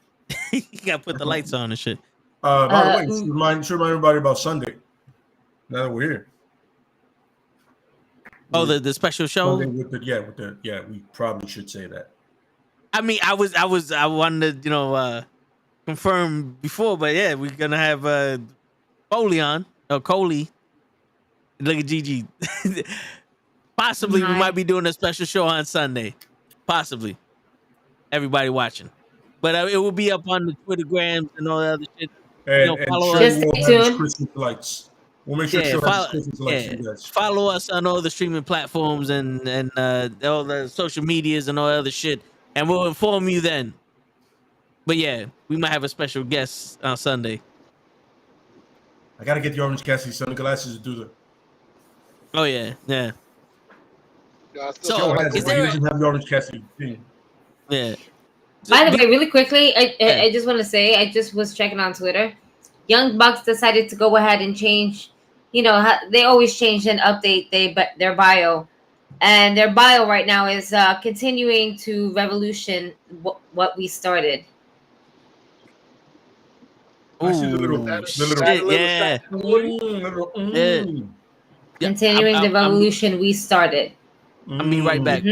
he got to put the lights on and shit. By the way, should remind everybody about Sunday. Now that we're here. Oh, the special show. Sunday with we probably should say that. I mean, I wanted to confirm before, but yeah, we're gonna have Foley on or Coley. Look at Gigi. Possibly we might be doing a special show on Sunday. Possibly. Everybody watching. But it will be up on the Twittergrams and all that other shit. And follow sure us. we'll have his Christmas lights. We'll make sure Christmas lights for you guys. Follow us on all the streaming platforms and all the social medias and all that other shit. And we'll inform you then. But yeah, we might have a special guest on Sunday. I gotta get the Orange Cassidy sunglasses to do the. Oh yeah. So is there? He doesn't have the Orange Cassidy thing. Yeah. By the way, really quickly, I just want to say, I just was checking on Twitter. Young Bucks decided to go ahead and change. They always change and update their bio, and their bio right now is continuing to revolution what we started. I see the little Continuing the revolution we started. I'll be right back.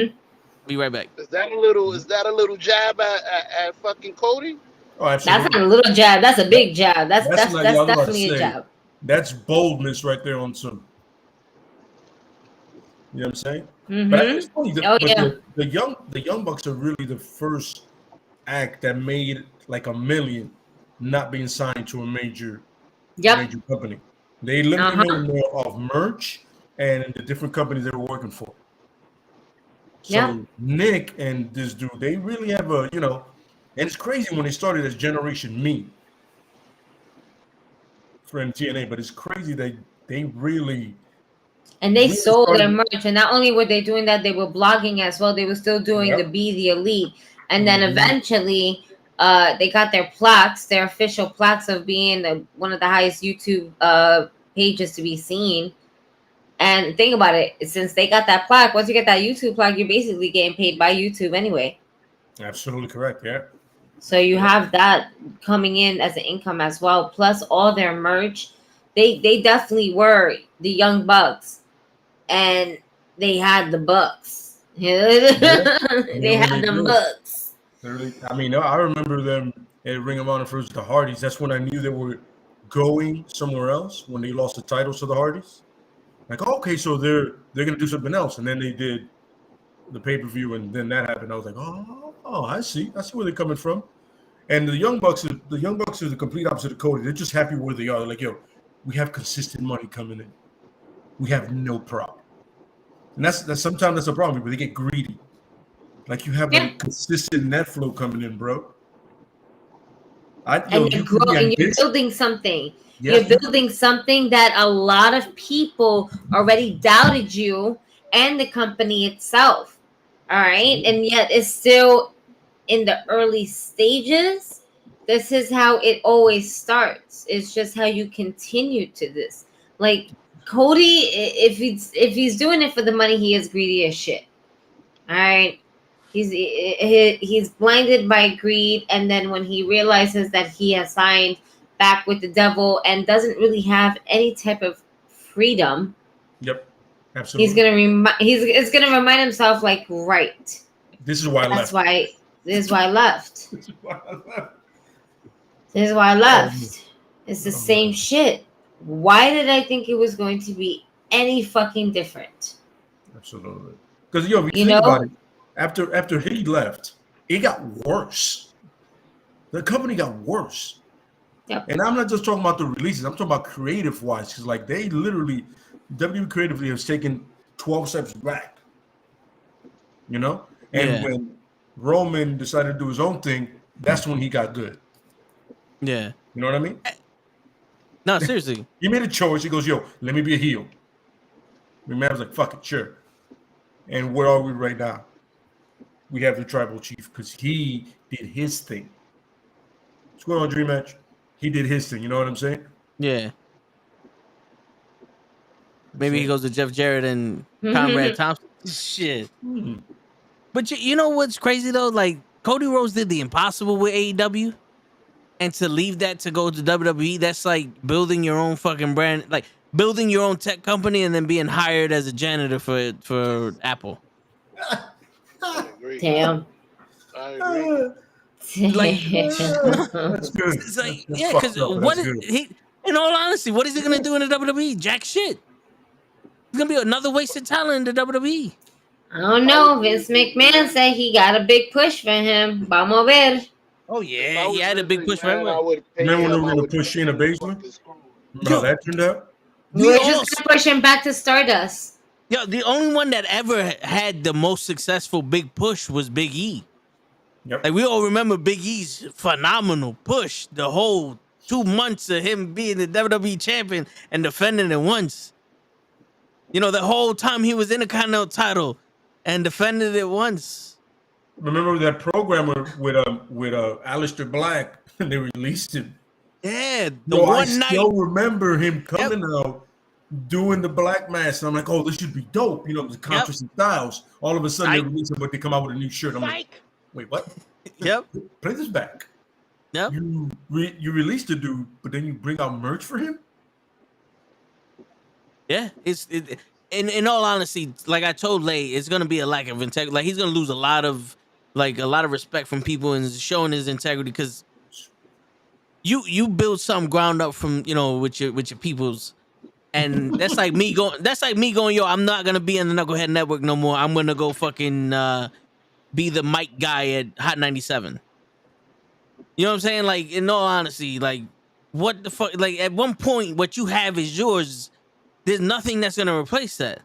Be right back. Is that a little jab at fucking Cody? Oh, absolutely. That's not a little jab. That's a big jab. That's definitely a jab. That's boldness right there on some. You know what I'm saying? Mm-hmm. But it's funny, the Young Bucks are really the first act that made like $1 million not being signed to a major company. They literally made more of merch and the different companies they were working for. So Nick and this dude, they really have and it's crazy when they started as Generation Me for TNA, but it's crazy they really. And they sold their merch, and not only were they doing that, they were blogging as well. They were still doing the Be the Elite, and then eventually, they got their plaques, their official plaques of being one of the highest YouTube pages to be seen. And think about it, since they got that plaque, once you get that YouTube plaque, you're basically getting paid by YouTube anyway. Absolutely correct, yeah. So you have that coming in as an income as well, plus all their merch. They definitely were the Young Bucks, and they had the Bucks. They had the Bucks. I mean, I remember them at Ring of Honor versus the Hardys. That's when I knew they were going somewhere else when they lost the titles to the Hardys. Like, okay, so they're gonna do something else, and then they did the pay-per-view, and then that happened. I was like, oh, I see where they're coming from. And the Young Bucks are the complete opposite of Cody. They're just happy where they are. They're like, yo, we have consistent money coming in. We have no problem. And that's sometimes that's a problem. People, they get greedy. Like you have a consistent net flow coming in, bro. and you're growing, you're building something. Yes. You're building something that a lot of people already doubted you and the company itself. All right, and yet it's still in the early stages. This is how it always starts. It's just how you continue to this. Like Cody, if he's doing it for the money, he is greedy as shit. All right. He's blinded by greed, and then when he realizes that he has signed back with the devil and doesn't really have any type of freedom, Yep, absolutely. He's gonna remind himself, like, right. This is why I left. This is why I left. This is why I left. This is why I left. It's the same shit. Why did I think it was going to be any fucking different? Absolutely. Because if you think about it, after he left, it got worse. The company got worse. Yep. And I'm not just talking about the releases. I'm talking about creative wise. Because like they literally, WWE creatively has taken 12 steps back. You know? And when Roman decided to do his own thing, that's when he got good. Yeah. You know what I mean? No, seriously. He made a choice. He goes, yo, let me be a heel. The man was like, fuck it, sure. And where are we right now? We have the tribal chief because he did his thing. What's going on, Dream Match? He did his thing. You know what I'm saying? Yeah. Maybe he goes to Jeff Jarrett and Conrad Thompson. Shit. But you know what's crazy though? Like Cody Rhodes did the impossible with AEW, and to leave that to go to WWE, that's like building your own fucking brand, like building your own tech company and then being hired as a janitor for Apple. I agree. Damn. I agree. Like, That's good. it's like, That's yeah, because fucked up, but what that's is good. he? In all honesty, what is he gonna do in the WWE? Jack shit. He's gonna be another wasted talent in the WWE. I don't know. Vince McMahon said he got a big push for him. Vamos ver. Oh yeah, he had a big push for everyone. Remember when they were going to push Shayna Baszler? Remember how that turned out? We're just gonna push him back to Stardust. Yeah, the only one that ever had the most successful big push was Big E. Yep. Like we all remember Big E's phenomenal push. The whole 2 months of him being the WWE Champion and defending it once. You know, the whole time he was in the Continental title and defended it once. Remember that program with Aleister Black? They released him. Yeah, I still remember him coming out doing the Black Mass, and I'm like, oh, this should be dope. You know, the Contrast and Styles. All of a sudden, they release him, but they come out with a new shirt. I'm like, wait, what? Yep. Play this back. Yep. You released the dude, but then you bring out merch for him? Yeah, in all honesty, like I told Lay, it's gonna be a lack of integrity. Like he's gonna lose a lot of respect from people and showing his integrity because you build something ground up from with your peoples, and that's like me going, yo, I'm not gonna be in the Knucklehead Network no more. I'm gonna go fucking be the mic guy at Hot 97. You know what I'm saying? Like in all honesty, like what the fuck? Like at one point, what you have is yours. There's nothing that's gonna replace that.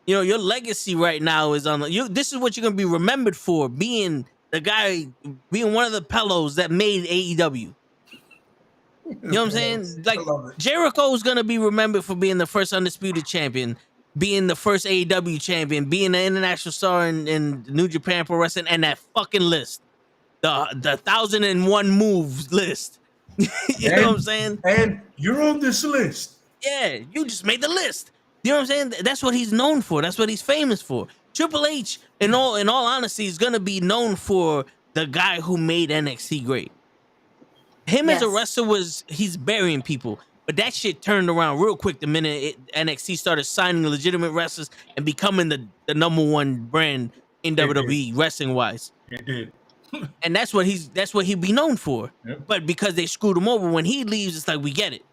You know, your legacy right now is on you. This is what you're gonna be remembered for, being the guy, being one of the pillows that made AEW. You know what I'm saying? Like Jericho's gonna be remembered for being the first undisputed champion, being the first AEW champion, being an international star in New Japan Pro Wrestling, and that fucking list, the 1001 moves list. You know what I'm saying? And you're on this list. Yeah, you just made the list. You know what I'm saying? That's what he's known for. That's what he's famous for. Triple H, in all honesty, is gonna be known for the guy who made NXT great. Him as a wrestler he's burying people, but that shit turned around real quick the minute NXT started signing legitimate wrestlers and becoming the number one brand in WWE wrestling wise. It did. And that's what he'd be known for. Yep. But because they screwed him over, when he leaves, it's like we get it.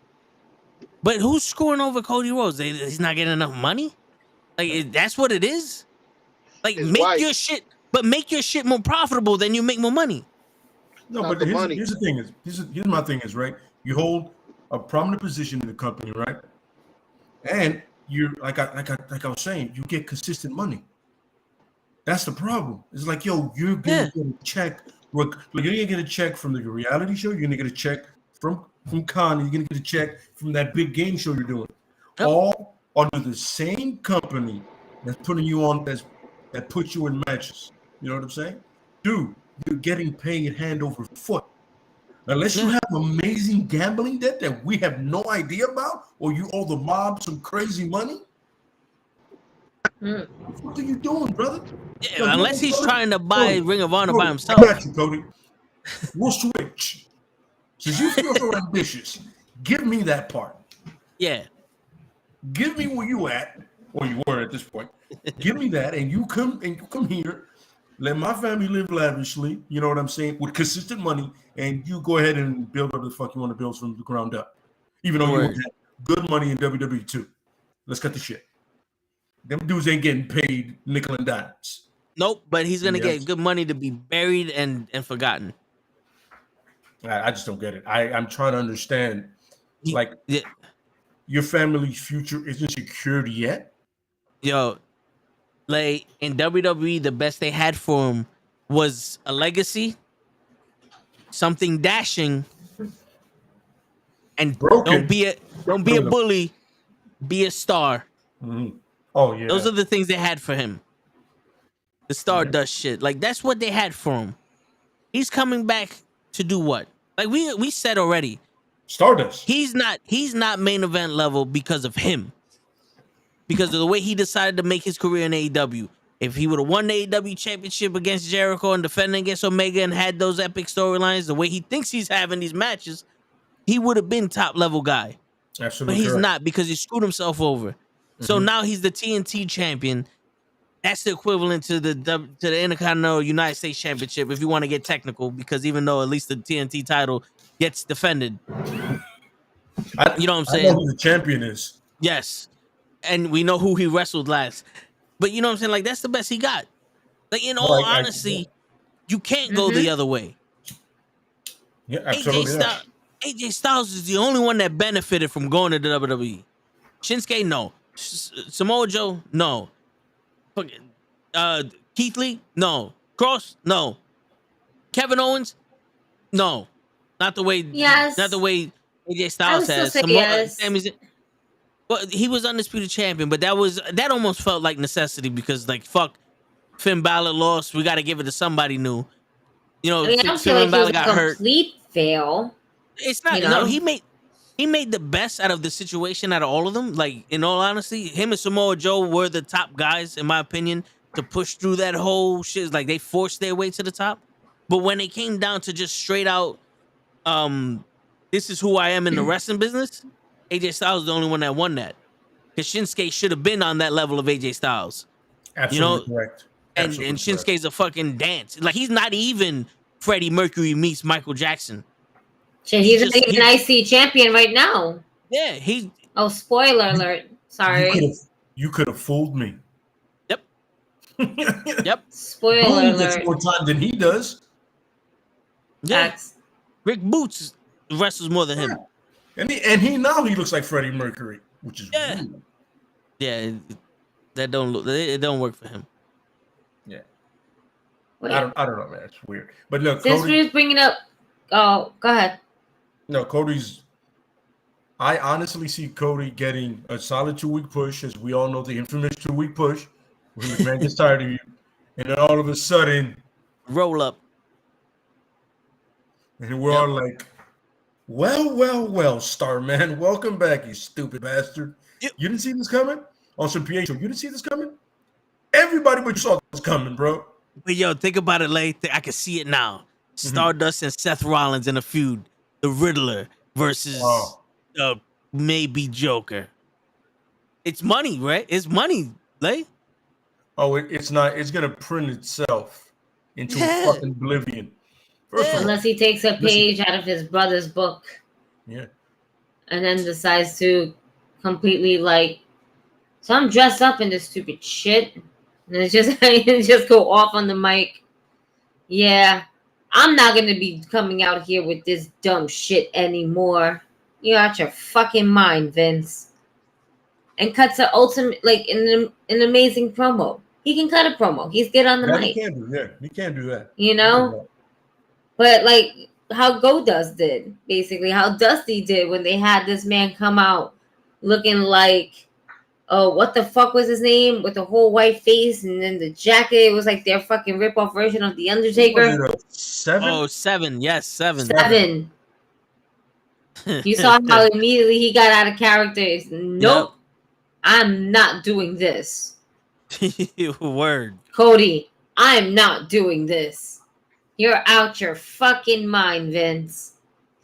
But who's screwing over Cody Rhodes? He's not getting enough money? Like that's what it is? Like make your shit more profitable, then you make more money. No, but here's the thing here's my thing is, right? You hold a prominent position in the company, right? And you're like I was saying, you get consistent money. That's the problem. It's like, yo, you're gonna get a check Look, you're gonna get a check from the reality show. You're gonna get a check from Khan. You're gonna get a check from that big game show you're doing. Yep. All under the same company that's putting you on that puts you in matches. You know what I'm saying, dude? You're getting paid hand over foot. Unless you have amazing gambling debt that we have no idea about, or you owe the mob some crazy money. What are you doing, brother? Yeah, unless he's trying to buy Ring of Honor by himself. I got you, Cody. We'll switch. Since you feel so ambitious, give me that part. Yeah. Give me where you at, or you were at this point. Give me that, and you come here. Let my family live lavishly. You know what I'm saying? With consistent money, and you go ahead and build up the fuck you want to build from the ground up. Even though you have good money in WWE too. Let's cut the shit. Them dudes ain't getting paid nickel and dimes. Nope, but he's gonna get good money to be buried and forgotten. I just don't get it. I'm trying to understand. Your family's future isn't secured yet. Yo, like in WWE, the best they had for him was a legacy, something dashing, and broken. Don't be a bully, be a star. Mm-hmm. Oh yeah, those are the things they had for him. The Stardust shit, like that's what they had for him. He's coming back to do what? Like we said already, Stardust. He's not main event level because of him. Because of the way he decided to make his career in AEW. If he would have won the AEW championship against Jericho and defending against Omega and had those epic storylines, the way he thinks he's having these matches, he would have been top level guy. Absolutely, but he's correct. not because he screwed himself over. Mm-hmm. So now he's the TNT champion. That's the equivalent to the Intercontinental United States Championship, if you want to get technical, because even though at least the TNT title gets defended, you know what I'm saying? I know who the champion is. Yes, and we know who he wrestled last. But you know what I'm saying? Like that's the best he got. Like in all honesty, you can't go the other way. Yeah, absolutely. AJ Styles is the only one that benefited from going to the WWE. Shinsuke, no. Samoa Joe, no. Keith Lee, no. Cross, no. Kevin Owens, no. Not the way. Yes. Not the way AJ Styles has. Well, he was undisputed champion, but that almost felt like necessity because like fuck, Finn Balor lost. We got to give it to somebody new. You know, Finn Balor got hurt. Complete fail. It's not. You know? No, he made the best out of the situation out of all of them. Like in all honesty, him and Samoa Joe were the top guys in my opinion to push through that whole shit. Like they forced their way to the top. But when it came down to just straight out, this is who I am in the wrestling business. AJ Styles is the only one that won that. Because Shinsuke should have been on that level of AJ Styles. Absolutely correct. Absolutely and Shinsuke's a fucking dance. Like he's not even Freddie Mercury meets Michael Jackson. Shit, he's an IC champion right now. Yeah, Oh, spoiler alert. Sorry. You could have fooled me. Yep. Yep. Spoiler Boom alert. gets more time than he does. Yeah. Rick Boots wrestles more than him. And he now he looks like Freddie Mercury, which is weird. Yeah, that don't look. It don't work for him. Yeah. Wait. I don't know, man. It's weird. But look, since we're bringing up, oh, go ahead. No, I honestly see Cody getting a solid 2-week push, as we all know the infamous 2-week push, when the man gets tired of you, and then all of a sudden, roll up, and we're all like, well, Starman, welcome back, you stupid bastard. Yep. You didn't see this coming? On some PA show, you didn't see this coming? Everybody but you saw this coming, bro. But yo, think about it, Lay. I can see it now. Stardust and Seth Rollins in a feud. The Riddler versus maybe Joker. It's money, right? It's money, Lay. Oh, it's not. It's going to print itself into fucking oblivion. Unless he takes a page out of his brother's book. Yeah. And then decides to completely so I'm dressed up in this stupid shit. And it's just go off on the mic. Yeah. I'm not going to be coming out here with this dumb shit anymore. You're out your fucking mind, Vince. And cuts an ultimate, an amazing promo. He can cut a promo. He's good on the mic. He can do that. You know? But like how Goldust did, basically how Dusty did when they had this man come out looking like, oh, what the fuck was his name, with the whole white face and then the jacket was like their fucking rip-off version of the Undertaker. Was it a 7? Oh, 7. Yes, 7. 7. You saw how immediately he got out of character. Nope, I'm not doing this. Word. Cody, I'm not doing this. You're out your fucking mind, Vince.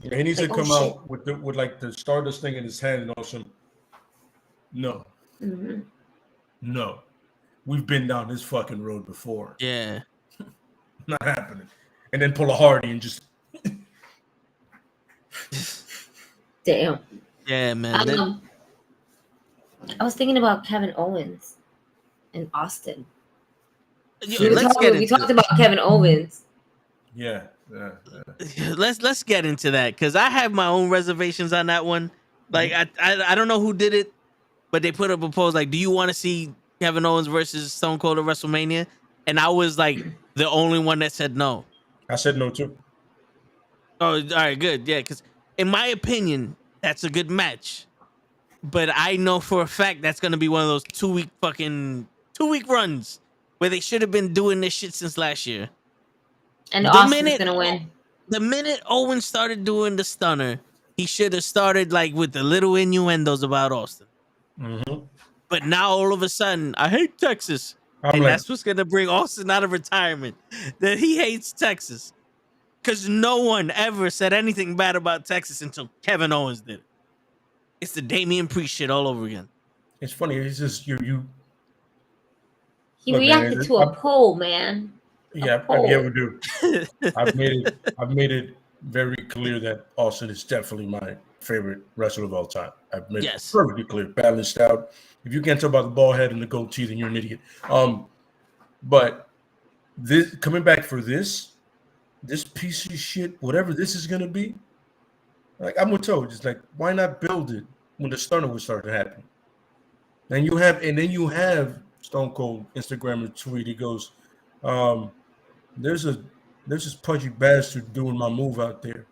Yeah, he needs Like, to come oh, out with like the Stardust thing in his hand and also, no, Mm-hmm. no, we've been down this fucking road before. Yeah. Not happening. And then pull a Hardy and just. Damn. Yeah, man. I was thinking about Kevin Owens and Austin. Yo, We talked about Kevin Owens. Yeah. Let's get into that because I have my own reservations on that one. Like I don't know who did it, but they put up a post like, "Do you want to see Kevin Owens versus Stone Cold at WrestleMania?" And I was like the only one that said no. I said no too. Oh, all right, good, yeah. Because in my opinion, that's a good match, but I know for a fact that's gonna be one of those 2-week runs where they should have been doing this shit since last year. And Austin's gonna win. The minute Owens started doing the stunner, he should have started like with the little innuendos about Austin. Mm-hmm. But now all of a sudden, I hate Texas. And that's what's gonna bring Austin out of retirement. That he hates Texas. Because no one ever said anything bad about Texas until Kevin Owens did it. It's the Damian Priest shit all over again. It's funny. It's just you. He reacted to a poll, man. Yeah, we do. I've made it very clear that Austin is definitely my favorite wrestler of all time. I've made it perfectly clear, balanced out. If you can't talk about the bald head and the goatee, then you're an idiot. But this coming back for this piece of shit, whatever this is gonna be, like I'm with Toe, just like why not build it when the stunner would start to happen? And then you have Stone Cold Instagram and tweet. He goes, there's this pudgy bastard doing my move out there.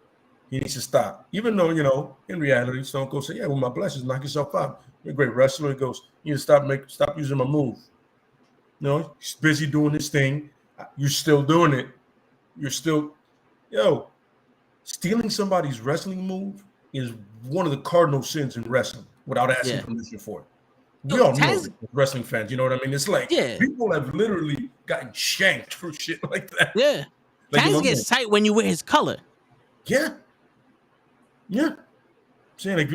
He needs to stop. Even though, in reality, Stone Cold said, yeah, well, my blessings, knock yourself out. You're a great wrestler. He goes, you need to stop using my move. He's busy doing his thing. You're still doing it. You're still, stealing somebody's wrestling move is one of the cardinal sins in wrestling without asking permission for it. We all know it, wrestling fans, you know what I mean? It's like people have literally gotten shanked for shit like that. Yeah. Like, Taz gets tight when you wear his color. Yeah. Yeah. I'm saying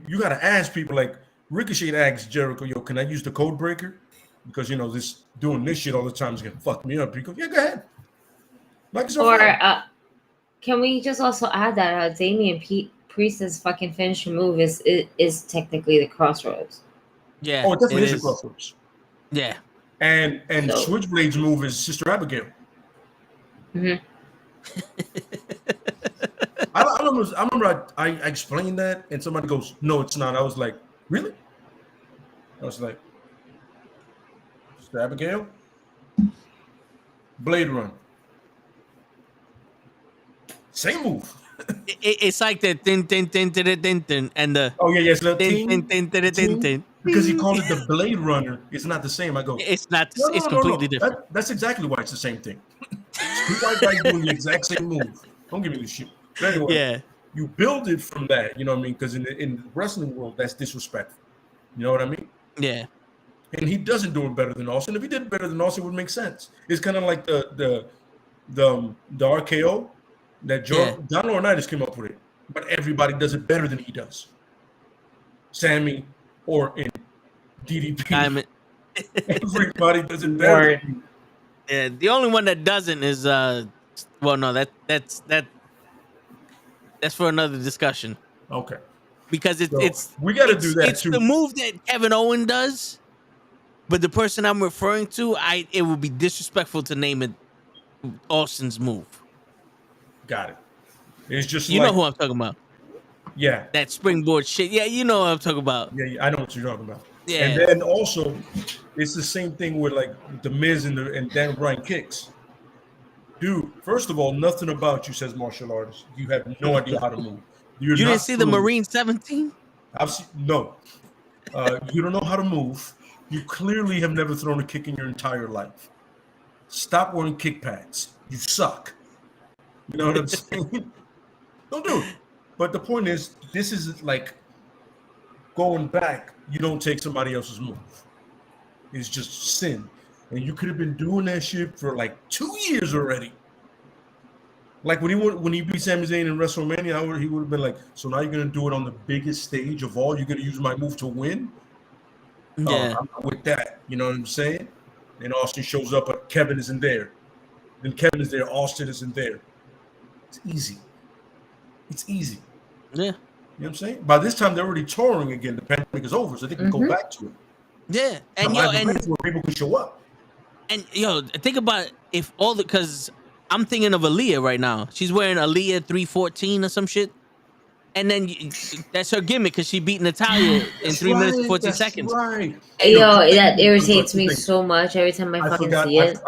you gotta ask people, like Ricochet asks Jericho, can I use the code breaker? Because this doing this shit all the time is gonna fuck me up. He goes, yeah, go ahead. Can we just also add that Damian Priest's fucking finisher move is technically the Crossroads. Yeah. Oh, it definitely is a Crossroads. Yeah. And Switchblade's move is Sister Abigail. Mm-hmm. I remember I explained that and somebody goes, no, it's not. I was like, really? I was like, Sister Abigail? Blade Run. Same move. It's like the tin and the tin. Because he called it the Blade Runner. It's not the same. I go, it's not. It's completely different. That's exactly why it's the same thing. Two white guys doing the exact same move. Don't give me this shit. But anyway, you build it from that. You know what I mean? Because in the wrestling world, that's disrespectful. You know what I mean? Yeah. And he doesn't do it better than Austin. If he did it better than Austin, it would make sense. It's kind of like the RKO that John Laurinaitis came up with it, but everybody does it better than he does. Sammy or in DDP, everybody does it better. Yeah, the only one that doesn't is that's for another discussion. Okay. Because we got to do that it's too. The move that Kevin Owens does, but the person I'm referring to, it would be disrespectful to name it Austin's move. Got it. It's just you know who I'm talking about. Yeah. That springboard shit. Yeah, you know what I'm talking about. Yeah, I know what you're talking about. Yeah. And then also, it's the same thing with like the Miz and Dan Bryan kicks. Dude, first of all, nothing about you says martial artist. You have no idea how to move. You're You not didn't see the fluid. Marine 17? I've seen no. You don't know how to move. You clearly have never thrown a kick in your entire life. Stop wearing kick pads. You suck. You know what I'm saying? Don't do it. But the point is, this is like going back. You don't take somebody else's move. It's just sin. And you could have been doing that shit for like 2 years already. Like when he beat Sami Zayn in WrestleMania, he would have been like, so now you're gonna do it on the biggest stage of all. You're gonna use my move to win. Yeah. I'm not with that. You know what I'm saying? And Austin shows up, but Kevin isn't there. Then Kevin is there. Austin isn't there. It's easy. It's easy. Yeah. You know what I'm saying? By this time, they're already touring again. The pandemic is over, so they can go back to it. Yeah. And Now, yo, and where people can show up. And yo, think about if all the because I'm thinking of Aaliyah right now. She's wearing Aaliyah 314 or some shit, and then that's her gimmick because she beat Natalia in 3 minutes and 14 seconds. Right. Yo, that irritates me so much every time I fucking see it.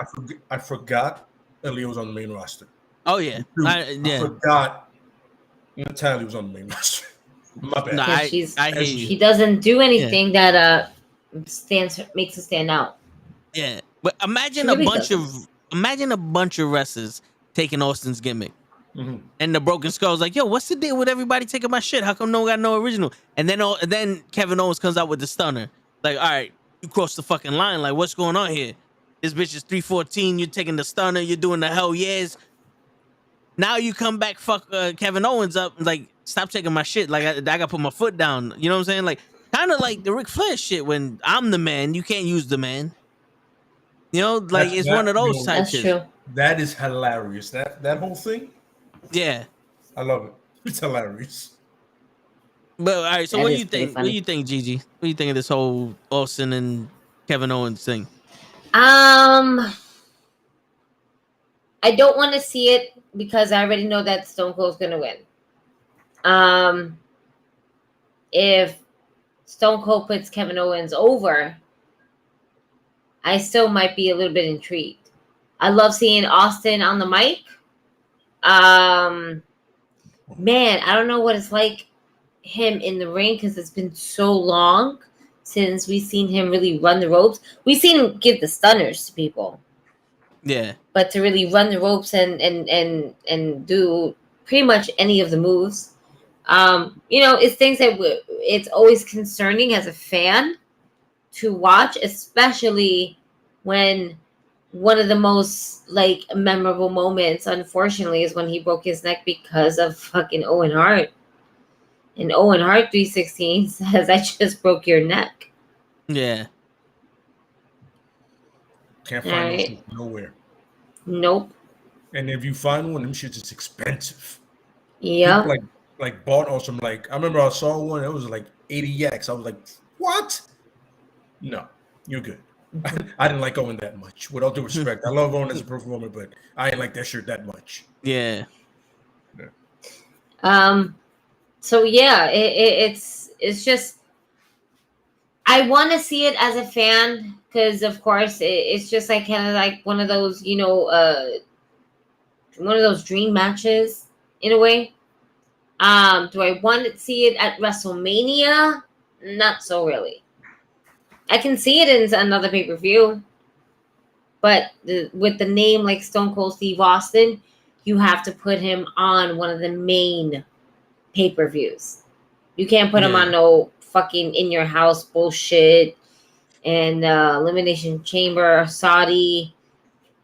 I forgot Aaliyah was on the main roster. Oh yeah, Dude, yeah. I forgot Natalia was on the main roster. My bad. No, I hate you. She doesn't do anything that makes her stand out. Yeah, but imagine She really a bunch of wrestlers taking Austin's gimmick, and the Broken Skull's like, "Yo, what's the deal with everybody taking my shit? How come no one got no original?" And then Kevin Owens comes out with the stunner. Like, all right, you crossed the fucking line. Like, what's going on here? This bitch is 314. You're taking the stunner. You're doing the hell yes. Now you come back, fuck Kevin Owens up. Like, stop taking my shit. Like, I gotta put my foot down. You know what I'm saying? Like, kind of like the Ric Flair shit. When I'm the man, you can't use the man. You know, like it's one of those type shit. That's true. That is hilarious. That whole thing. Yeah, I love it. It's hilarious. but all right. So That what do is you pretty think? funny. What do you think, Gigi? What do you think of this whole Austin and Kevin Owens thing? I don't want to see it because I already know that Stone Cold's gonna win. If Stone Cold puts Kevin Owens over, I still might be a little bit intrigued. I love seeing Austin on the mic. Man, I don't know what it's like him in the ring because it's been so long since we've seen him really run the ropes. We've seen him give the stunners to people. Yeah, But to really run the ropes and do pretty much any of the moves, it's things that it's always concerning as a fan to watch, especially when one of the most like memorable moments, unfortunately, is when he broke his neck because of fucking Owen Hart. And Owen Hart 316 says, "I just broke your neck." yeah. Can't find Right. those shit nowhere. Nope. And if you find one, them shits is expensive. Yeah. People like bought on some like I remember I saw one that was like 80 yaks. I was like, what? No, you're good. I didn't like Owen that much. With all due respect, I love Owen as a performer, but I didn't like that shirt that much. Yeah. So yeah, it's just I want to see it as a fan because of course it's just like kind of like one of those one of those dream matches in a way. Do I want to see it at WrestleMania? Not so really. I can see it in another pay-per-view, but with the name like Stone Cold Steve Austin, you have to put him on one of the main pay-per-views. You can't put him on no fucking in your house bullshit and Elimination Chamber, Saudi.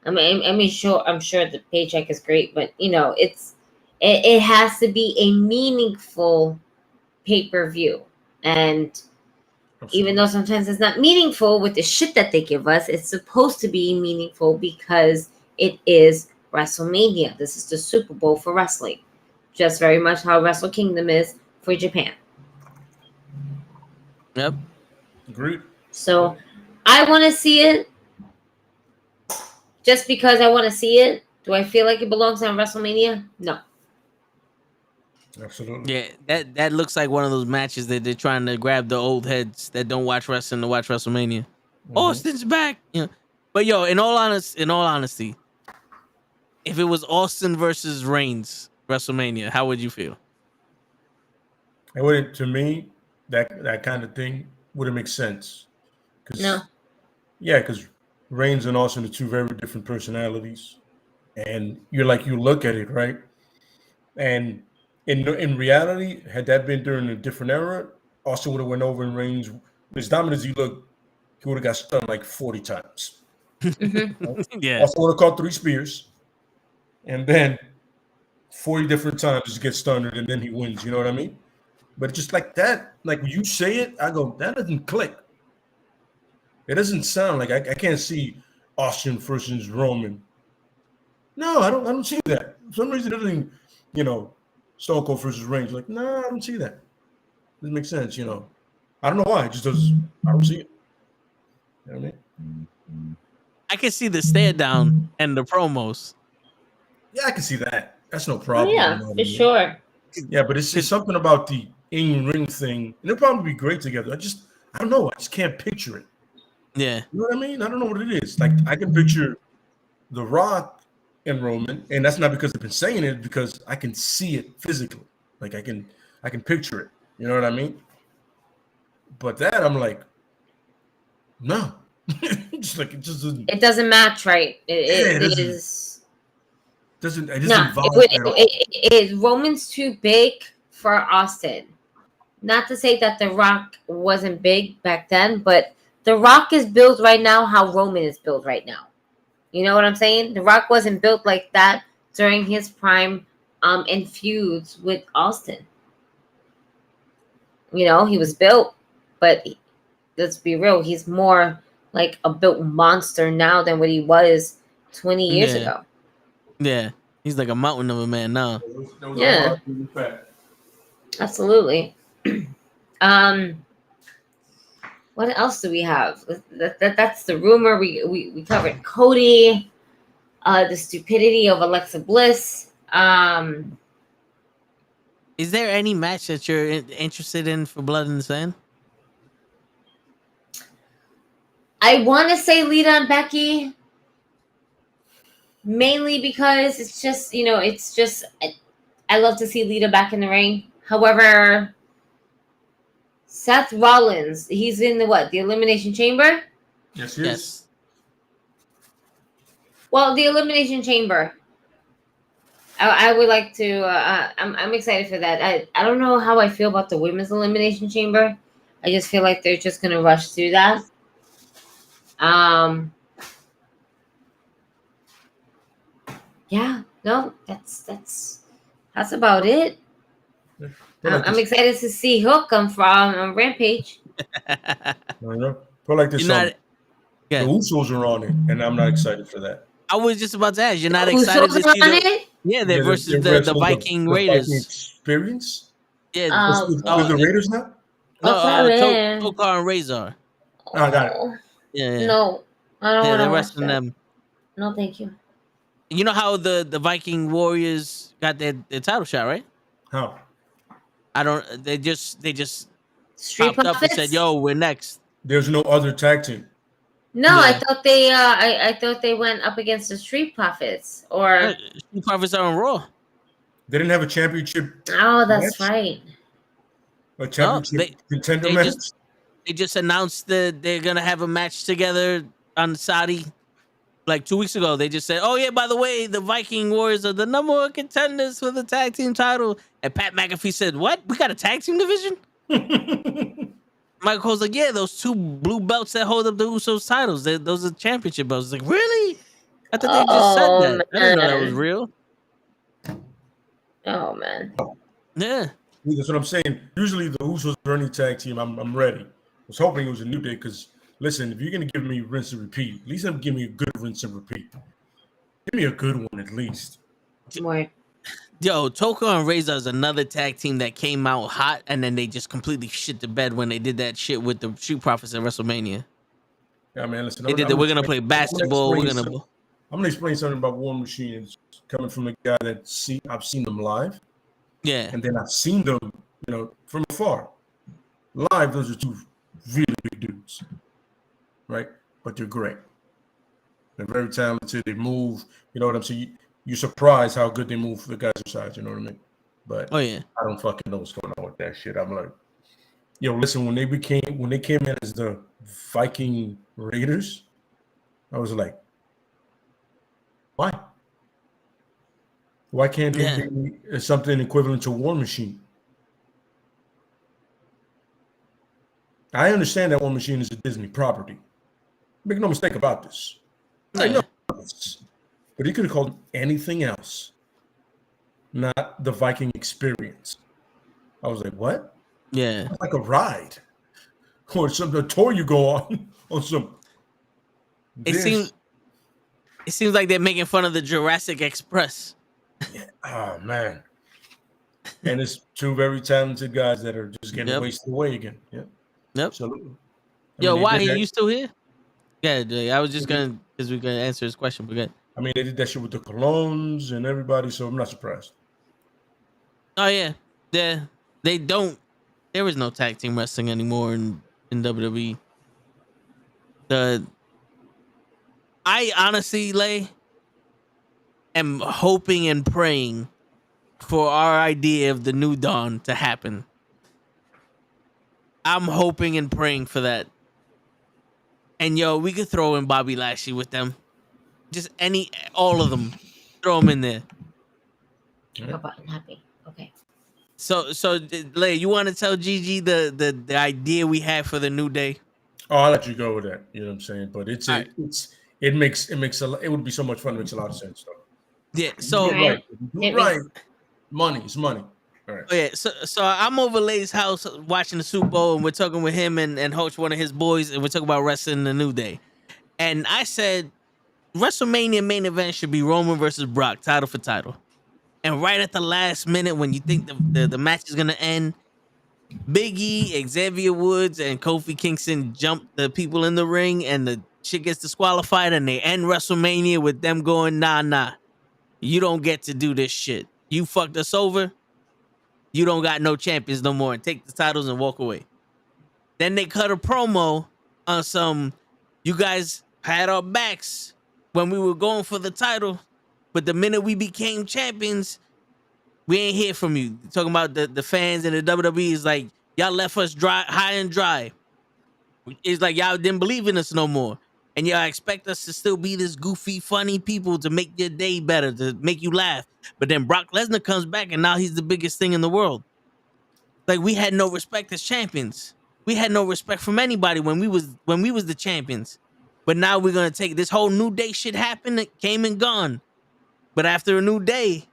I'm sure the paycheck is great, but it has to be a meaningful pay-per-view. And even though sometimes it's not meaningful with the shit that they give us, it's supposed to be meaningful because it is WrestleMania. This is the Super Bowl for wrestling. Just very much how Wrestle Kingdom is for Japan. Yep. Agreed. So I want to see it just because I want to see it. Do I feel like it belongs on WrestleMania? No. Absolutely. Yeah, that looks like one of those matches that they're trying to grab the old heads that don't watch wrestling to watch WrestleMania. Austin's back. But yo, in all honesty, if it was Austin versus Reigns WrestleMania, how would you feel? It wouldn't, to me, that kind of thing wouldn't make sense. No. Because Reigns and Austin are two very different personalities. And you look at it, right? And in reality, had that been during a different era, Austin would have went over and Reigns, as dominant as he looked, he would have got stunned like 40 times. Yeah. Austin would have caught 3 spears, and then 40 different times just get stunned, and then he wins. You know what I mean? But just like that, like when you say it, I go, that doesn't click. It doesn't sound like I can't see Austin versus Roman. No, I don't see that. For some reason, it doesn't, Stone Cold versus Reigns. Like, no, I don't see that. Doesn't make sense, I don't know why. It just does. I don't see it. You know what I mean? I can see the stare down and the promos. Yeah, I can see that. That's no Oh, problem. yeah, for sure. Yeah, but it's something about the in-ring thing. And they'll probably be great together. I don't know. I just can't picture it. Yeah. You know what I mean? I don't know what it is. Like, I can picture The Rock and Roman, and that's not because I've been saying it, because I can see it physically. Like, I can picture it. You know what I mean? But that, I'm like, no. It just doesn't. It doesn't match, right? It doesn't- is. It doesn't No, vibe at all. Roman's too big for Austin. Not to say that The Rock wasn't big back then, but The Rock is built right now how Roman is built right now. You know what I'm saying? The Rock wasn't built like that during his prime in feuds with Austin. He was built, but let's be real, he's more like a built monster now than what he was 20 years ago. Yeah. He's like a mountain of a man now. Yeah. Absolutely. What else do we have? That's the rumor. We covered Cody, the stupidity of Alexa Bliss. Is there any match that you're interested in for Blood in the Sand? I want to say Lita and Becky, mainly because it's just I love to see Lita back in the ring. However, Seth Rollins, he's in the Elimination Chamber? Yes, he is. Well, the Elimination Chamber. I would like to. I'm excited for that. I don't know how I feel about the women's Elimination Chamber. I just feel like they're just gonna rush through that. Yeah. No. That's about it. I'm excited to see Hook come from Rampage. I know. Feel like this. The Usos are on it, and I'm not excited for that. I was just about to ask. You're not excited to see it? Yeah, they're versus the Viking Raiders. Viking Experience. Yeah, with the Raiders now. No, Tokar and Razor. Oh, I got it. Yeah. No, I don't want to they're watch wrestling that. them. No, thank you. You know how the Viking Warriors got their title shot, right? How? I don't. They just Street popped up and Profits? said, "Yo, we're next." There's no other tag team. No, Yeah. I thought they I thought they went up against the Street Profits or Street Profits are on Raw. They didn't have a championship. oh, that's match? right. A championship contender they match. They just announced that they're gonna have a match together on Saudi. Like 2 weeks ago, they just said, "Oh yeah, by the way, the Viking Warriors are the number 1 contenders for the tag team title." And Pat McAfee said, "What? We got a tag team division?" Michael Cole's like, "Yeah, those 2 blue belts that hold up the Usos titles, those are championship belts." Like, really? I thought they just said that. I didn't know that was man. real. Oh man. Yeah. That's what I'm saying. Usually the Usos are any tag team. I'm ready. I was hoping it was a New Day because listen, if you're gonna give me rinse and repeat, at least give me a good rinse and repeat. Give me a good one at least. More. Yo, Toko and Razor is another tag team that came out hot and then they just completely shit the bed when they did that shit with the Street Profits at WrestleMania. Yeah, man. Listen, They did that. We're gonna play basketball. I'm gonna explain something about War Machine. It's coming from a guy that I've seen them live. Yeah. And then I've seen them, from afar. Live, those are 2 really big dudes, right? But they're great. They're very talented. They move. You know what I'm saying? you're surprised how good they move for the guys inside. You know what I mean? But Oh yeah. I don't fucking know what's going on with that shit. I'm like, yo, listen, when they came in as the Viking Raiders, I was like, why? Why can't they be something equivalent to War Machine? I understand that War Machine is a Disney property. Make no mistake about this. I know this. But he could have called it anything else, not the Viking Experience. I was like, what? Yeah. It's like a ride. Or a tour you go on or some. It seems like they're making fun of the Jurassic Express. Oh man. And it's two very talented guys that are just getting wasted away again. Yeah. Yep. Absolutely. Yo, why are you still here? Yeah, I was just gonna because we're gonna answer his question, but good. I mean, they did that shit with the Colognes and everybody, so I'm not surprised. Oh yeah. They don't. There is no tag team wrestling anymore in WWE. I honestly, Lay, am hoping and praying for our idea of the New Dawn to happen. I'm hoping and praying for that. And yo, we could throw in Bobby Lashley with them. Just all of them. Throw them in there. Your button happy. Okay. So Lay, you want to tell Gigi the idea we have for the New Day? Oh, I'll let you go with that. You know what I'm saying? But it would be so much fun. It makes a lot of sense though. Yeah. So right. Money is money. All right. Oh yeah. So I'm over Lay's house watching the Super Bowl, and we're talking with him and Hoach, one of his boys, and we're talking about wrestling the New Day. And I said WrestleMania main event should be Roman versus Brock, title for title. And right at the last minute, when you think the match is gonna end, Big E, Xavier Woods, and Kofi Kingston jump the people in the ring, and the shit gets disqualified, and they end WrestleMania with them going, nah, you don't get to do this shit. You fucked us over. You don't got no champions no more, and take the titles and walk away. Then they cut a promo on some, you guys had our backs when we were going for the title, but the minute we became champions, we ain't hear from you. Talking about the fans and the WWE is like, y'all left us high and dry. It's like y'all didn't believe in us no more. And y'all expect us to still be this goofy, funny people to make your day better, to make you laugh. But then Brock Lesnar comes back and now he's the biggest thing in the world. Like, we had no respect as champions. We had no respect from anybody when we was the champions. But now we're gonna take this whole New Day shit happened, it came and gone. But after a New Day,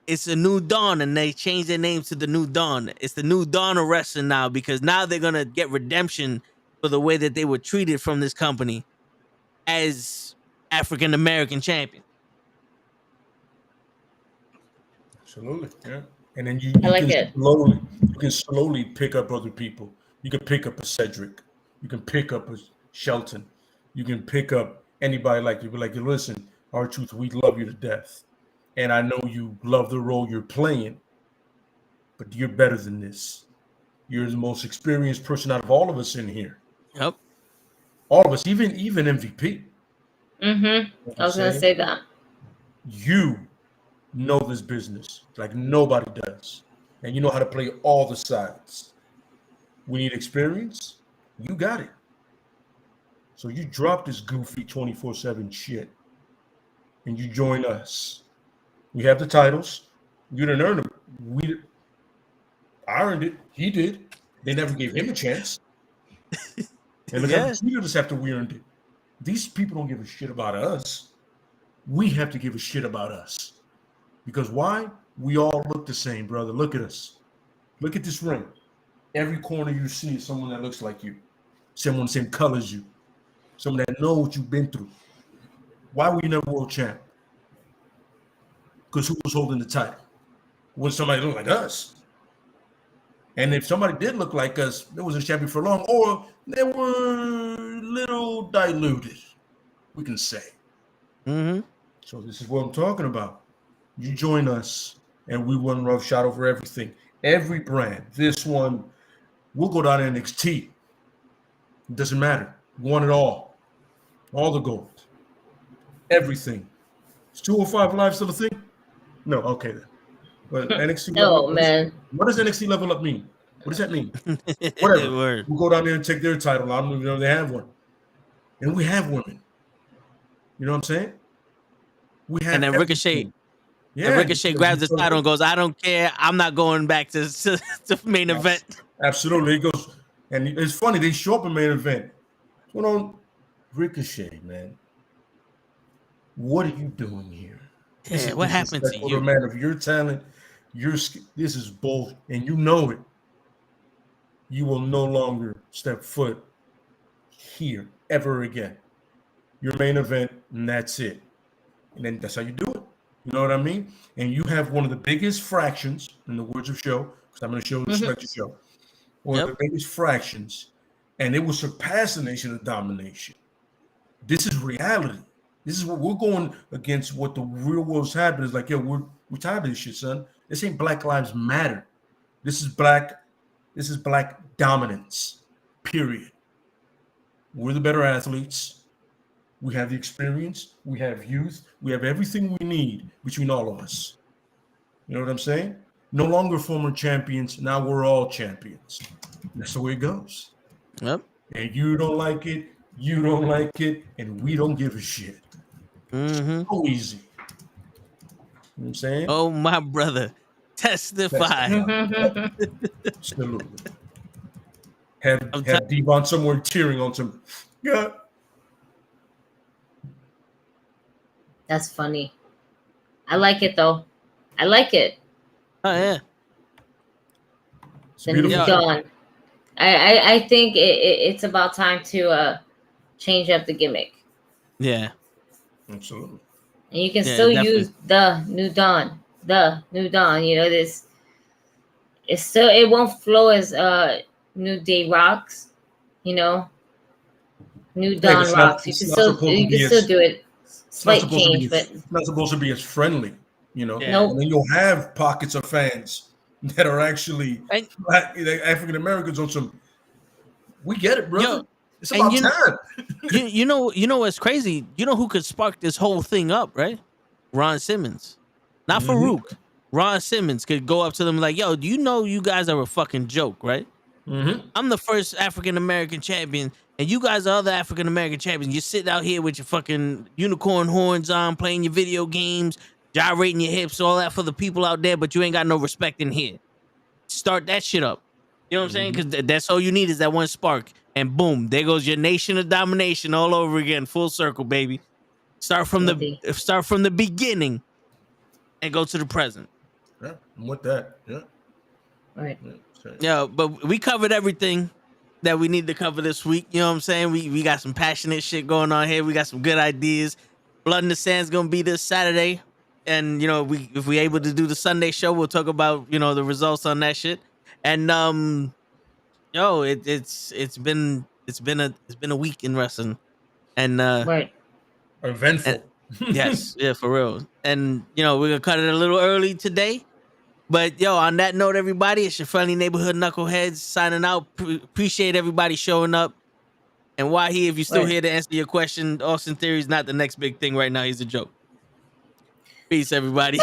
it's a New Dawn, and they changed their names to the New Dawn. It's the New Dawn of wrestling now, because now they're gonna get redemption for the way that they were treated from this company as African American champion. Absolutely, yeah. And then you can slowly pick up other people. You can pick up a Cedric. You can pick up a Shelton. You can pick up anybody like you. Be like, listen, R-Truth, we love you to death. And I know you love the role you're playing, but you're better than this. You're the most experienced person out of all of us in here. Yep. All of us, even MVP. I was going to say that. You know this business like nobody does. And you know how to play all the sides. We need experience. You got it. So you drop this goofy 24/7 shit and you join us. We have the titles. You didn't earn them. I earned it. He did. They never gave him a chance. And look how we treated us after we earned it. These people don't give a shit about us. We have to give a shit about us. Because why? We all look the same, brother. Look at us. Look at this ring. Every corner you see is someone that looks like you. Someone the same color as you. Someone that knows what you've been through. Why were you never world champ? Because who was holding the title? Was somebody look like us? And if somebody did look like us, they wasn't champion for long, or they were a little diluted, we can say. So this is what I'm talking about. You join us, and we run roughshod over everything. Every brand. This one, we'll go down to NXT. It doesn't matter. We want it all. All the gold. Everything. Is 205 Live still a thing? No, okay then. But NXT No, level up, man. what does NXT level up mean? What does that mean? Whatever. Word. We'll go down there and take their title. I don't even know if they have one. And we have women. You know what I'm saying? We have And then Ricochet. everything. Yeah, And Ricochet grabs the title and goes, "I don't care. I'm not going back to main event." Absolutely. He goes, and it's funny, they show up in main event. What's going on? Ricochet, man. What are you doing here? Yeah, what happened to you? Man, of your talent, this is bull, and you know it. You will no longer step foot here ever again. Your main event, and that's it. And then that's how you do it. You know what I mean? And you have one of the biggest fractions, in the words of show, because I'm going to show respect to show. One of the biggest fractions, and it will surpass the Nation of Domination. This is reality. This is what we're going against. What the real world's happening is like, yo, we're tired of this shit, son. This ain't Black Lives Matter. This is black dominance. Period. We're the better athletes. We have the experience. We have youth. We have everything we need between all of us. You know what I'm saying? No longer former champions. Now we're all champions. That's the way it goes. Yep. And you don't like it. You don't like it. And we don't give a shit. So easy. You know what I'm saying? Oh, my brother. Testify. Absolutely. Have Devon somewhere tearing on some. Yeah. That's funny. I like it though. I like it. Oh yeah. It's beautiful. Done. I think it's about time to change up the gimmick. Yeah. Absolutely. And you can still definitely use the New Dawn. The New Dawn. You know, this it's still, it won't flow as New Day rocks, you know. New Dawn rocks. You can still do it. Slight change, but it's not supposed to be as friendly, you know. Yeah. Nope. And then you'll have pockets of fans that are actually African Americans on some. We get it, brother. Yo, it's about time. you know what's crazy? You know who could spark this whole thing up, right? Ron Simmons, not Farouk. Ron Simmons could go up to them like, "Yo, do you know you guys are a fucking joke, right? I'm the first African American champion, and you guys are other African American champions. You're sitting out here with your fucking unicorn horns on, playing your video games, gyrating your hips, all that for the people out there, but you ain't got no respect in here. Start that shit up. You know what I'm saying? Because that's all you need is that one spark, and boom, there goes your Nation of Domination all over again, full circle, baby. Start from the beginning, and go to the present. Yeah, I'm with that. Yeah. right. Yeah, but we covered everything that we need to cover this week. You know what I'm saying? We got some passionate shit going on here. We got some good ideas. Blood in the Sand's gonna be this Saturday, and you know, if we able to do the Sunday show, we'll talk about, you know, the results on that shit. And it's been a week in wrestling, and Right. Eventful. yes, yeah, for real. And you know, we're gonna cut it a little early today. But yo, on that note, everybody, it's your friendly neighborhood knuckleheads signing out. Appreciate everybody showing up. And why if you're still here to answer your question, Austin Theory is not the next big thing right now. He's a joke. Peace, everybody.